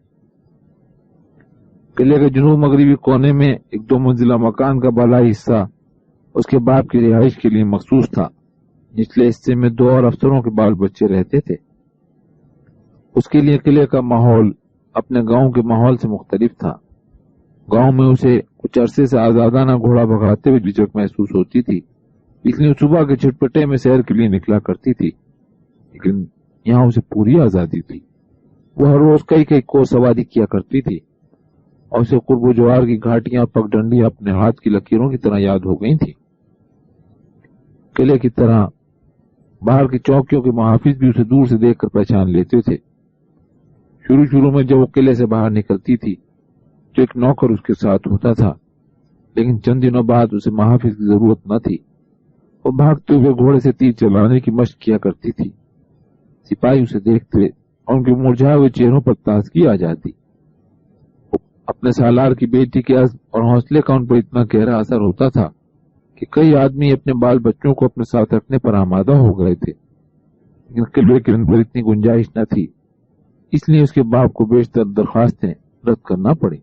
قلعے کے جنوب مغربی کونے میں ایک 2 منزلہ مکان کا بالائی حصہ اس کے باپ کی رہائش کے لیے مخصوص تھا۔ نچلے حصے میں 2 اور افسروں کے بال بچے رہتے تھے۔ اس کے لیے قلعے کا ماحول اپنے گاؤں کے ماحول سے مختلف تھا۔ گاؤں میں اسے کچھ عرصے سے آزادانہ گھوڑا بھگاتے ہوئے جھجک محسوس ہوتی تھی، اس لیے صبح کے چھٹپٹے میں سیر کے لیے نکلا کرتی تھی، لیکن یہاں اسے پوری آزادی تھی۔ وہ ہر روز کئی کو سواری کیا کرتی تھی اور اسے قرب و جوار کی گھاٹیاں اور پگڈنڈیاں اپنے ہاتھ کی لکیروں کی طرح یاد ہو گئی تھی۔ قلعے کی طرح باہر کی چوکیوں کے محافظ بھی اسے دور سے دیکھ کر پہچان لیتے تھے۔ شروع میں جب وہ قلعے سے باہر نکلتی تھی تو ایک نوکر اس کے ساتھ ہوتا تھا، لیکن چند دنوں بعد اسے محافظ کی ضرورت نہ تھی۔ وہ بھاگتے ہوئے گھوڑے سے تیر چلانے کی مشق کیا کرتی تھی۔ سپاہی اسے دیکھتے اور ان کے مرجھائے ہوئے چہروں پر تازگی آ جاتی۔ اپنے سالار کی بیٹی کے عزم اور حوصلے کا ان پر اتنا گہرا اثر ہوتا تھا کہ کئی آدمی اپنے بال بچوں کو اپنے ساتھ رکھنے پر آمادہ ہو گئے تھے، لیکن قلعے کے اندر اتنی گنجائش نہ تھی، اس لیے اس کے باپ کو بیشتر درخواستیں رد کرنا پڑی۔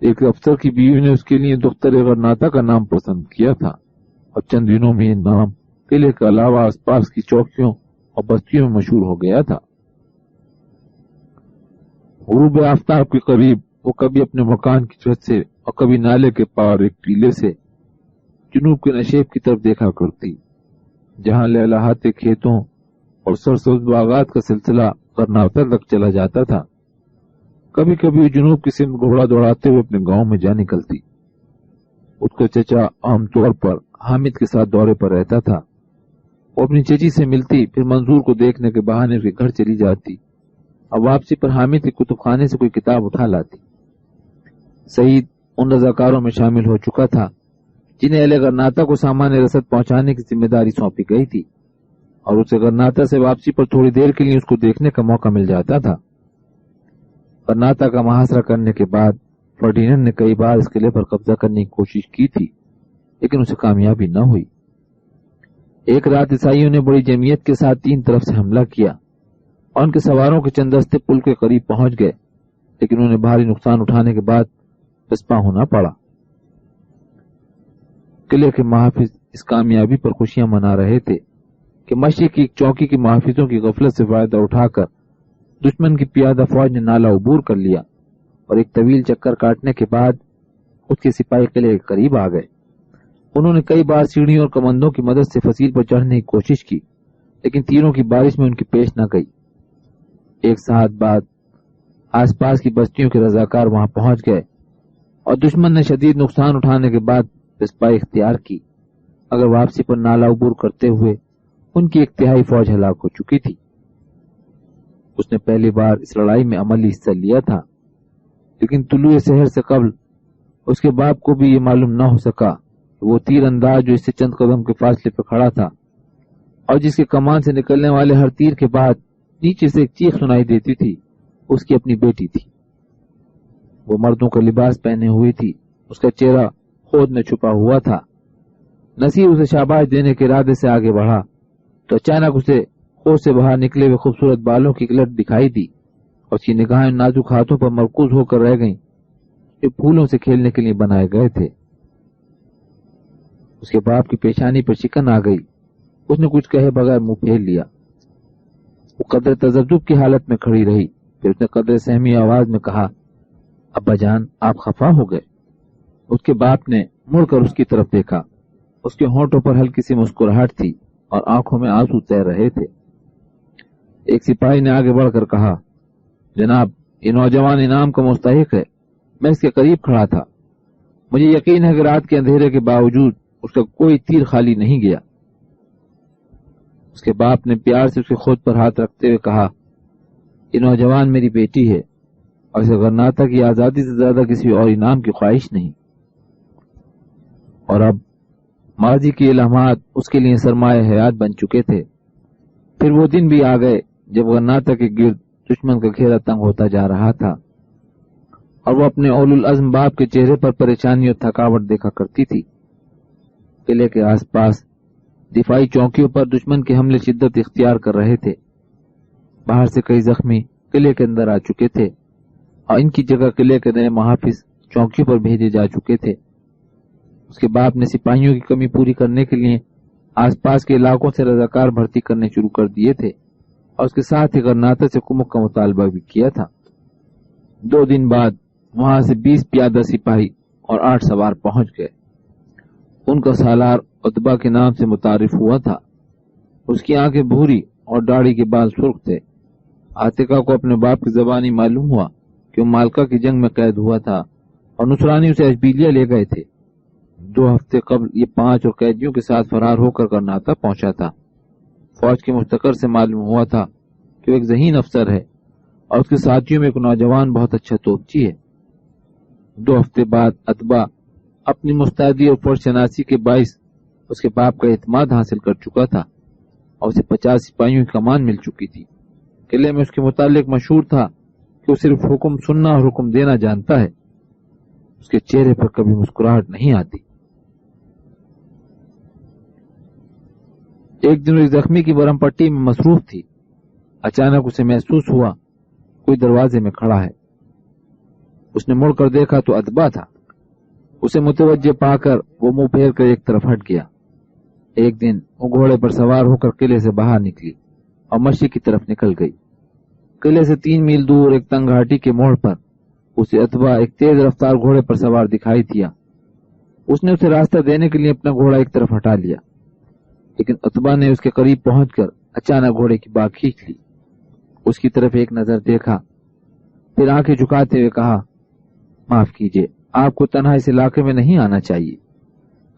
ایک افسر کی بیوی نے اس کے لیے دختر غرناطہ کا نام پسند کیا تھا اور چند دنوں میں یہ نام قلعے کے علاوہ آس پاس کی چوکیوں اور بستیوں میں مشہور ہو گیا تھا۔ غروب آفتاب کے قریب وہ کبھی اپنے مکان کی چھت سے اور کبھی نالے کے پار ایک ٹیلے سے جنوب کے نشیب کی طرف دیکھا کرتی، جہاں لہلہاتے کھیتوں اور سرسبز باغات کا سلسلہ غرناطہ تک چلا جاتا تھا۔ کبھی کبھی وہ جنوب کی سمت گھوڑا دوڑاتے ہوئے اپنے گاؤں میں جا نکلتی۔ اس کا چچا عام طور پر حامد کے ساتھ دورے پر رہتا تھا۔ وہ اپنی چچی سے ملتی، پھر منظور کو دیکھنے کے بہانے اس کے گھر چلی جاتی اور واپسی پر حامد کے کتب خانے سے کوئی کتاب اٹھا لاتی۔ سعید ان رضاکاروں میں شامل ہو چکا تھا جنہیں اہل غرناطہ کو سامان رسد پہنچانے کی ذمہ داری سونپی گئی تھی، اور اسے غرناطہ سے واپسی پر تھوڑی دیر کے لیے اس کو دیکھنے کا موقع مل جاتا تھا۔ غرناطہ کا محاصرہ کرنے کے بعد فرڈیننڈ نے کئی بار اس قلعے پر قبضہ کرنے کی کوشش کی تھی، لیکن اسے کامیابی نہ ہوئی۔ ایک رات عیسائیوں نے بڑی جمعیت کے ساتھ 3 طرف سے حملہ کیا اور ان کے سواروں کے چند دستے پل کے قریب پہنچ گئے، لیکن انہیں بھاری نقصان اٹھانے کے بعد پسپا ہونا پڑا۔ قلعے کے محافظ اس کامیابی پر خوشیاں منا رہے تھے کہ مشرق کی ایک چوکی کے محافظوں کی غفلت سے فائدہ اٹھا کر دشمن کی پیادہ فوج نے نالا عبور کر لیا اور ایک طویل چکر کاٹنے کے بعد خود کے سپاہی قلعے کے قریب آ گئے۔ انہوں نے کئی بار سیڑھیوں اور کمندوں کی مدد سے فصیل پر چڑھنے کی کوشش کی، لیکن تیروں کی بارش میں ان کی پیش نہ گئی۔ ایک ساعت بعد آس پاس کی بستیوں کے رضاکار وہاں پہنچ گئے اور دشمن نے شدید نقصان اٹھانے کے بعد پسپائی اختیار کی۔ اگر واپسی پر نالا عبور کرتے ہوئے ان کی ایک تہائی فوج ہلاک ہو چکی تھی۔ اس نے پہلی بار اس لڑائی میں عملی حصہ لیا تھا، لیکن طلوع سحر سے قبل اس کے باپ کو بھی یہ معلوم نہ ہو سکا کہ وہ تیر انداز جو اس سے چند قدم کے فاصلے پر کھڑا تھا اور جس کے کمان سے نکلنے والے ہر تیر کے بعد نیچے سے ایک چیخ سنائی دیتی تھی، اس کی اپنی بیٹی تھی۔ وہ مردوں کا لباس پہنے ہوئی تھی، اس کا چہرہ خود میں چھپا ہوا تھا۔ نصیر اسے شاباش دینے کے ارادے سے آگے بڑھا تو اچانک اسے خود سے باہر نکلے ہوئے خوبصورت بالوں کی لٹ دکھائی دی اور اس کی نگاہیں نازک ہاتھوں پر مرکوز ہو کر رہ گئیں جو پھولوں سے کھیلنے کے لیے بنائے گئے تھے۔ اس کے باپ کی پیشانی پر شکن آ گئی۔ اس نے کچھ کہے بغیر منہ پھیر لیا۔ وہ قدر تذبذب کی حالت میں کھڑی رہی، پھر اس نے قدر سہمی آواز میں کہا، ابا جان آپ خفا ہو گئے؟ اس کے باپ نے مڑ کر اس کی طرف دیکھا۔ اس کے ہونٹوں پر ہلکی سی مسکراہٹ تھی اور آنکھوں میں آنسو تیر رہے تھے۔ ایک سپاہی نے آگے بڑھ کر کہا، جناب یہ نوجوان انعام کا مستحق ہے، میں اس کے قریب کھڑا تھا، مجھے یقین ہے کہ رات کے اندھیرے کے باوجود اس کا کوئی تیر خالی نہیں گیا۔ اس کے باپ نے پیار سے اس کے خود پر ہاتھ رکھتے ہوئے کہا، یہ نوجوان میری بیٹی ہے اور اسے غرناطہ کی آزادی سے زیادہ کسی اور انعام کی خواہش نہیں۔ اور اب ماضی کے الہامات اس کے لیے سرمایہ حیات بن چکے تھے۔ پھر وہ دن بھی آ گئے جب غرناطہ کے گرد دشمن کا گھیرا تنگ ہوتا جا رہا تھا اور وہ اپنے اول العزم باپ کے چہرے پر پریشانی اور تھکاوٹ دیکھا کرتی تھی۔ قلعے کے آس پاس دفاعی چوکیوں پر دشمن کے حملے شدت اختیار کر رہے تھے۔ باہر سے کئی زخمی قلعے کے اندر آ چکے تھے اور ان کی جگہ قلعے کے نئے محافظ چوکیوں پر بھیجے جا چکے تھے۔ اس کے باپ نے سپاہیوں کی کمی پوری کرنے کے لیے آس پاس کے علاقوں سے رضاکار بھرتی کرنے شروع کر دیے تھے اور اس کے ساتھ ہی غرناطہ سے کمک کا مطالبہ بھی کیا تھا۔ 2 دن بعد وہاں سے 20 پیادہ سپاہی اور 8 سوار پہنچ گئے۔ ان کا سالار عتبہ کے نام سے متعارف ہوا تھا۔ اس کی آنکھیں بھوری اور داڑھی کے بال سرخ تھے۔ عاتقہ کو اپنے باپ کی زبانی معلوم ہوا کہ وہ مالکہ کی جنگ میں قید ہوا تھا اور نصرانی اسے اشبیلیہ لے گئے تھے۔ 2 ہفتے قبل یہ 5 اور قیدیوں کے ساتھ فرار ہو کر غرناطہ پہنچا تھا۔ فوج کے مستقر سے معلوم ہوا تھا کہ وہ ایک ذہین افسر ہے اور اس کے ساتھیوں میں ایک نوجوان بہت اچھا توپچی ہے۔ 2 ہفتے بعد عتبہ اپنی مستعدی اور پرشناسی کے باعث اس کے باپ کا اعتماد حاصل کر چکا تھا اور اسے 50 سپاہیوں کی کمان مل چکی تھی۔ قلعے میں اس کے متعلق مشہور تھا کہ وہ صرف حکم سننا اور حکم دینا جانتا ہے۔ اس کے چہرے پر کبھی مسکراہٹ نہیں آتی۔ ایک دن ایک زخمی کی برہم پٹی میں مصروف تھی۔ اچانک اسے محسوس ہوا کوئی دروازے میں کھڑا ہے۔ اس نے مڑ کر دیکھا تو عتبہ تھا۔ اسے متوجہ پا کر وہ منہ پھیر کر ایک طرف ہٹ گیا۔ ایک دن وہ گھوڑے پر سوار ہو کر قلعے سے باہر نکلی اور مشرق کی طرف نکل گئی۔ قلعے سے 3 میل دور ایک تنگ گھاٹی کے موڑ پر اسے عتبہ ایک تیز رفتار گھوڑے پر سوار دکھائی دیا۔ اس نے اسے راستہ دینے کے لیے اپنا گھوڑا ایک طرف ہٹا لیا، لیکن عتبہ نے اس کے قریب پہنچ کر اچانک گھوڑے کی باگ کھینچ لی۔ اس کی طرف ایک نظر دیکھا، پھر آنکھیں جھکاتے ہوئے کہا، معاف کیجیے، آپ کو تنہا اس علاقے میں نہیں آنا چاہیے۔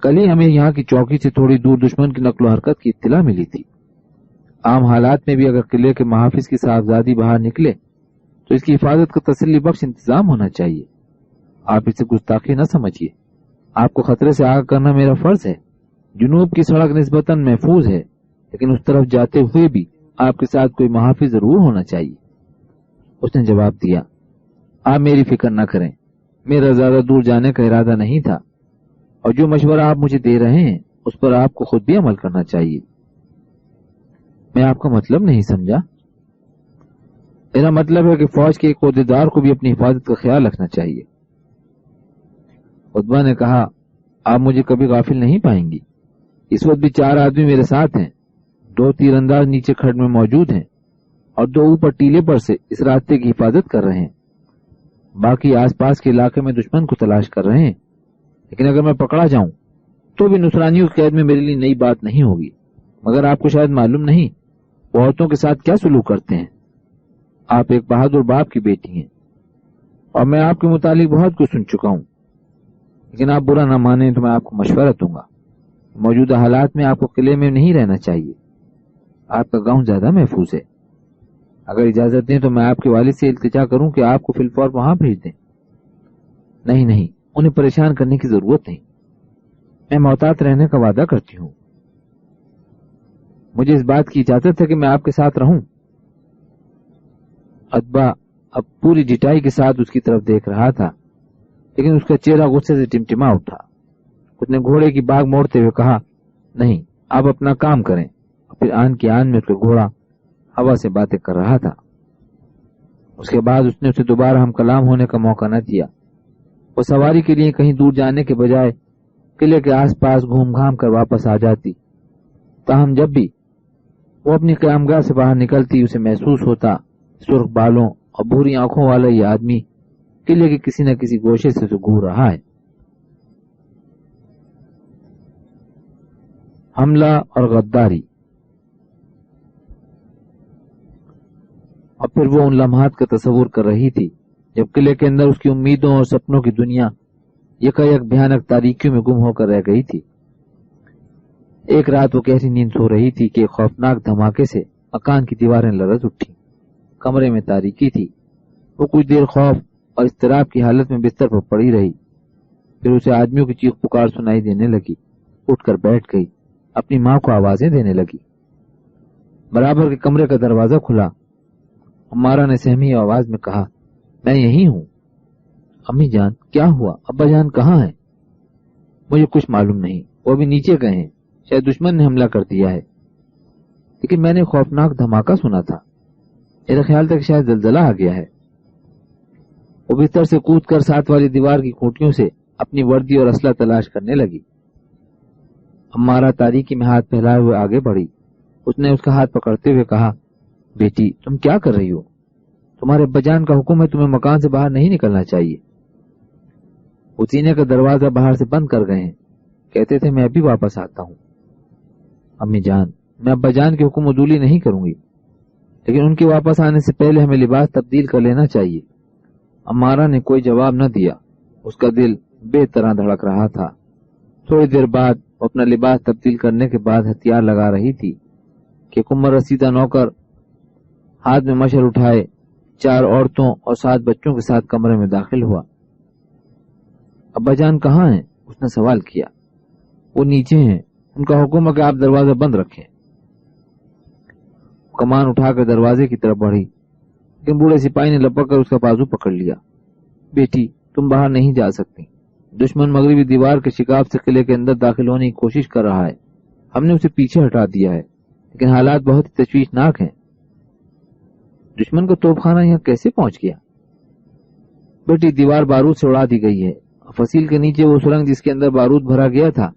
کل ہی ہمیں یہاں کی چوکی سے تھوڑی دور دشمن کی نقل و حرکت کی اطلاع ملی تھی۔ عام حالات میں بھی اگر قلعے کے محافظ کی صاحبزادی باہر نکلے تو اس کی حفاظت کا تسلی بخش انتظام ہونا چاہیے۔ آپ اسے گستاخی نہ سمجھیے، آپ کو خطرے سے آگاہ کرنا میرا فرض ہے۔ جنوب کی سڑک نسبتاً محفوظ ہے، لیکن اس طرف جاتے ہوئے بھی آپ کے ساتھ کوئی محافظ ضرور ہونا چاہیے۔ اس نے جواب دیا، آپ میری فکر نہ کریں، میرا زیادہ دور جانے کا ارادہ نہیں تھا، اور جو مشورہ آپ مجھے دے رہے ہیں اس پر آپ کو خود بھی عمل کرنا چاہیے۔ میں آپ کا مطلب نہیں سمجھا۔ میرا مطلب ہے کہ فوج کے ایک عہدیدار کو بھی اپنی حفاظت کا خیال رکھنا چاہیے۔ عتبہ نے کہا، آپ مجھے کبھی غافل نہیں پائیں گی۔ اس وقت بھی 4 آدمی میرے ساتھ ہیں، 2 تیر انداز نیچے کھڈ میں موجود ہیں اور 2 اوپر ٹیلے پر سے اس راستے کی حفاظت کر رہے ہیں۔ باقی آس پاس کے علاقے میں دشمن کو تلاش کر رہے ہیں، لیکن اگر میں پکڑا جاؤں تو بھی نصرانیوں کی قید میں میرے لیے نئی بات نہیں ہوگی۔ مگر آپ کو شاید معلوم نہیں وہ عورتوں کے ساتھ کیا سلوک کرتے ہیں۔ آپ ایک بہادر باپ کی بیٹی ہیں اور میں آپ کے متعلق بہت کچھ سن چکا ہوں، لیکن آپ برا نہ مانیں تو میں آپ کو مشورہ دوں گا۔ موجودہ حالات میں آپ کو قلعے میں نہیں رہنا چاہیے، آپ کا گاؤں زیادہ محفوظ ہے۔ اگر اجازت دیں تو میں آپ کے والد سے التجا کروں کہ آپ کو فی الفور وہاں بھیج دیں۔ نہیں، انہیں پریشان کرنے کی ضرورت نہیں، میں محتاط رہنے کا وعدہ کرتی ہوں۔ مجھے اس بات کی اجازت ہے کہ میں آپ کے ساتھ رہوں۔ عتبہ اب پوری ڈٹائی کے ساتھ اس کی طرف دیکھ رہا تھا، لیکن اس کا چہرہ غصے سے ٹمٹما اٹھا۔ اس نے گھوڑے کی باگ موڑتے ہوئے کہا، نہیں، آپ اپنا کام کریں۔ پھر آن کی آن میں اس کا گھوڑا ہوا سے باتیں کر رہا تھا۔ اس کے بعد اس نے اسے دوبارہ ہم کلام ہونے کا موقع نہ دیا۔ وہ سواری کے لیے کہیں دور جانے کے بجائے قلعے کے آس پاس گھوم گھام کر واپس آ جاتی، تاہم جب بھی وہ اپنی قیامگاہ سے باہر نکلتی اسے محسوس ہوتا سرخ بالوں اور بھوری آنکھوں والا یہ آدمی قلعے کے کسی نہ کسی گوشے سے اسے گھور رہا ہے۔ حملہ اور غداری۔ اور پھر وہ ان لمحات کا تصور کر رہی تھی جب قلعے کے اندر اس کی امیدوں اور سپنوں کی دنیا یکایک بھیانک تاریکیوں میں گم ہو کر رہ گئی تھی۔ ایک رات وہ گہری نیند سو رہی تھی کہ ایک خوفناک دھماکے سے مکان کی دیواریں لرز اٹھی، کمرے میں تاریکی تھی۔ وہ کچھ دیر خوف اور اضطراب کی حالت میں بستر پر پڑی رہی، پھر اسے آدمیوں کی چیخ پکار سنائی دینے لگی۔ اٹھ کر بیٹھ گئی، اپنی ماں کو آوازیں دینے لگی۔ برابر کے کمرے کا دروازہ کھلا۔ عمارہ نے سہمی آواز میں کہا، میں یہی ہوں۔ امی جان، کیا ہوا؟ ابا جان کہاں ہیں؟ مجھے کچھ معلوم نہیں، وہ ابھی نیچے گئے ہیں، شاید دشمن نے حملہ کر دیا ہے، لیکن میں نے خوفناک دھماکہ سنا تھا، میرا خیال تھا کہ شاید زلزلہ آ گیا ہے۔ وہ بستر سے کود کر ساتھ والی دیوار کی کھوٹیوں سے اپنی وردی اور اسلحہ تلاش کرنے لگی۔ عمارہ تاریکی میں ہاتھ پھیلائے ہوئے آگے بڑھی۔ اس نے اس کا ہاتھ پکڑتے ہوئے کہا، بیٹی تم کیا کر رہی ہو؟ تمہارے ابا جان کا حکم ہے، تمہیں مکان سے باہر نہیں نکلنا چاہیے۔ وہ سینے کا دروازہ باہر سے بند کر گئے ہیں، کہتے تھے میں ابھی واپس آتا ہوں۔ امی جان، میں ابا جان کے حکم عدولی نہیں کروں گی، لیکن ان کے واپس آنے سے پہلے ہمیں لباس تبدیل کر لینا چاہیے۔ عمارہ نے کوئی جواب نہ دیا، اس کا دل بے طرح دھڑک رہا تھا۔ تھوڑی دیر بعد وہ اپنا لباس تبدیل کرنے کے بعد ہتھیار لگا رہی تھی کہ کمر رسیدہ نوکر ہاتھ میں مشعل اٹھائے 4 عورتوں اور 7 بچوں کے ساتھ کمرے میں داخل ہوا۔ ابا جان کہاں ہیں؟ اس نے سوال کیا۔ وہ نیچے ہیں، ان کا حکم ہے کہ آپ دروازہ بند رکھیں۔ کمان اٹھا کر دروازے کی طرف بڑھی، لیکن بوڑھے سپاہی نے لپک کر اس کا بازو پکڑ لیا۔ بیٹی تم باہر نہیں جا سکتی، دشمن مغربی دیوار کے شکاف سے قلعے کے اندر داخل ہونے کی کوشش کر رہا ہے۔ ہم نے اسے پیچھے ہٹا دیا ہے، لیکن حالات بہت ہی تشویشناک ہیں۔ دشمن کا توپ خانہ یہاں کیسے پہنچ گیا؟ بیٹی دیوار بارود سے اڑا دی گئی ہے، فصیل کے نیچے وہ سرنگ جس کے اندر بارود بھرا گیا تھا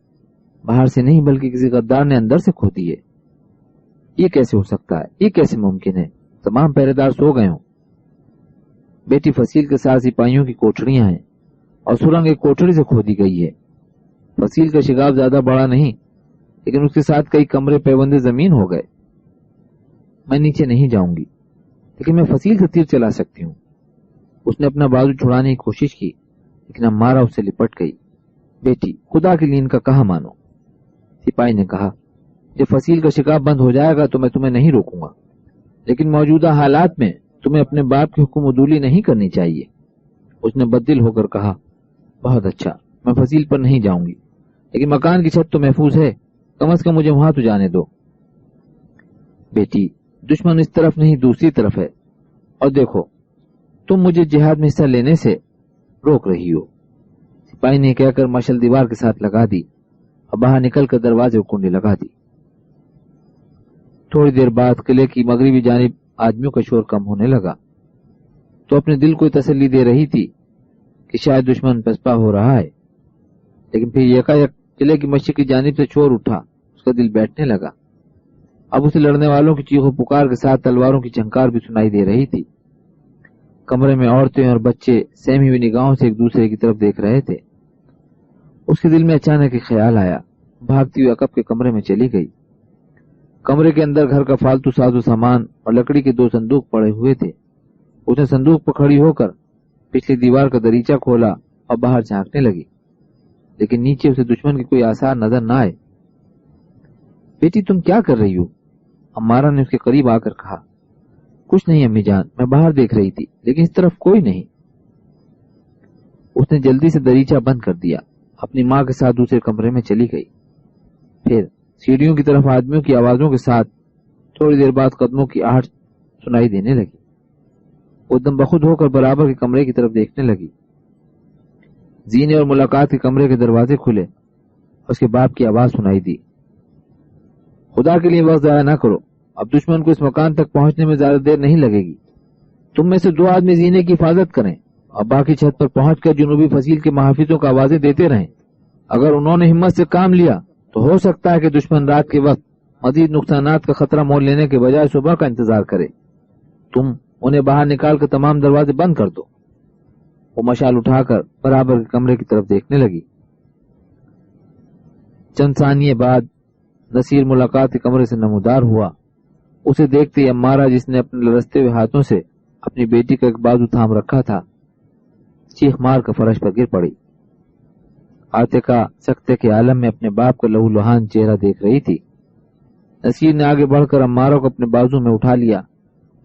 باہر سے نہیں بلکہ کسی غدار نے اندر سے کھودی ہے۔ یہ کیسے ہو سکتا ہے؟ یہ کیسے ممکن ہے؟ تمام پہرے دار سو گئے ہوں۔ بیٹی فصیل کے ساتھ سپاہیوں کی کوٹڑیاں ہیں اور سرنگ ایک کوٹڑی سے کھودی گئی ہے۔ فصیل کا شگاف زیادہ بڑا نہیں، لیکن اس کے ساتھ کئی کمرے پیوندے زمین ہو گئے۔ میں نیچے نہیں جاؤں گی، لیکن میں فصیل سے تیر چلا سکتی ہوں۔ اس نے اپنا بازو چھڑانے کی کوشش کی، لیکن عمارہ اس سے لپٹ گئی۔ بیٹی خدا کے لیے ان کا کہا مانو۔ سپاہی نے کہا، جب فصیل کا شکاف بند ہو جائے گا تو میں تمہیں نہیں روکوں گا، لیکن موجودہ حالات میں تمہیں اپنے باپ کی حکم عدولی نہیں کرنی چاہیے۔ اس نے بددل ہو کر کہا، بہت اچھا، میں فصیل پر نہیں جاؤں گی، لیکن مکان کی چھت تو محفوظ ہے، کم از کم مجھے وہاں تو جانے دو۔ بیٹی دشمن اس طرف نہیں دوسری طرف ہے، اور دیکھو تم مجھے جہاد میں حصہ لینے سے روک رہی ہو۔ سپاہی نے کہہ کر مشعل دیوار کے ساتھ لگا دی اور باہر نکل کر دروازے کو کنڈی لگا دی۔ تھوڑی دیر بعد قلعے کی مغربی جانب آدمیوں کا شور کم ہونے لگا۔ تو اپنے دل کو تسلی دے رہی تھی کہ شاید دشمن پسپا ہو رہا ہے، لیکن پھر یکایک قلعے کی مشرق کی جانب سے شور اٹھا، اس کا دل بیٹھنے لگا۔ اب اسے لڑنے والوں کی چیخو پکار کے ساتھ تلواروں کی جھنکار بھی سنائی دے رہی تھی۔ کمرے میں عورتیں اور بچے سہمی ہوئی نگاہوں سے ایک دوسرے کی طرف دیکھ رہے تھے۔ اس کے دل میں اچانک ایک خیال آیا، بھاگتی ہوئی عقب کے کمرے میں چلی گئی۔ کمرے کے اندر گھر کا فالتو ساز و سامان اور لکڑی کے 2 صندوق پڑے ہوئے تھے۔ اس نے صندوق پر کھڑی ہو کر پچھلی دیوار کا دریچہ کھولا اور باہر جھانکنے لگی، لیکن نیچے اسے دشمن کی کوئی آثار نظر نہ آئے۔ بیٹی تم کیا کر رہی ہو؟ امارا نے اس کے قریب آ کر کہا۔ کچھ نہیں امی جان، میں باہر دیکھ رہی تھی لیکن اس طرف کوئی نہیں۔ اس نے جلدی سے دریچہ بند کر دیا، اپنی ماں کے ساتھ دوسرے کمرے میں چلی گئی۔ پھر سیڑھیوں کی طرف آدمیوں کی آوازوں کے ساتھ تھوڑی دیر بعد قدموں کی آہٹ سنائی دینے لگی۔ وہ دم بخود ہو کر برابر کے کمرے کی طرف دیکھنے لگی۔ زینے اور ملاقات کے کمرے کے دروازے کھلے، اس کے باپ کی آواز سنائی دی۔ خدا کے لیے وقت ضائع نہ کرو، اب دشمن کو اس مکان تک پہنچنے میں زیادہ دیر نہیں لگے گی۔ تم میں سے 2 آدمی زینے کی حفاظت کریں اور باقی چھت پر پہنچ کر جنوبی فصیل کے محافظوں کا آوازیں دیتے رہیں۔ اگر انہوں نے ہمت سے کام لیا تو ہو سکتا ہے کہ دشمن رات کے وقت مزید نقصانات کا خطرہ مول لینے کے بجائے صبح کا انتظار کرے۔ تم انہیں باہر نکال کر تمام دروازے بند کر دو۔ وہ مشال اٹھا کر برابر کے کمرے کی طرف دیکھنے لگی۔ چند ثانیے بعد نصیر ملاقات کے کمرے سے نمودار ہوا۔ اسے دیکھتے ہی امارا، جس نے اپنے لرزتے ہوئے ہاتھوں سے اپنی بیٹی کا ایک بازو تھام رکھا تھا، چیخ مار کر فرش پر گر پڑی۔ عاتقہ سکتے کے عالم میں اپنے باپ کا لہو لہان چہرہ دیکھ رہی تھی۔ نصیر نے آگے بڑھ کر امارا کو اپنے بازو میں اٹھا لیا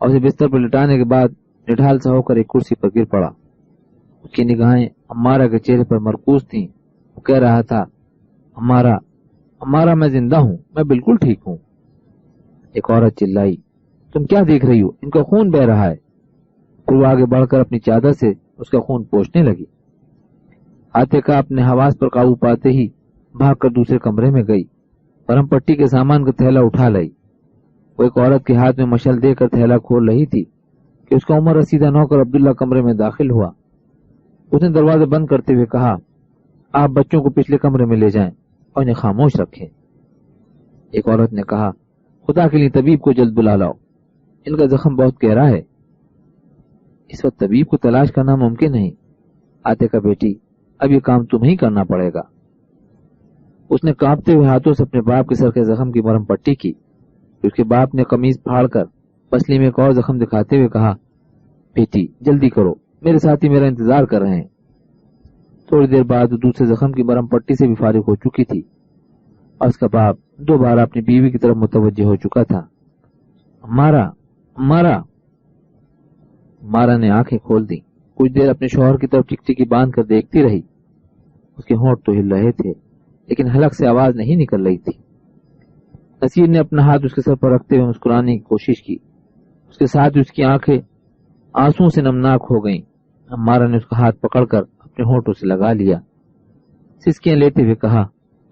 اور اسے بستر پر لٹانے کے بعد نڈھال سا ہو کر ایک کرسی پر گر پڑا۔ اس کی نگاہیں امارا کے چہرے پر مرکوز تھیں۔ وہ کہہ رہا تھا، امارا میں زندہ ہوں، میں بالکل ٹھیک ہوں۔ ایک عورت چلائی، تم کیا دیکھ رہی ہو؟ ان کا خون بہ رہا ہے۔ پھر وہ آگے بڑھ کر اپنی چادر سے اس کا خون پوچھنے لگی۔ عاتقہ اپنے حواس پر قابو پاتے ہی بھاگ کر دوسرے کمرے میں گئی، برہم پٹی کے سامان کا تھیلا اٹھا لائی۔ وہ ایک عورت کے ہاتھ میں مشل دے کر تھیلا کھول رہی تھی کہ اس کا عمر رسیدہ نوکر عبداللہ کمرے میں داخل ہوا۔ اس نے دروازے بند کرتے ہوئے کہا، آپ بچوں کو پچھلے کمرے میں لے جائیں اور انہیں خاموش رکھیں۔ ایک عورت نے کہا، خدا کے لیے طبیب کو جلد بلا لاؤ، ان کا زخم بہت گہرا ہے۔ اس وقت طبیب کو تلاش کرنا ممکن نہیں، عاتقہ بیٹی، اب یہ کام تمہیں ہی کرنا پڑے گا۔ اس نے کانپتے ہوئے ہاتھوں سے اپنے باپ کے سر کے زخم کی مرہم پٹی کی۔ اس کے باپ نے قمیض پھاڑ کر پسلی میں ایک اور زخم دکھاتے ہوئے کہا، بیٹی جلدی کرو، میرے ساتھی میرا انتظار کر رہے ہیں۔ تھوڑی دیر بعد دوسرے زخم کی مرہم پٹی سے بھی فارغ ہو چکی تھی اور اس کا باپ دوبارہ اپنی بیوی کی طرف متوجہ ہو چکا تھا۔ امارا نے آنکھیں کھول دی، کچھ دیر اپنے شوہر کی طرف ٹکٹکی باندھ کر دیکھتی رہی۔ اس کے ہونٹ تو ہل رہے تھے لیکن حلق سے آواز نہیں نکل رہی تھی۔ نصیر نے اپنا ہاتھ اس کے سر پر رکھتے ہوئے مسکرانے کی کوشش کی، اس کے ساتھ اس کی آنکھیں آنسوں سے نمناک ہو گئیں۔ امارا نے اس کا ہاتھ پکڑ کر اپنے ہونٹوں سے لگا لیا، سسکیاں لیتے ہوئے کہا،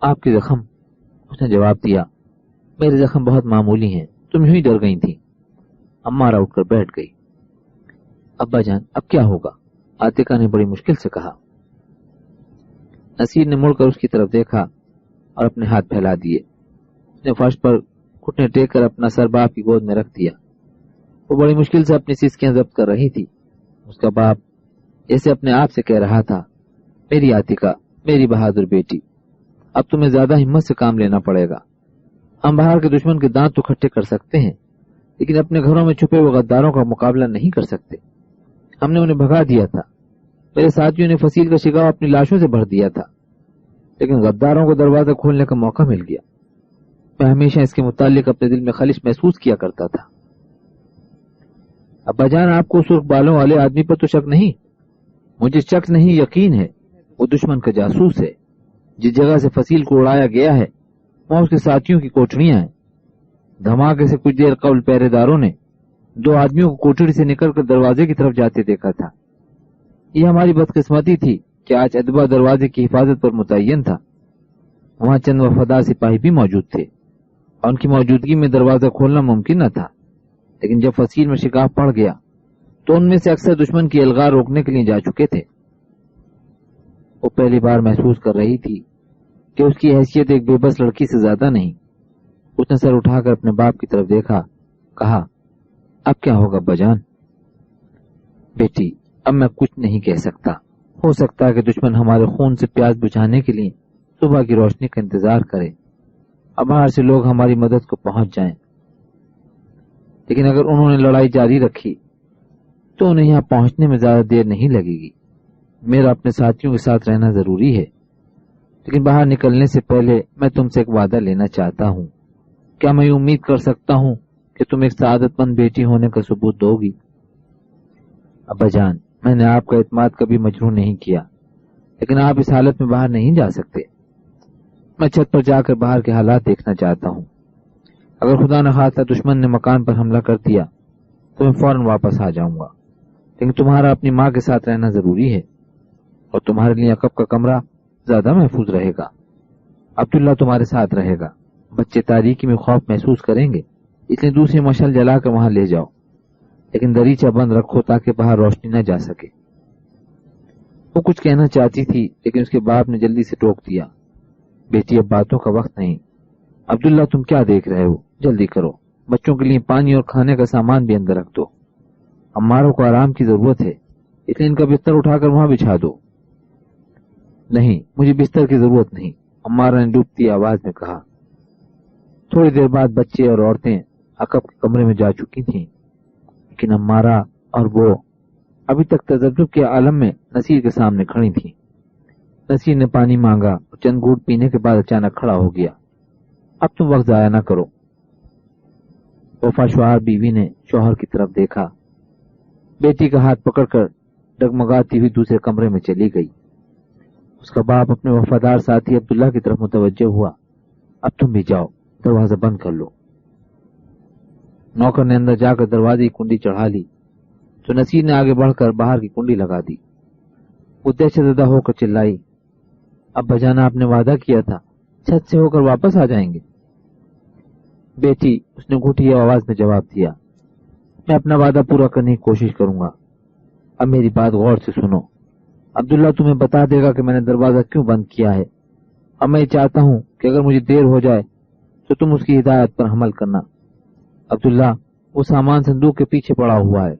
آپ کے زخم؟ اس نے جواب دیا، میرے زخم بہت معمولی ہیں، تم یوں ہی ڈر گئی تھی۔ امارا اٹھ کر بیٹھ گئی۔ ابا جان اب کیا ہوگا؟ عاتقہ نے بڑی مشکل سے کہا۔ نصیر نے مڑ کر اس کی طرف دیکھا اور اپنے ہاتھ پھیلا دیے۔ اس نے فرش پر گھٹنے ٹیک کر اپنا سر باپ کی گود میں رکھ دیا۔ وہ بڑی مشکل سے اپنی سسکیاں ضبط کر رہی تھی۔ اس کا باپ جیسے اپنے آپ سے کہہ رہا تھا، میری عاتقہ، میری بہادر بیٹی، اب تمہیں زیادہ ہمت سے کام لینا پڑے گا۔ ہم باہر کے دشمن کے دانت تو کھٹے کر سکتے ہیں لیکن اپنے گھروں میں چھپے ہوئے غداروں کا مقابلہ نہیں کر سکتے۔ ہم نے انہیں بھگا دیا تھا، میرے ساتھیوں نے فصیل کا شگاف اپنی لاشوں سے بھر دیا تھا، لیکن غداروں کو دروازہ کھولنے کا موقع مل گیا۔ میں ہمیشہ اس کے متعلق اپنے دل میں خلش محسوس کیا کرتا تھا۔ ابا جان آپ کو سرخ بالوں والے آدمی پر تو شک نہیں؟ مجھے شک نہیں، یقین ہے، وہ دشمن کا جاسوس ہے۔ جس جگہ سے فصیل کو اڑایا گیا ہے وہاں اس کے ساتھیوں کی کوٹڑیاں ہیں۔ دھماکے سے کچھ دیر قبل پہرے داروں نے 2 آدمیوں کو کوٹڑی سے نکل کر دروازے کی طرف جاتے دیکھا تھا۔ یہ ہماری بدقسمتی تھی کہ آج ادبا دروازے کی حفاظت پر متعین تھا۔ وہاں چند وفادار سپاہی بھی موجود تھے اور ان کی موجودگی میں دروازہ کھولنا ممکن نہ تھا، لیکن جب فصیل میں شکاف پڑ گیا تو ان میں سے اکثر دشمن کی الغار روکنے کے لیے جا چکے تھے۔ وہ پہلی بار محسوس کر رہی تھی کہ اس کی حیثیت ایک بے بس لڑکی سے زیادہ نہیں۔ اس نے سر اٹھا کر اپنے باپ کی طرف دیکھا، کہا، اب کیا ہوگا ابا جان؟ بیٹی، اب میں کچھ نہیں کہہ سکتا۔ ہو سکتا ہے کہ دشمن ہمارے خون سے پیاس بجھانے کے لیے صبح کی روشنی کا انتظار کرے، اب باہر سے لوگ ہماری مدد کو پہنچ جائیں، لیکن اگر انہوں نے لڑائی جاری رکھی تو انہیں یہاں پہنچنے میں زیادہ دیر نہیں لگے گی۔ میرا اپنے ساتھیوں کے ساتھ رہنا ضروری ہے، لیکن باہر نکلنے سے پہلے میں تم سے ایک وعدہ لینا چاہتا ہوں۔ کیا میں امید کر سکتا ہوں کہ تم ایک سعادت مند بیٹی ہونے کا ثبوت دو گی؟ ابا جان، میں نے آپ کا اعتماد کبھی مجروح نہیں کیا، لیکن آپ اس حالت میں باہر نہیں جا سکتے۔ میں چھت پر جا کر باہر کے حالات دیکھنا چاہتا ہوں۔ اگر خدا نخواستہ دشمن نے مکان پر حملہ کر دیا تو میں فوراً واپس آ جاؤں گا، لیکن تمہارا اپنی ماں کے ساتھ رہنا ضروری ہے، اور تمہارے لیے عقب کا کمرہ زیادہ محفوظ رہے گا۔ عبداللہ تمہارے ساتھ رہے گا۔ بچے تاریکی میں خوف محسوس کریں گے، اس لیے دوسری مشعل جلا کر وہاں لے جاؤ، لیکن دریچہ بند رکھو تاکہ باہر روشنی نہ جا سکے۔ وہ کچھ کہنا چاہتی تھی، لیکن اس کے باپ نے جلدی سے ٹوک دیا۔ بیٹی، اب باتوں کا وقت نہیں۔ عبداللہ، تم کیا دیکھ رہے ہو؟ جلدی کرو، بچوں کے لیے پانی اور کھانے کا سامان بھی اندر رکھ دو۔ عماروں کو آرام کی ضرورت ہے، اس لیے ان کا بستر اٹھا کر وہاں بچھا دو۔ نہیں، مجھے بستر کی ضرورت نہیں، عمارہ نے ڈوبتی آواز میں کہا۔ تھوڑی دیر بعد بچے اور عورتیں عقب کے کمرے میں جا چکی تھیں، لیکن عمارہ اور وہ ابھی تک تذبذب کے عالم میں نصیر کے سامنے کھڑی تھیں۔ نصیر نے پانی مانگا اور چند گھونٹ پینے کے بعد اچانک کھڑا ہو گیا۔ اب تم وقت ضائع نہ کرو۔ وفا شوہر بیوی نے شوہر کی طرف دیکھا۔ بیٹی کا ہاتھ پکڑ کر ڈگمگاتی ہوئی دوسرے کمرے میں چلی گئی۔ اس کا باپ اپنے وفادار ساتھی عبداللہ کی طرف متوجہ ہوا۔ اب تم بھی جاؤ، دروازہ بند کر لو۔ نوکر نے اندر جا کر دروازے کی کنڈی چڑھا لی تو نصیر نے آگے بڑھ کر باہر کی کنڈی لگا دی۔ وہ دہشت زدہ ہو کر چلائی، ابا جان، آپ نے وعدہ کیا تھا چھت سے ہو کر واپس آ جائیں گے۔ بیٹی، اس نے گھٹی آواز میں جواب دیا، میں اپنا وعدہ پورا کرنے کی کوشش کروں گا۔ اب میری بات غور سے سنو۔ عبداللہ تمہیں بتا دے گا کہ میں نے دروازہ کیوں بند کیا ہے، اب میں چاہتا ہوں کہ اگر مجھے دیر ہو جائے تو تم اس کی ہدایت پر عمل کرنا۔ عبداللہ، وہ سامان صندوق کے پیچھے پڑا ہوا ہے۔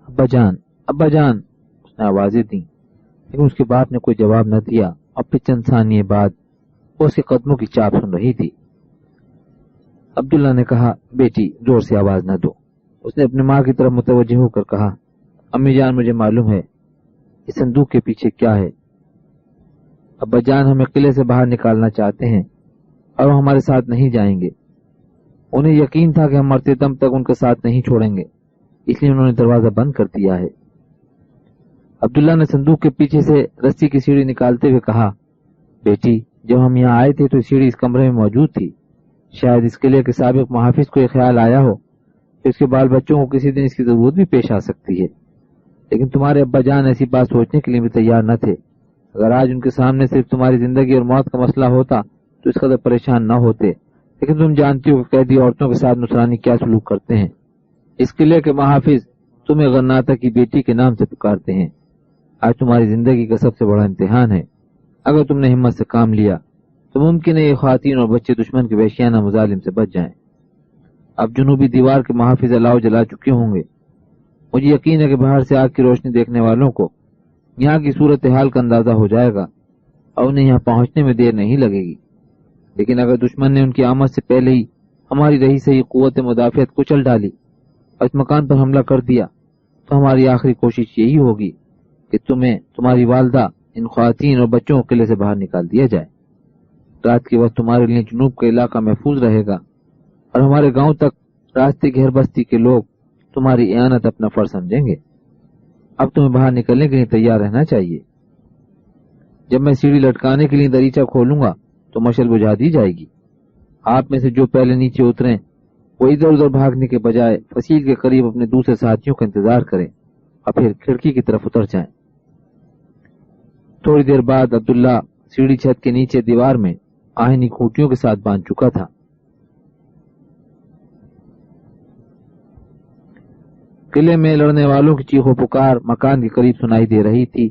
ابا جان، ابا جان، اس نے آوازیں دیں، لیکن اس کے باپ نے کوئی جواب نہ دیا، اور پھر چند ثانیے بعد وہ اس کے قدموں کی چاپ سن رہی تھی۔ عبداللہ نے کہا، بیٹی، زور سے آواز نہ دو۔ اس نے اپنی ماں کی طرف متوجہ ہو کر کہا، امی جان، مجھے معلوم ہے اس صندوق کے پیچھے کیا ہے۔ ابا جان ہمیں قلعے سے باہر نکالنا چاہتے ہیں اور وہ ہمارے ساتھ نہیں جائیں گے۔ انہیں یقین تھا کہ ہم مرتے دم تک ان کا ساتھ نہیں چھوڑیں گے، اس لیے انہوں نے دروازہ بند کر دیا ہے۔ عبداللہ نے صندوق کے پیچھے سے رسی کی سیڑھی نکالتے ہوئے کہا، بیٹی، جب ہم یہاں آئے تھے تو سیڑھی اس کمرے میں موجود تھی۔ شاید اس قلعے کے سابق محافظ کو یہ خیال آیا ہو کہ اس کے بال بچوں کو کسی دن اس کی ضرورت بھی پیش آ سکتی ہے، لیکن تمہارے ابا جان ایسی بات سوچنے کے لیے بھی تیار نہ تھے۔ اگر آج ان کے سامنے صرف تمہاری زندگی اور موت کا مسئلہ ہوتا تو اس قدر پریشان نہ ہوتے، لیکن تم جانتی ہو کہ قیدی عورتوں کے ساتھ نصرانی کیا سلوک کرتے ہیں۔ اس قلعے کے محافظ تمہیں غرناطہ کی بیٹی کے نام سے پکارتے ہیں۔ آج تمہاری زندگی کا سب سے بڑا امتحان ہے۔ اگر تم نے ہمت سے کام لیا تو ممکن ہے یہ خواتین اور بچے دشمن کے وحشیانہ مظالم سے بچ جائیں۔ اب جنوبی دیوار کے محافظ الاؤ جلا چکے ہوں گے۔ مجھے یقین ہے کہ باہر سے آگ کی روشنی دیکھنے والوں کو یہاں کی صورتحال کا اندازہ ہو جائے گا اور انہیں یہاں پہنچنے میں دیر نہیں لگے گی، لیکن اگر دشمن نے ان کی آمد سے پہلے ہی ہماری رہی سہی قوت مدافعت کچل ڈالی اور اس مکان پر حملہ کر دیا تو ہماری آخری کوشش یہی ہوگی کہ تمہیں، تمہاری والدہ، ان خواتین اور بچوں کو قلعے سے باہر نکال دیا جائے۔ رات کے وقت تمہارے لیے جنوب کا علاقہ محفوظ رہے گا اور ہمارے گاؤں تک راستے کی ہر بستی کے لوگ تمہاری اعانت اپنا فرض سمجھیں گے۔ اب تمہیں باہر نکلنے کے لیے تیار رہنا چاہیے۔ جب میں سیڑھی لٹکانے کے لیے دریچہ کھولوں گا تو مشعل بجھا دی جائے گی۔ آپ میں سے جو پہلے نیچے اتریں وہ ادھر ادھر بھاگنے کے بجائے فصیل کے قریب اپنے دوسرے ساتھیوں کا انتظار کریں اور پھر کھڑکی کی طرف اتر جائیں۔ تھوڑی دیر بعد عبداللہ سیڑھی چھت کے نیچے دیوار میں آہنی کھوٹیوں کے ساتھ باندھ چکا تھا۔ قلعے میں لڑنے والوں کی چیخو پکار مکان کے قریب سنائی دے رہی تھی۔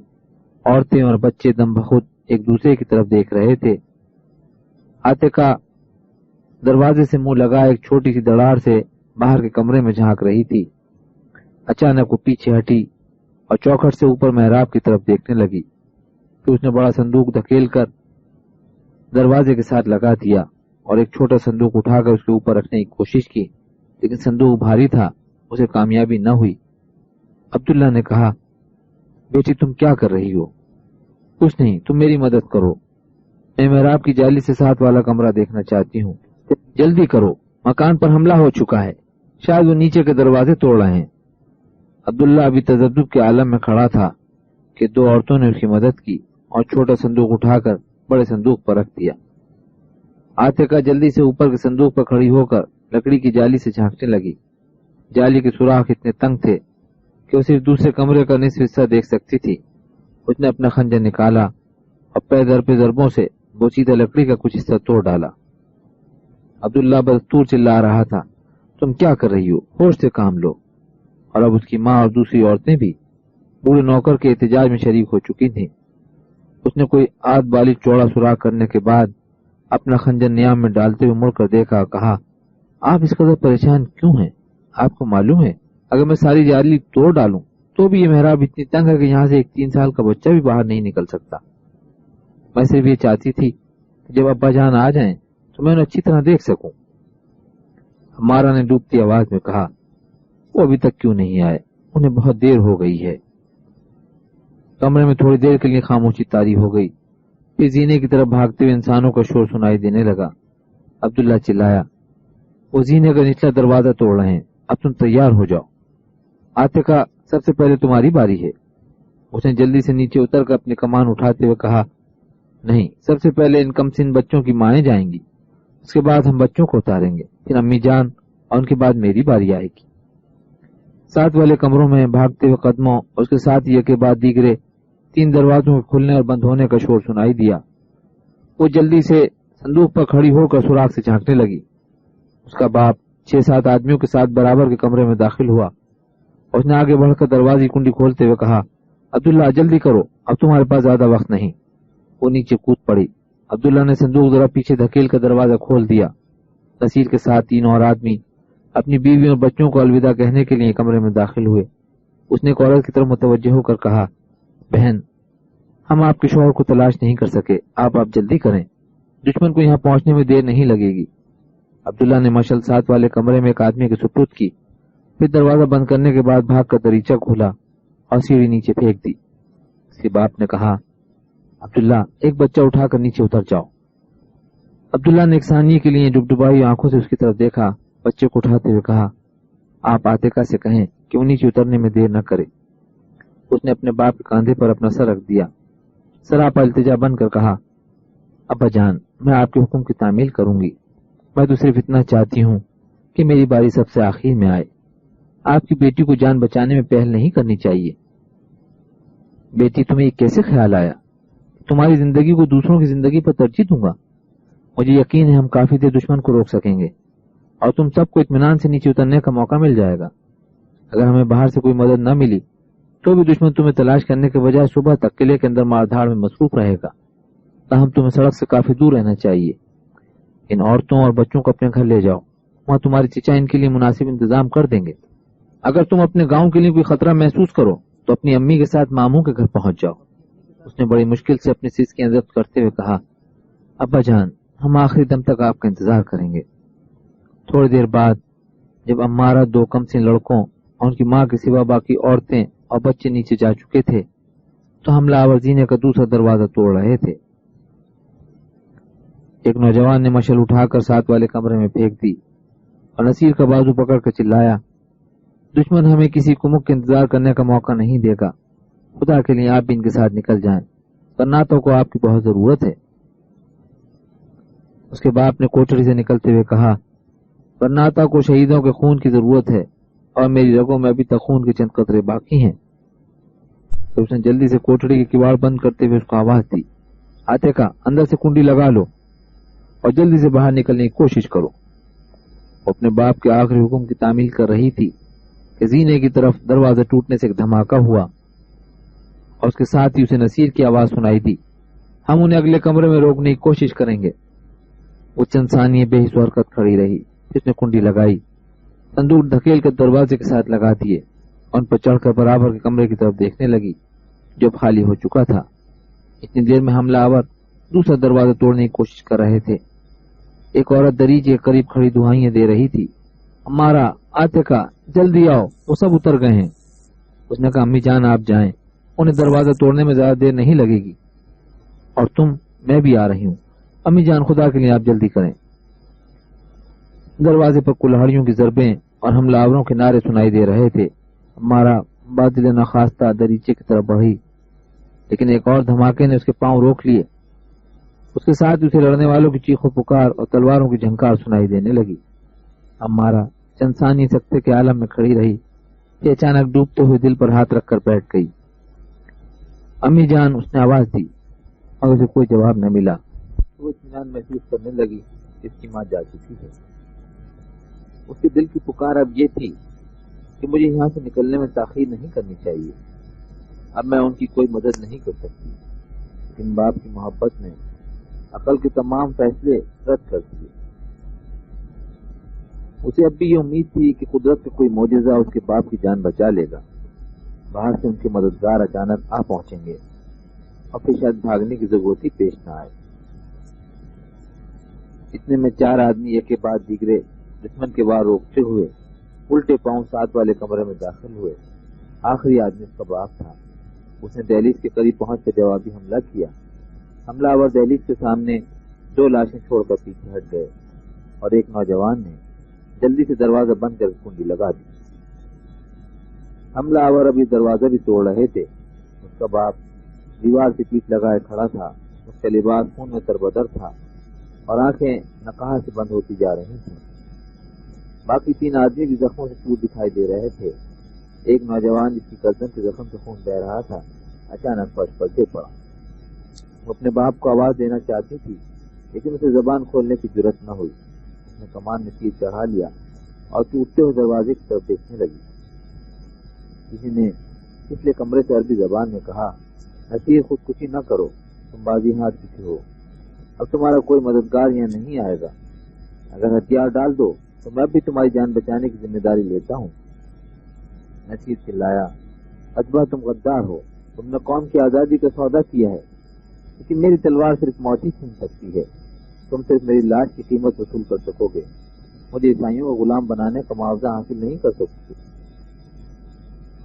عورتیں اور بچے دم بخود ایک دوسرے کی طرف دیکھ رہے تھے۔ عاتقہ دروازے سے منہ لگا ایک چھوٹی سی دراڑ سے باہر کے کمرے میں جھانک رہی تھی۔ اچانک وہ پیچھے ہٹی اور چوکھٹ سے اوپر محراب کی طرف دیکھنے لگی۔ پھر اس نے بڑا صندوق دھکیل کر دروازے کے ساتھ لگا دیا اور ایک چھوٹا صندوق اٹھا کر اس کے اوپر رکھنے کی کوشش کی، لیکن صندوق بھاری تھا، اسے کامیابی نہ ہوئی۔ عبداللہ نے کہا، بیٹی تم کیا کر رہی ہو؟ کچھ نہیں، تم میری مدد کرو، میں محراب کی جالی سے ساتھ والا کمرہ دیکھنا چاہتی ہوں، جلدی کرو، مکان پر حملہ ہو چکا ہے، شاید وہ نیچے کے دروازے توڑ رہے ہیں۔ عبداللہ ابھی تذبذب کے عالم میں کھڑا تھا کہ دو عورتوں نے اس کی مدد کی اور چھوٹا صندوق اٹھا کر بڑے صندوق پر رکھ دیا۔ عاتقہ جلدی سے اوپر کے صندوق پر کھڑی ہو کر لکڑی کی جالی سے جھانکنے لگی۔ جالی کے سوراخ اتنے تنگ تھے کہ وہ صرف دوسرے کمرے کا نصف حصہ دیکھ سکتی تھی۔ اس نے اپنا خنجر نکالا اور پے ضربوں سے بوسیدہ لکڑی کا کچھ حصہ توڑ ڈالا۔ عبداللہ بدستور چلا رہا تھا، تم کیا کر رہی ہو؟ ہوش سے کام لو۔ اور اب اس کی ماں اور دوسری عورتیں بھی بوڑھے نوکر کے احتجاج میں شریک ہو چکی تھیں۔ اس نے کوئی آدھ بالی چوڑا سوراخ کرنے کے بعد اپنا خنجر نیام میں ڈالتے ہوئے مڑ کر دیکھا اور کہا، آپ اس قدر پریشان کیوں ہیں؟ آپ کو معلوم ہے اگر میں ساری جالی توڑ ڈالوں تو بھی یہ محراب اتنی تنگ ہے کہ یہاں سے ایک 3 سال کا بچہ بھی باہر نہیں نکل سکتا۔ میں صرف یہ چاہتی تھی کہ جب ابا جان آ جائیں تو میں انہیں اچھی طرح دیکھ سکوں۔ ہمارا نے ڈوبتی آواز میں کہا، وہ ابھی تک کیوں نہیں آئے؟ انہیں بہت دیر ہو گئی ہے۔ کمرے میں تھوڑی دیر کے لیے خاموشی طاری ہو گئی، پھر زینے کی طرف بھاگتے ہوئے انسانوں کا شور سنائی دینے لگا۔ عبداللہ چلایا، وہ زینے کا نچلا دروازہ توڑ رہے ہیں، اب تم تیار ہو جاؤ۔ عاتقہ سب سے پہلے تمہاری باری ہے۔ اس نے جلدی سے نیچے اتر کر اپنی کمان اٹھاتے ہوئے کہا، نہیں، سب سے پہلے ان کم سن بچوں کی مائیں جائیں گی، اس کے بعد ہم بچوں کو اتاریں گے، پھر امی جان، اور ان کے بعد میری باری آئے گی۔ ساتھ والے کمروں میں بھاگتے ہوئے قدموں اور اس کے ساتھ یہ کے بعد دیگرے 3 دروازوں کے کھلنے اور بند ہونے کا شور سنائی دیا۔ وہ جلدی سے صندوق پر کھڑی ہو کر سوراخ سے جھانکنے لگی۔ اس کا باپ 6-7 آدمیوں کے ساتھ برابر کے کمرے میں داخل ہوا۔ اس نے آگے بڑھ کر دروازے کی کنڈی کھولتے ہوئے کہا، عبداللہ جلدی کرو، اب تمہارے پاس زیادہ وقت نہیں۔ وہ نیچے کود پڑی۔ عبداللہ نے صندوق ذرا پیچھے دھکیل کر دروازہ کھول دیا۔ نصیر کے ساتھ 3 اور آدمی اپنی بیوی اور بچوں کو الوداع کہنے کے لیے کمرے میں داخل ہوئے۔ اس نے ایک عورت کی طرف متوجہ ہو کر کہا، بہن، ہم آپ کے شوہر کو تلاش نہیں کر سکے، آپ جلدی کریں، دشمن کو یہاں پہنچنے میں دیر نہیں لگے گی۔ عبداللہ نے مشعل ساتھ والے کمرے میں ایک آدمی کے سپرد کی، پھر دروازہ بند کرنے کے بعد بھاگ کر دریچہ کھولا اور سیڑھی نیچے پھینک دی۔ اس کے باپ نے کہا، عبداللہ ایک بچہ اٹھا کر نیچے اتر جاؤ۔ عبداللہ نے ایک ثانیے کے لیے ڈبڈبائی آنکھوں سے اس کی طرف دیکھا، بچے کو اٹھاتے ہوئے کہا، آپ عاتقہ سے کہیں کہ وہ نیچے اترنے میں دیر نہ کرے۔ اس نے اپنے باپ کے کاندھے پر اپنا سر رکھ دیا، سراپا التجا بن کر کہا، ابا جان، میں آپ کے حکم کی تعمیل کروں گی، میں تو صرف اتنا چاہتی ہوں کہ میری باری سب سے آخر میں آئے، آپ کی بیٹی کو جان بچانے میں پہل نہیں کرنی چاہیے۔ بیٹی، تمہیں یہ کیسے خیال آیا؟ تمہاری زندگی کو دوسروں کی زندگی پر ترجیح دوں گا؟ مجھے یقین ہے ہم کافی دیر دشمن کو روک سکیں گے اور تم سب کو اطمینان سے نیچے اترنے کا موقع مل جائے گا۔ اگر ہمیں باہر سے کوئی مدد نہ ملی تو بھی دشمن تمہیں تلاش کرنے کے بجائے صبح تک قلعے کے اندر مار دھاڑ میں مصروف رہے گا، تاہم تمہیں سڑک سے کافی دور رہنا چاہیے۔ ان عورتوں اور بچوں کو اپنے گھر لے جاؤ، وہاں تمہاری چچا ان کے لیے مناسب انتظام کر دیں گے۔ اگر تم اپنے گاؤں کے لیے کوئی خطرہ محسوس کرو تو اپنی امی کے ساتھ ماموں کے گھر پہنچ جاؤ۔ اس نے بڑی مشکل سے اپنی سیس کی اندر کرتے ہوئے کہا، ابا جان، ہم آخری دم تک آپ کا انتظار کریں گے۔ تھوڑی دیر بعد جب امارہ 2 کم سن لڑکوں اور ان کی ماں کے سوا باقی عورتیں اور بچے نیچے جا چکے تھے تو حملہ آور زینے کا دوسرا دروازہ توڑ رہے تھے۔ ایک نوجوان نے مشعل اٹھا کر ساتھ والے کمرے میں پھینک دی اور نصیر کا بازو پکڑ کر چلایا، دشمن ہمیں کسی کمک کے انتظار کرنے کا موقع نہیں دے گا، خدا کے لیے آپ بھی ان کے ساتھ نکل جائیں، کرناٹوں کو آپ کی بہت ضرورت ہے۔ اس کے باپ نے کوٹڑی سے نکلتے ہوئے کہا، کرناٹا کو شہیدوں کے خون کی ضرورت ہے اور میری رگوں میں ابھی تک خون کے چند قطرے باقی ہیں۔ تو اس نے جلدی سے کوٹڑی کے کواڑ بند کرتے ہوئے اس کو آواز دی، عاتقہ اندر سے کنڈی لگا لو اور جلدی سے باہر نکلنے کی کوشش کرو۔ وہ اپنے باپ کے آخری حکم کی تعمیل کر رہی تھی کہ زینے کی طرف دروازہ ٹوٹنے سے ایک دھماکہ ہوا اور اس کے ساتھ ہی اسے نصیر کی آواز سنائی دی، ہم انہیں اگلے کمرے میں روکنے کی کوشش کریں گے۔ وہ چند ثانیے بے حس حرکت کھڑی رہی، اس نے کنڈی لگائی، صندوق دھکیل کر دروازے کے ساتھ لگا دیے اور ان پر چڑھ کر برابر کے کمرے کی طرف دیکھنے لگی جو اب خالی ہو چکا تھا۔ اتنی دیر میں حملہ آور دوسرا دروازہ توڑنے کی کوشش کر رہے تھے۔ ایک عورت دریچے کے قریب کھڑی دعائیں دے رہی تھی، ہمارا عاتقہ جلدی آؤ، وہ سب اتر گئے ہیں۔ اس نے کہا امی جان آپ جائیں، انہیں دروازہ توڑنے میں زیادہ دیر نہیں لگے گی، اور میں بھی آ رہی ہوں، امی جان خدا کے لیے آپ جلدی کریں۔ دروازے پر کلہاڑیوں کی ضربیں اور حملہ آوروں کے نعرے سنائی دے رہے تھے۔ ہمارا بادل ناخواستہ دریچے کی طرف بڑھی، لیکن ایک اور دھماکے نے اس کے پاؤں روک لیے۔ اس کے ساتھ اسے لڑنے والوں کی چیخ و پکار اور تلواروں کی جھنکار سنائی دینے لگی۔ ہمارا چند ثانیے سکتے کے عالم میں کھڑی رہی کہ اچانک ڈوبتے ہوئے دل پر ہاتھ رکھ کر بیٹھ گئی۔ امی جان اس نے آواز دی اور اسے کوئی جواب نہ ملا۔ وہ اطمینان محسوس کرنے لگی اس کی ماں جا چکی ہے۔ اس کے دل کی پکار اب یہ تھی کہ مجھے یہاں سے نکلنے میں تاخیر نہیں کرنی چاہیے، اب میں ان کی کوئی مدد نہیں کر سکتی۔ لیکن باپ کی محبت نے عقل کے تمام فیصلے رد کر دیے۔ اسے اب بھی یہ امید تھی کہ قدرت کا کوئی معجزہ اس کے باپ کی جان بچا لے گا، باہر سے ان کے مددگار اچانک آ پہنچیں گے اور پھر شاید بھاگنے کی ضرورت ہی پیش نہ آئے۔ اتنے میں 4 آدمی ایک کے بعد دیگرے دشمن کے وار روکتے ہوئے الٹے پاؤں ساتھ والے کمرے میں داخل ہوئے۔ آخری آدمی اس کا باپ تھا۔ اس نے دہلیز کے قریب پہنچ کر جوابی حملہ کیا۔ حملہ آور دہلیز کے سامنے 2 لاشیں چھوڑ کر پیچھے ہٹ گئے اور ایک نوجوان نے جلدی سے دروازہ بند کر کنڈی لگا دی۔ حملہ آور ابھی دروازہ بھی توڑ رہے تھے۔ اس کا باپ دیوار سے پیٹ لگائے کھڑا تھا، اس کا لباس خون میں تربتر تھا اور آنکھیں نقاہ سے بند ہوتی جا رہی تھیں۔ باقی 3 آدمی بھی زخموں سے چور دکھائی دے رہے تھے۔ ایک نوجوان جس کی گردن کے زخم سے خون بہ رہا تھا اچانک فرش پر گر پڑا۔ وہ اپنے باپ کو آواز دینا چاہتی تھی لیکن اسے زبان کھولنے کی جرت نہ ہوئی۔ اس نے کمان میں تیر چڑھا لیا اور ٹوٹتے ہوئے دروازے کی طرف دیکھنے لگی۔ کسی نے پچھلے کمرے سے عربی زبان میں کہا، نصیر خودکشی نہ کرو، تم بازی ہاتھ پیچھے ہو، اب تمہارا کوئی مددگار یہاں نہیں آئے گا، اگر ہتھیار ڈال دو تو میں بھی تمہاری جان بچانے کی ذمہ داری لیتا ہوں۔ نصیر چلایا، اتبا تم غدار ہو، تم نے قوم کی آزادی کا سودا کیا ہے، لیکن میری تلوار صرف موت ہی چھین سکتی ہے، تم صرف میری لاش کی قیمت وصول کر سکو گے، مجھے عیسائیوں کو غلام بنانے کا معاوضہ حاصل نہیں کر سکتے۔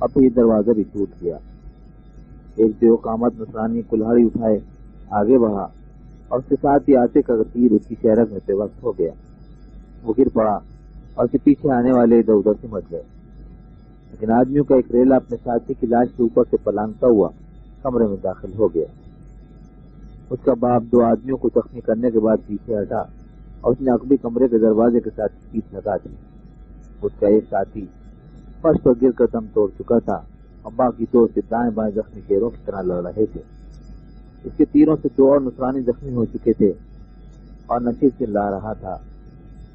اب یہ دروازہ بھی ٹوٹ گیا۔ ایک دیو قامت نصرانی کلہاڑی اٹھائے آگے بڑھا اور اس کے ساتھ ہی آتے کا تیر اس کی شہرت میں بے وقت ہو گیا۔ وہ گر پڑا اور اس کے پیچھے آنے والے ادھر ادھر سمٹ گئے، لیکن آدمیوں کا ایک ریلا اپنے ساتھی کی لاش کے اوپر سے پلانگتا ہوا کمرے میں داخل ہو گیا۔ اس کا باپ 2 آدمیوں کو زخمی کرنے کے بعد پیچھے ہٹا اور اس نے عقبی کمرے کے دروازے کے ساتھ پیٹ لگا دی۔ اس کا ایک ساتھی فرش پر گر کر دم توڑ چکا تھا اور باقی 2 سے دائیں بائیں زخمی شیروں کی طرح لڑ رہے تھے۔ اس کے تیروں سے 2 اور نصرانی زخمی ہو چکے تھے اور نصیر چلا رہا تھا،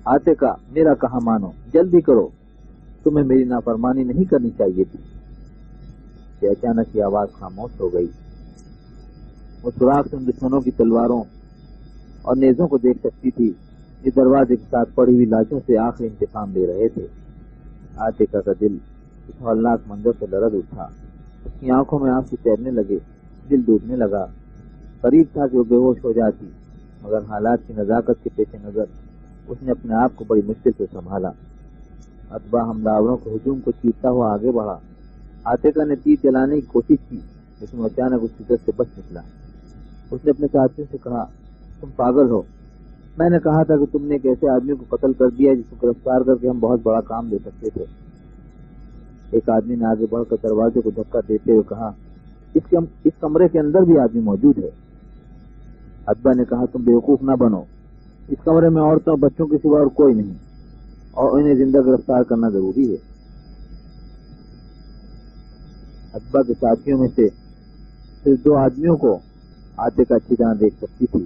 آتے کا میرا کہاں مانو، جلدی کرو، تمہیں میری نافرمانی نہیں کرنی چاہیے تھی۔ یہ اچانک یہ آواز خاموش ہو گئی۔ وہ سوراخ سے ان دشمنوں کی تلواروں اور نیزوں کو دیکھ سکتی تھی جو دروازے کے ساتھ پڑی ہوئی لاشوں سے آخری انتقام لے رہے تھے۔ عاتقہ کا دل اس ہولناک منظر سے لرز اٹھا، اس کی آنکھوں میں آنسو تیرنے لگے، دل ڈوبنے لگا۔ قریب تھا کہ وہ بے ہوش ہو جاتی، مگر حالات کی نزاکت کے پیش نظر اس نے اپنے آپ کو بڑی مشکل سے سنبھالا۔ اتباع حملہ آوروں کے ہجوم کو چیرتا ہوا آگے بڑھا۔ عاتقہ نے تیر چلانے کی کوشش کی لیکن وہ اچانک اس شدت سے بچ نکلا۔ اس نے اپنے ساتھیوں سے کہا، تم پاگل ہو، میں نے کہا تھا کہ تم نے ایک ایسے آدمی کو قتل کر دیا جس کو گرفتار کر کے ہم بہت بڑا کام دے سکتے تھے۔ ایک آدمی نے آگے بڑھ کر دروازے کو دھکا دیتے ہوئے کہا، اس کمرے کے اندر بھی آدمی موجود ہے۔ اتباع نے کہا، تم بیوقوف نہ بنو، اس کمرے میں عورتوں اور بچوں کے سوا اور کوئی نہیں اور انہیں زندہ گرفتار کرنا ضروری ہے۔ اتباع کے ساتھیوں میں سے صرف 2 آدمیوں کو عاتقہ اچھی طرح دیکھ سکتی تھی،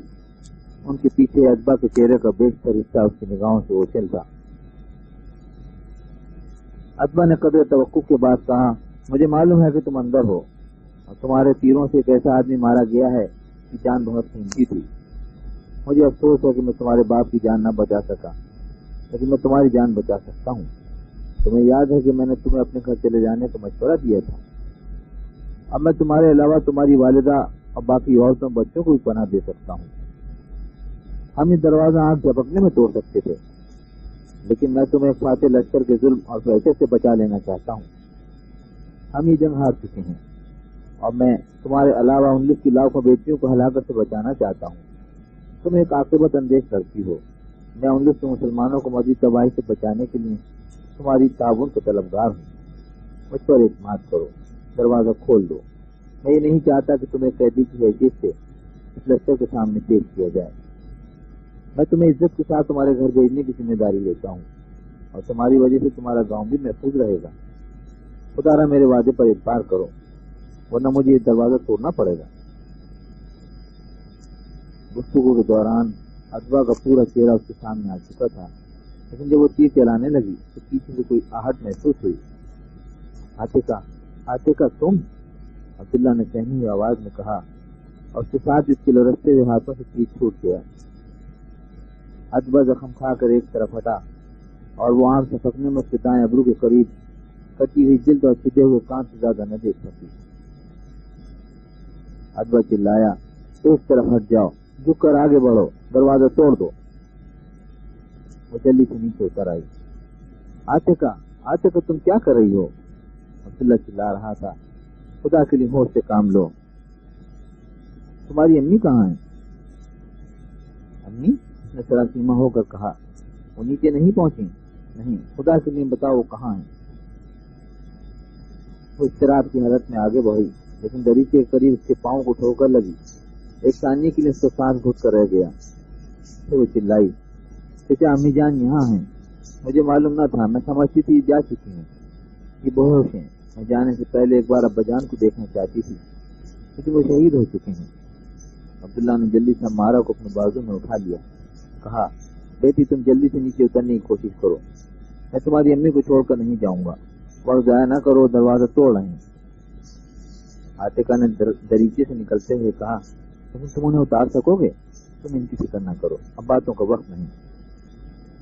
ان کے پیچھے اتباع کے چہرے کا بیشتر حصہ اس کی نگاہوں سے اوچھل تھا۔ اتبا نے قدر توقف کے بعد کہا مجھے معلوم ہے کہ تم اندر ہو اور تمہارے تیروں سے ایک ایسا آدمی مارا گیا ہے کہ جان بہت قیمتی تھی. مجھے افسوس ہے کہ میں تمہارے باپ کی جان نہ بچا سکا لیکن میں تمہاری جان بچا سکتا ہوں. تمہیں یاد ہے کہ میں نے تمہیں اپنے گھر چلے جانے کا مشورہ دیا تھا. اب میں تمہارے علاوہ تمہاری والدہ اور باقی عورتوں بچوں کو بھی پناہ دے سکتا ہوں. ہم یہ دروازہ آنکھ جھپکنے میں توڑ سکتے تھے لیکن میں تمہیں فاتح لشکر کے ظلم اور وحشت سے بچا لینا چاہتا ہوں. ہم یہ جنگ ہار چکے ہیں اور میں تمہارے علاوہ ان لوگ کی لاکھوں بیٹیوں کو ہلاکت سے بچانا چاہتا ہوں. تم ایک عاقبت اندیش کرتی ہو. میں ان لوگ کے مسلمانوں کو مزید تباہی سے بچانے کے لیے تمہاری تعاون کا طلبگار ہوں. مجھ پر اعتماد کرو، دروازہ کھول دو. میں یہ نہیں چاہتا کہ تمہیں قیدی کی حیثیت سے اس لشکر کے سامنے پیش کیا جائے. میں تمہیں عزت کے ساتھ تمہارے گھر بھیجنے کی ذمہ داری لیتا ہوں اور تمہاری وجہ سے تمہارا گاؤں بھی محفوظ رہے گا. خدا را میرے وعدے پر اعتبار کرو ورنہ مجھے یہ دروازہ توڑنا پڑے گا. گفتگو کے دوران اتبا کا پورا چہرہ اس کے سامنے آ چکا تھا لیکن جب وہ تیر چلانے لگی تو پیچھے سے کوئی آہٹ محسوس ہوئی. عاتقہ تم؟ عبداللہ نے سہمی ہوئی آواز میں کہا اور اس کے ساتھ اس کے لرزتے ہوئے ہاتھوں سے تیر چھوٹ گیا. اتبا زخم کھا کر ایک طرف ہٹا اور وہ آنکھ جھپکنے میں اس کے دائیں ابرو کے قریب کٹی ہوئی جلد اور چھدے ہوئے کان سے زیادہ نہ دیکھ سکی. اتبا چلایا ایک طرف ہٹ جاؤ، جھک کر آگے بڑھو، دروازہ توڑ دو. وہ جلدی سے نیچے اتر آئی. عاتقہ تم کیا کر رہی ہو؟ عبداللہ چلا رہا تھا. خدا کے لیے ہوش سے کام لو. تمہاری امی کہاں ہیں؟ امی؟ اس نے سراسیمہ ہو کر کہا. وہ نیچے نہیں پہنچی؟ نہیں. خدا کے لیے بتاؤ وہ کہاں ہیں؟ وہ اضطراب کی حالت میں آگے بڑھی لیکن دریچے کے قریب اس کے پاؤں کو ٹھوکر لگی. ایک ثانیے کے لیے اس کو سانس گھٹ کر رہ گیا. پھر وہ چلائی چچا امی جان یہاں ہیں. مجھے معلوم نہ تھا، میں سمجھتی تھی جا چکی ہیں. یہ بہوش ہیں. میں جانے سے پہلے ایک بار ابا جان کو دیکھنا چاہتی تھی لیکن وہ شہید ہو چکے ہیں. عبداللہ نے جلدی سے عمارہ کو اپنے بازو میں اٹھا لیا. کہا بیٹی تم جلدی سے نیچے اترنے کی کوشش کرو. میں تمہاری امی کو چھوڑ کر نہیں جاؤں گا. وقت ضائع نہ کرو، دروازہ توڑ رہے ہیں. عاتقہ نے دریچے سے نکلتے ہوئے کہا لیکن تم انہیں اتار سکو گے؟ تم ان کی فکر نہ کرو، اب باتوں کا وقت نہیں.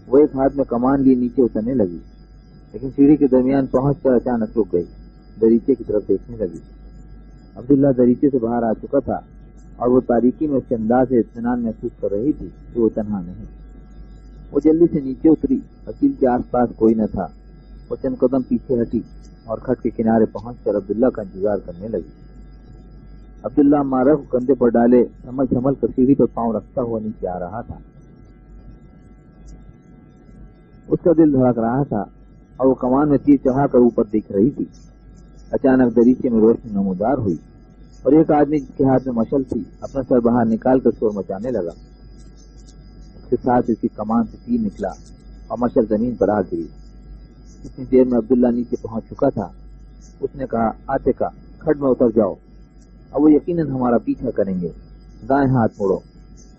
وہ ایک ہاتھ میں کمان لیے نیچے اترنے لگی لیکن سیڑھی کے درمیان پہنچ کر اچانک رک گئی. دریچے کی طرف دیکھنے لگی. عبداللہ دریچے سے باہر آ چکا تھا اور وہ تاریکی میں اس کے انداز سے اطمینان محسوس کر رہی تھی کہ وہ تنہا نہیں. وہ جلدی سے نیچے اتری. حقیل کے آس پاس کوئی نہ تھا. وہ چند قدم پیچھے ہٹی اور کھٹ کے کنارے پہنچ کر عبداللہ کا انتظار کرنے لگی. عبداللہ عمارہ کو کندھے پر ڈالے سنبھل کر سیڑھی پر پاؤں رکھتا ہوا نیچے آ رہا تھا. اس کا دل دھڑک رہا تھا اور وہ کمان میں تیر چڑھا کر اوپر دیکھ رہی تھی. اچانک دریچے میں روشنی نمودار ہوئی اور ایک آدمی جس کے ہاتھ میں مشل تھی اپنا سر باہر نکال کر شور مچانے لگا. اس کے ساتھ اس کی کمان سے تیر نکلا اور مشل زمین پر آ گری. اتنی دیر میں عبداللہ نیچے پہنچ چکا تھا. اس نے کہا عاتقہ کھڈ میں اتر جاؤ. اب وہ یقیناً ہمارا پیچھا کریں گے. دائیں ہاتھ موڑو.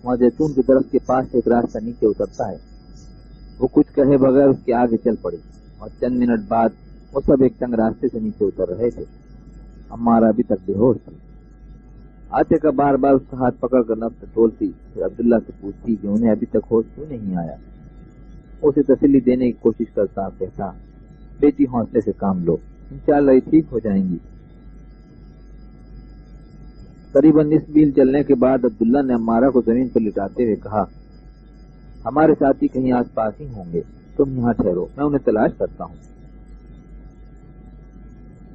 وہاں زیتون کی درخت کے پاس سے ایک راستہ نیچے اترتا ہے. وہ کچھ کہے بغیر اس کے آگے چل پڑی اور چند منٹ بعد وہ سب ایک تنگ راستے سے نیچے اتر رہے تھے. عمارہ ابھی تک بے ہوش تھی. عاتقہ بار بار اس کا ہاتھ پکڑ کر نفس ٹولتی پھر عبداللہ سے پوچھتی کہ انہیں ابھی تک ہوش کیوں نہیں آیا. اسے تسلی دینے کی کوشش کرتا کہتا بیٹی حوصلے سے کام لو، انشاءاللہ یہ ٹھیک ہو جائیں گی. قریباً نصف میل چلنے کے بعد عبداللہ نے عمارہ کو زمین پر لٹاتے ہوئے کہا ہمارے ساتھی کہیں آس پاس ہی ہوں گے، تم یہاں ٹھہرو، میں انہیں تلاش کرتا ہوں.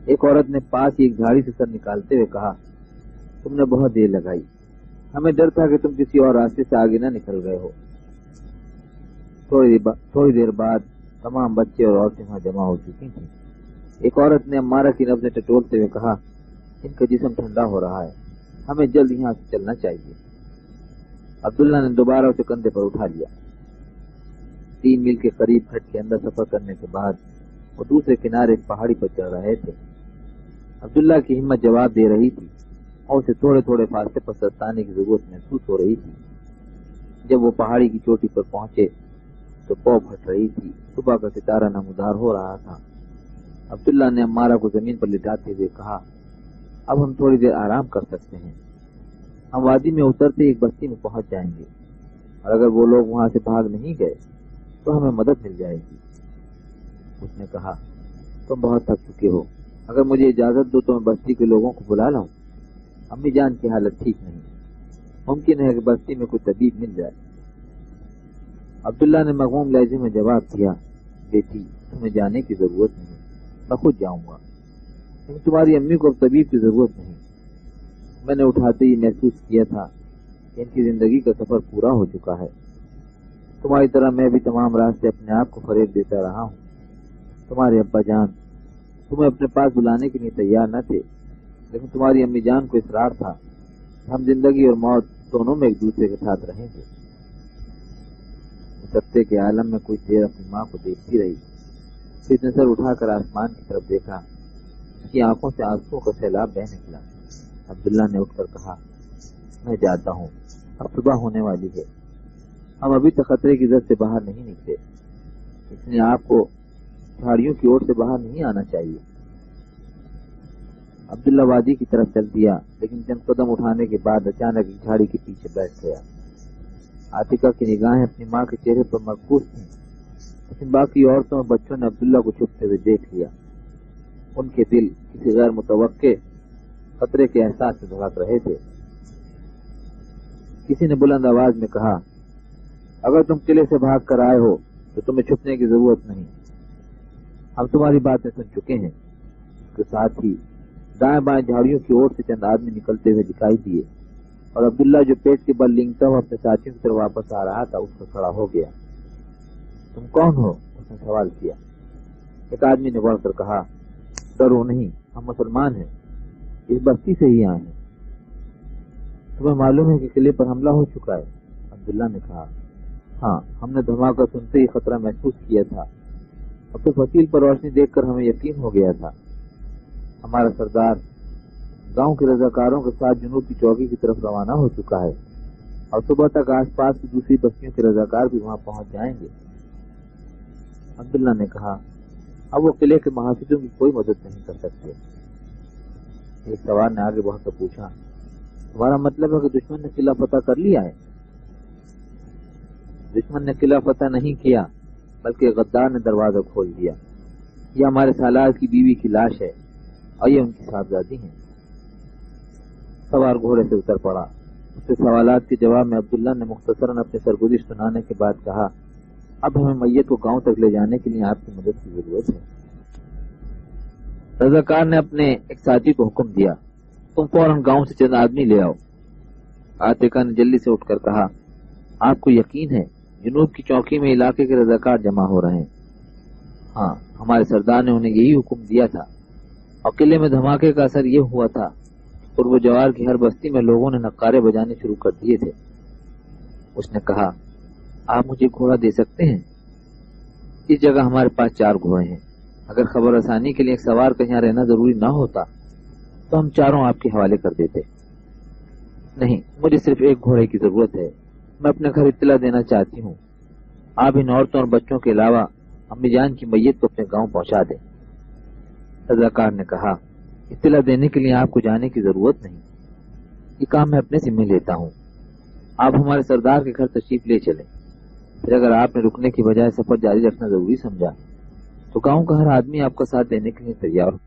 ایک عورت نے پاس ہی ایک جھاڑی سے سر نکالتے ہوئے کہا تم نے بہت دیر لگائی، ہمیں ڈر تھا کہ تم کسی اور راستے سے آگے نہ نکل گئے ہو. تھوڑی دیر بعد تمام بچے اور عورتیں وہاں جمع ہو چکی تھیں. ایک عورت نے عمارہ کی نبضیں ٹٹولتے ہوئے کہا ان کا جسم ٹھنڈا ہو رہا ہے، ہمیں جلد یہاں سے چلنا چاہیے. عبداللہ نے دوبارہ اسے کندھے پر اٹھا لیا. 3 میل کے قریب کھڈ کے اندر سفر کرنے کے بعد وہ دوسرے کنارے ایک پہاڑی پر چڑھ رہے تھے. عبداللہ کی ہمت جواب دے رہی تھی اور اسے تھوڑے تھوڑے فاصلے پر سرتانے کی ضرورت محسوس ہو رہی تھی. جب وہ پہاڑی کی چوٹی پر پہنچے تو پاؤں پھٹ رہی تھی. صبح کا ستارہ نمودار ہو رہا تھا. عبداللہ نے عمارہ کو زمین پر لٹاتے ہوئے کہا، اب ہم تھوڑی دیر آرام کر سکتے ہیں، ہم وادی میں اترتے ایک بستی میں پہنچ جائیں گے، اور اگر وہ لوگ وہاں سے بھاگ نہیں گئے تو ہمیں مدد مل جائے گی۔ اس نے کہا، تم بہت تھک چکے ہو، اگر مجھے اجازت دو تو میں بستی کے لوگوں کو بلا لاؤں، امی جان کی حالت ٹھیک نہیں، ممکن ہے کہ بستی میں کوئی طبیب مل جائے۔ عبداللہ نے مغموم لہجے میں جواب دیا، بیٹی تمہیں جانے کی ضرورت نہیں، میں خود جاؤں گا، لیکن تمہاری امی کو اب طبیب کی ضرورت نہیں، میں نے اٹھاتے ہی محسوس کیا تھا کہ ان کی زندگی کا سفر پورا ہو چکا ہے، تمہاری طرح میں بھی تمام راستے اپنے آپ کو فریب دیتا رہا ہوں، تمہارے ابا جان تمہیں اپنے پاس بلانے کے لیے تیار نہ تھے، لیکن تمہاری امی جان کو اصرار تھا کہ ہم زندگی اور موت دونوں میں ایک دوسرے کے ساتھ رہیں گے۔ سطح کے عالم میں کوئی دیر اپنی ماں کو دیکھتی رہی، پھر نظر اٹھا کر آسمان کی طرف دیکھا، اس کی آنکھوں سے آنسوؤں کا سیلاب بہہ نکلا۔ عبداللہ نے اٹھ کر کہا، میں جاتا ہوں، اب صبح ہونے والی ہے، ہم ابھی تک خطرے کی زد سے باہر نہیں نکلے، اس لیے آپ کو جھاڑیوں کی اوٹ سے باہر نہیں آنا چاہیے۔ عبداللہ وادی کی طرف چل دیا، لیکن چند قدم اٹھانے کے بعد اچانک ایک جھاڑی کے پیچھے بیٹھ گیا۔ عاتقہ کی نگاہیں اپنی ماں کے چہرے پر مرکوز تھیں، لیکن باقی عورتوں اور بچوں نے عبداللہ کو چھپتے ہوئے دیکھ لیا، ان کے دل کسی غیر متوقع خطرے کے احساس سے دھڑک رہے تھے۔ کسی نے بلند آواز میں کہا، اگر تم قلعے سے بھاگ کر آئے ہو تو تمہیں چھپنے کی ضرورت نہیں، ہم تمہاری باتیں سن چکے ہیں۔ اس کے ساتھ ہی دائیں بائیں جھاڑیوں کی اوٹ سے چند آدمی نکلتے ہوئے دکھائی دیے، اور عبداللہ جو پیٹ کے بل لینگتا ہوا اپنے ساتھیوں کی طرف واپس آ رہا تھا، اس پر کھڑا ہو گیا۔ تم کون ہو؟ اس نے سوال کیا۔ ایک آدمی نے بڑھ کر کہا، ڈرو نہیں، ہم مسلمان ہیں، اس بستی سے ہی آئے ہیں۔ تمہیں معلوم ہے کہ قلعے پر حملہ ہو چکا ہے؟ عبداللہ نے کہا، ہاں، ہم نے دھماکہ سنتے ہی خطرہ محسوس کیا تھا، اب تو فصیل پر روشنی دیکھ کر ہمیں یقین ہو گیا تھا، ہمارا سردار گاؤں کے رضاکاروں کے ساتھ جنوب کی چوکی کی طرف روانہ ہو چکا ہے، اور صبح تک آس پاس کی دوسری بستیوں کے رضاکار بھی وہاں پہنچ جائیں گے۔ عبداللہ نے کہا، اب وہ قلعے کے محافظوں کی کوئی مدد نہیں کر سکتے۔ ایک سوار نے آگے بڑھ کر پوچھا، تمہارا مطلب ہے کہ دشمن نے قلعہ فتح کر لیا ہے؟ دشمن نے قلعہ فتح نہیں کیا، بلکہ غدار نے دروازہ کھول دیا، یہ ہمارے سالار کی بیوی کی لاش ہے، اور یہ ان کی صاحبزادی ہیں۔ سوار گھوڑے سے اتر پڑا، اس سے سوالات کے جواب میں عبداللہ نے مختصراً اپنے سرگزشت سنانے کے بعد کہا، اب ہمیں میت کو گاؤں تک لے جانے کے لیے آپ کی مدد کی ضرورت ہے۔ رضاکار نے اپنے ایک ساتھی کو حکم دیا، تم فوراً گاؤں سے چند آدمی لے آؤ۔ عاتقہ نے جلدی سے اٹھ کر کہا، آپ کو یقین ہے جنوب کی چوکی میں علاقے کے رضاکار جمع ہو رہے ہیں؟ ہاں، ہمارے سردار نے انہیں یہی حکم دیا تھا، اور قلعے میں دھماکے کا اثر یہ ہوا تھا اور وہ جوار کی ہر بستی میں لوگوں نے نقارے بجانے شروع کر دیے تھے۔ اس نے کہا، آپ مجھے گھوڑا دے سکتے ہیں؟ اس جگہ ہمارے پاس 4 گھوڑے ہیں، اگر خبر رسانی کے لیے ایک سوار کا یہاں رہنا ضروری نہ ہوتا تو ہم 4 آپ کے حوالے کر دیتے۔ نہیں، مجھے صرف ایک گھوڑے کی ضرورت ہے، میں اپنے گھر اطلاع دینا چاہتی ہوں، آپ ان عورتوں اور بچوں کے علاوہ امی جان کی میت کو اپنے گاؤں پہنچا دیں۔ رضاکار نے کہا، اطلاع دینے کے لیے آپ کو جانے کی ضرورت نہیں، یہ کام میں اپنے ذمہ لیتا ہوں، آپ ہمارے سردار کے گھر تشریف لے چلیں، پھر اگر آپ نے رکنے کی بجائے سفر جاری رکھنا ضروری سمجھا تو گاؤں کا ہر آدمی آپ کا ساتھ دینے کے لیے تیار ہو۔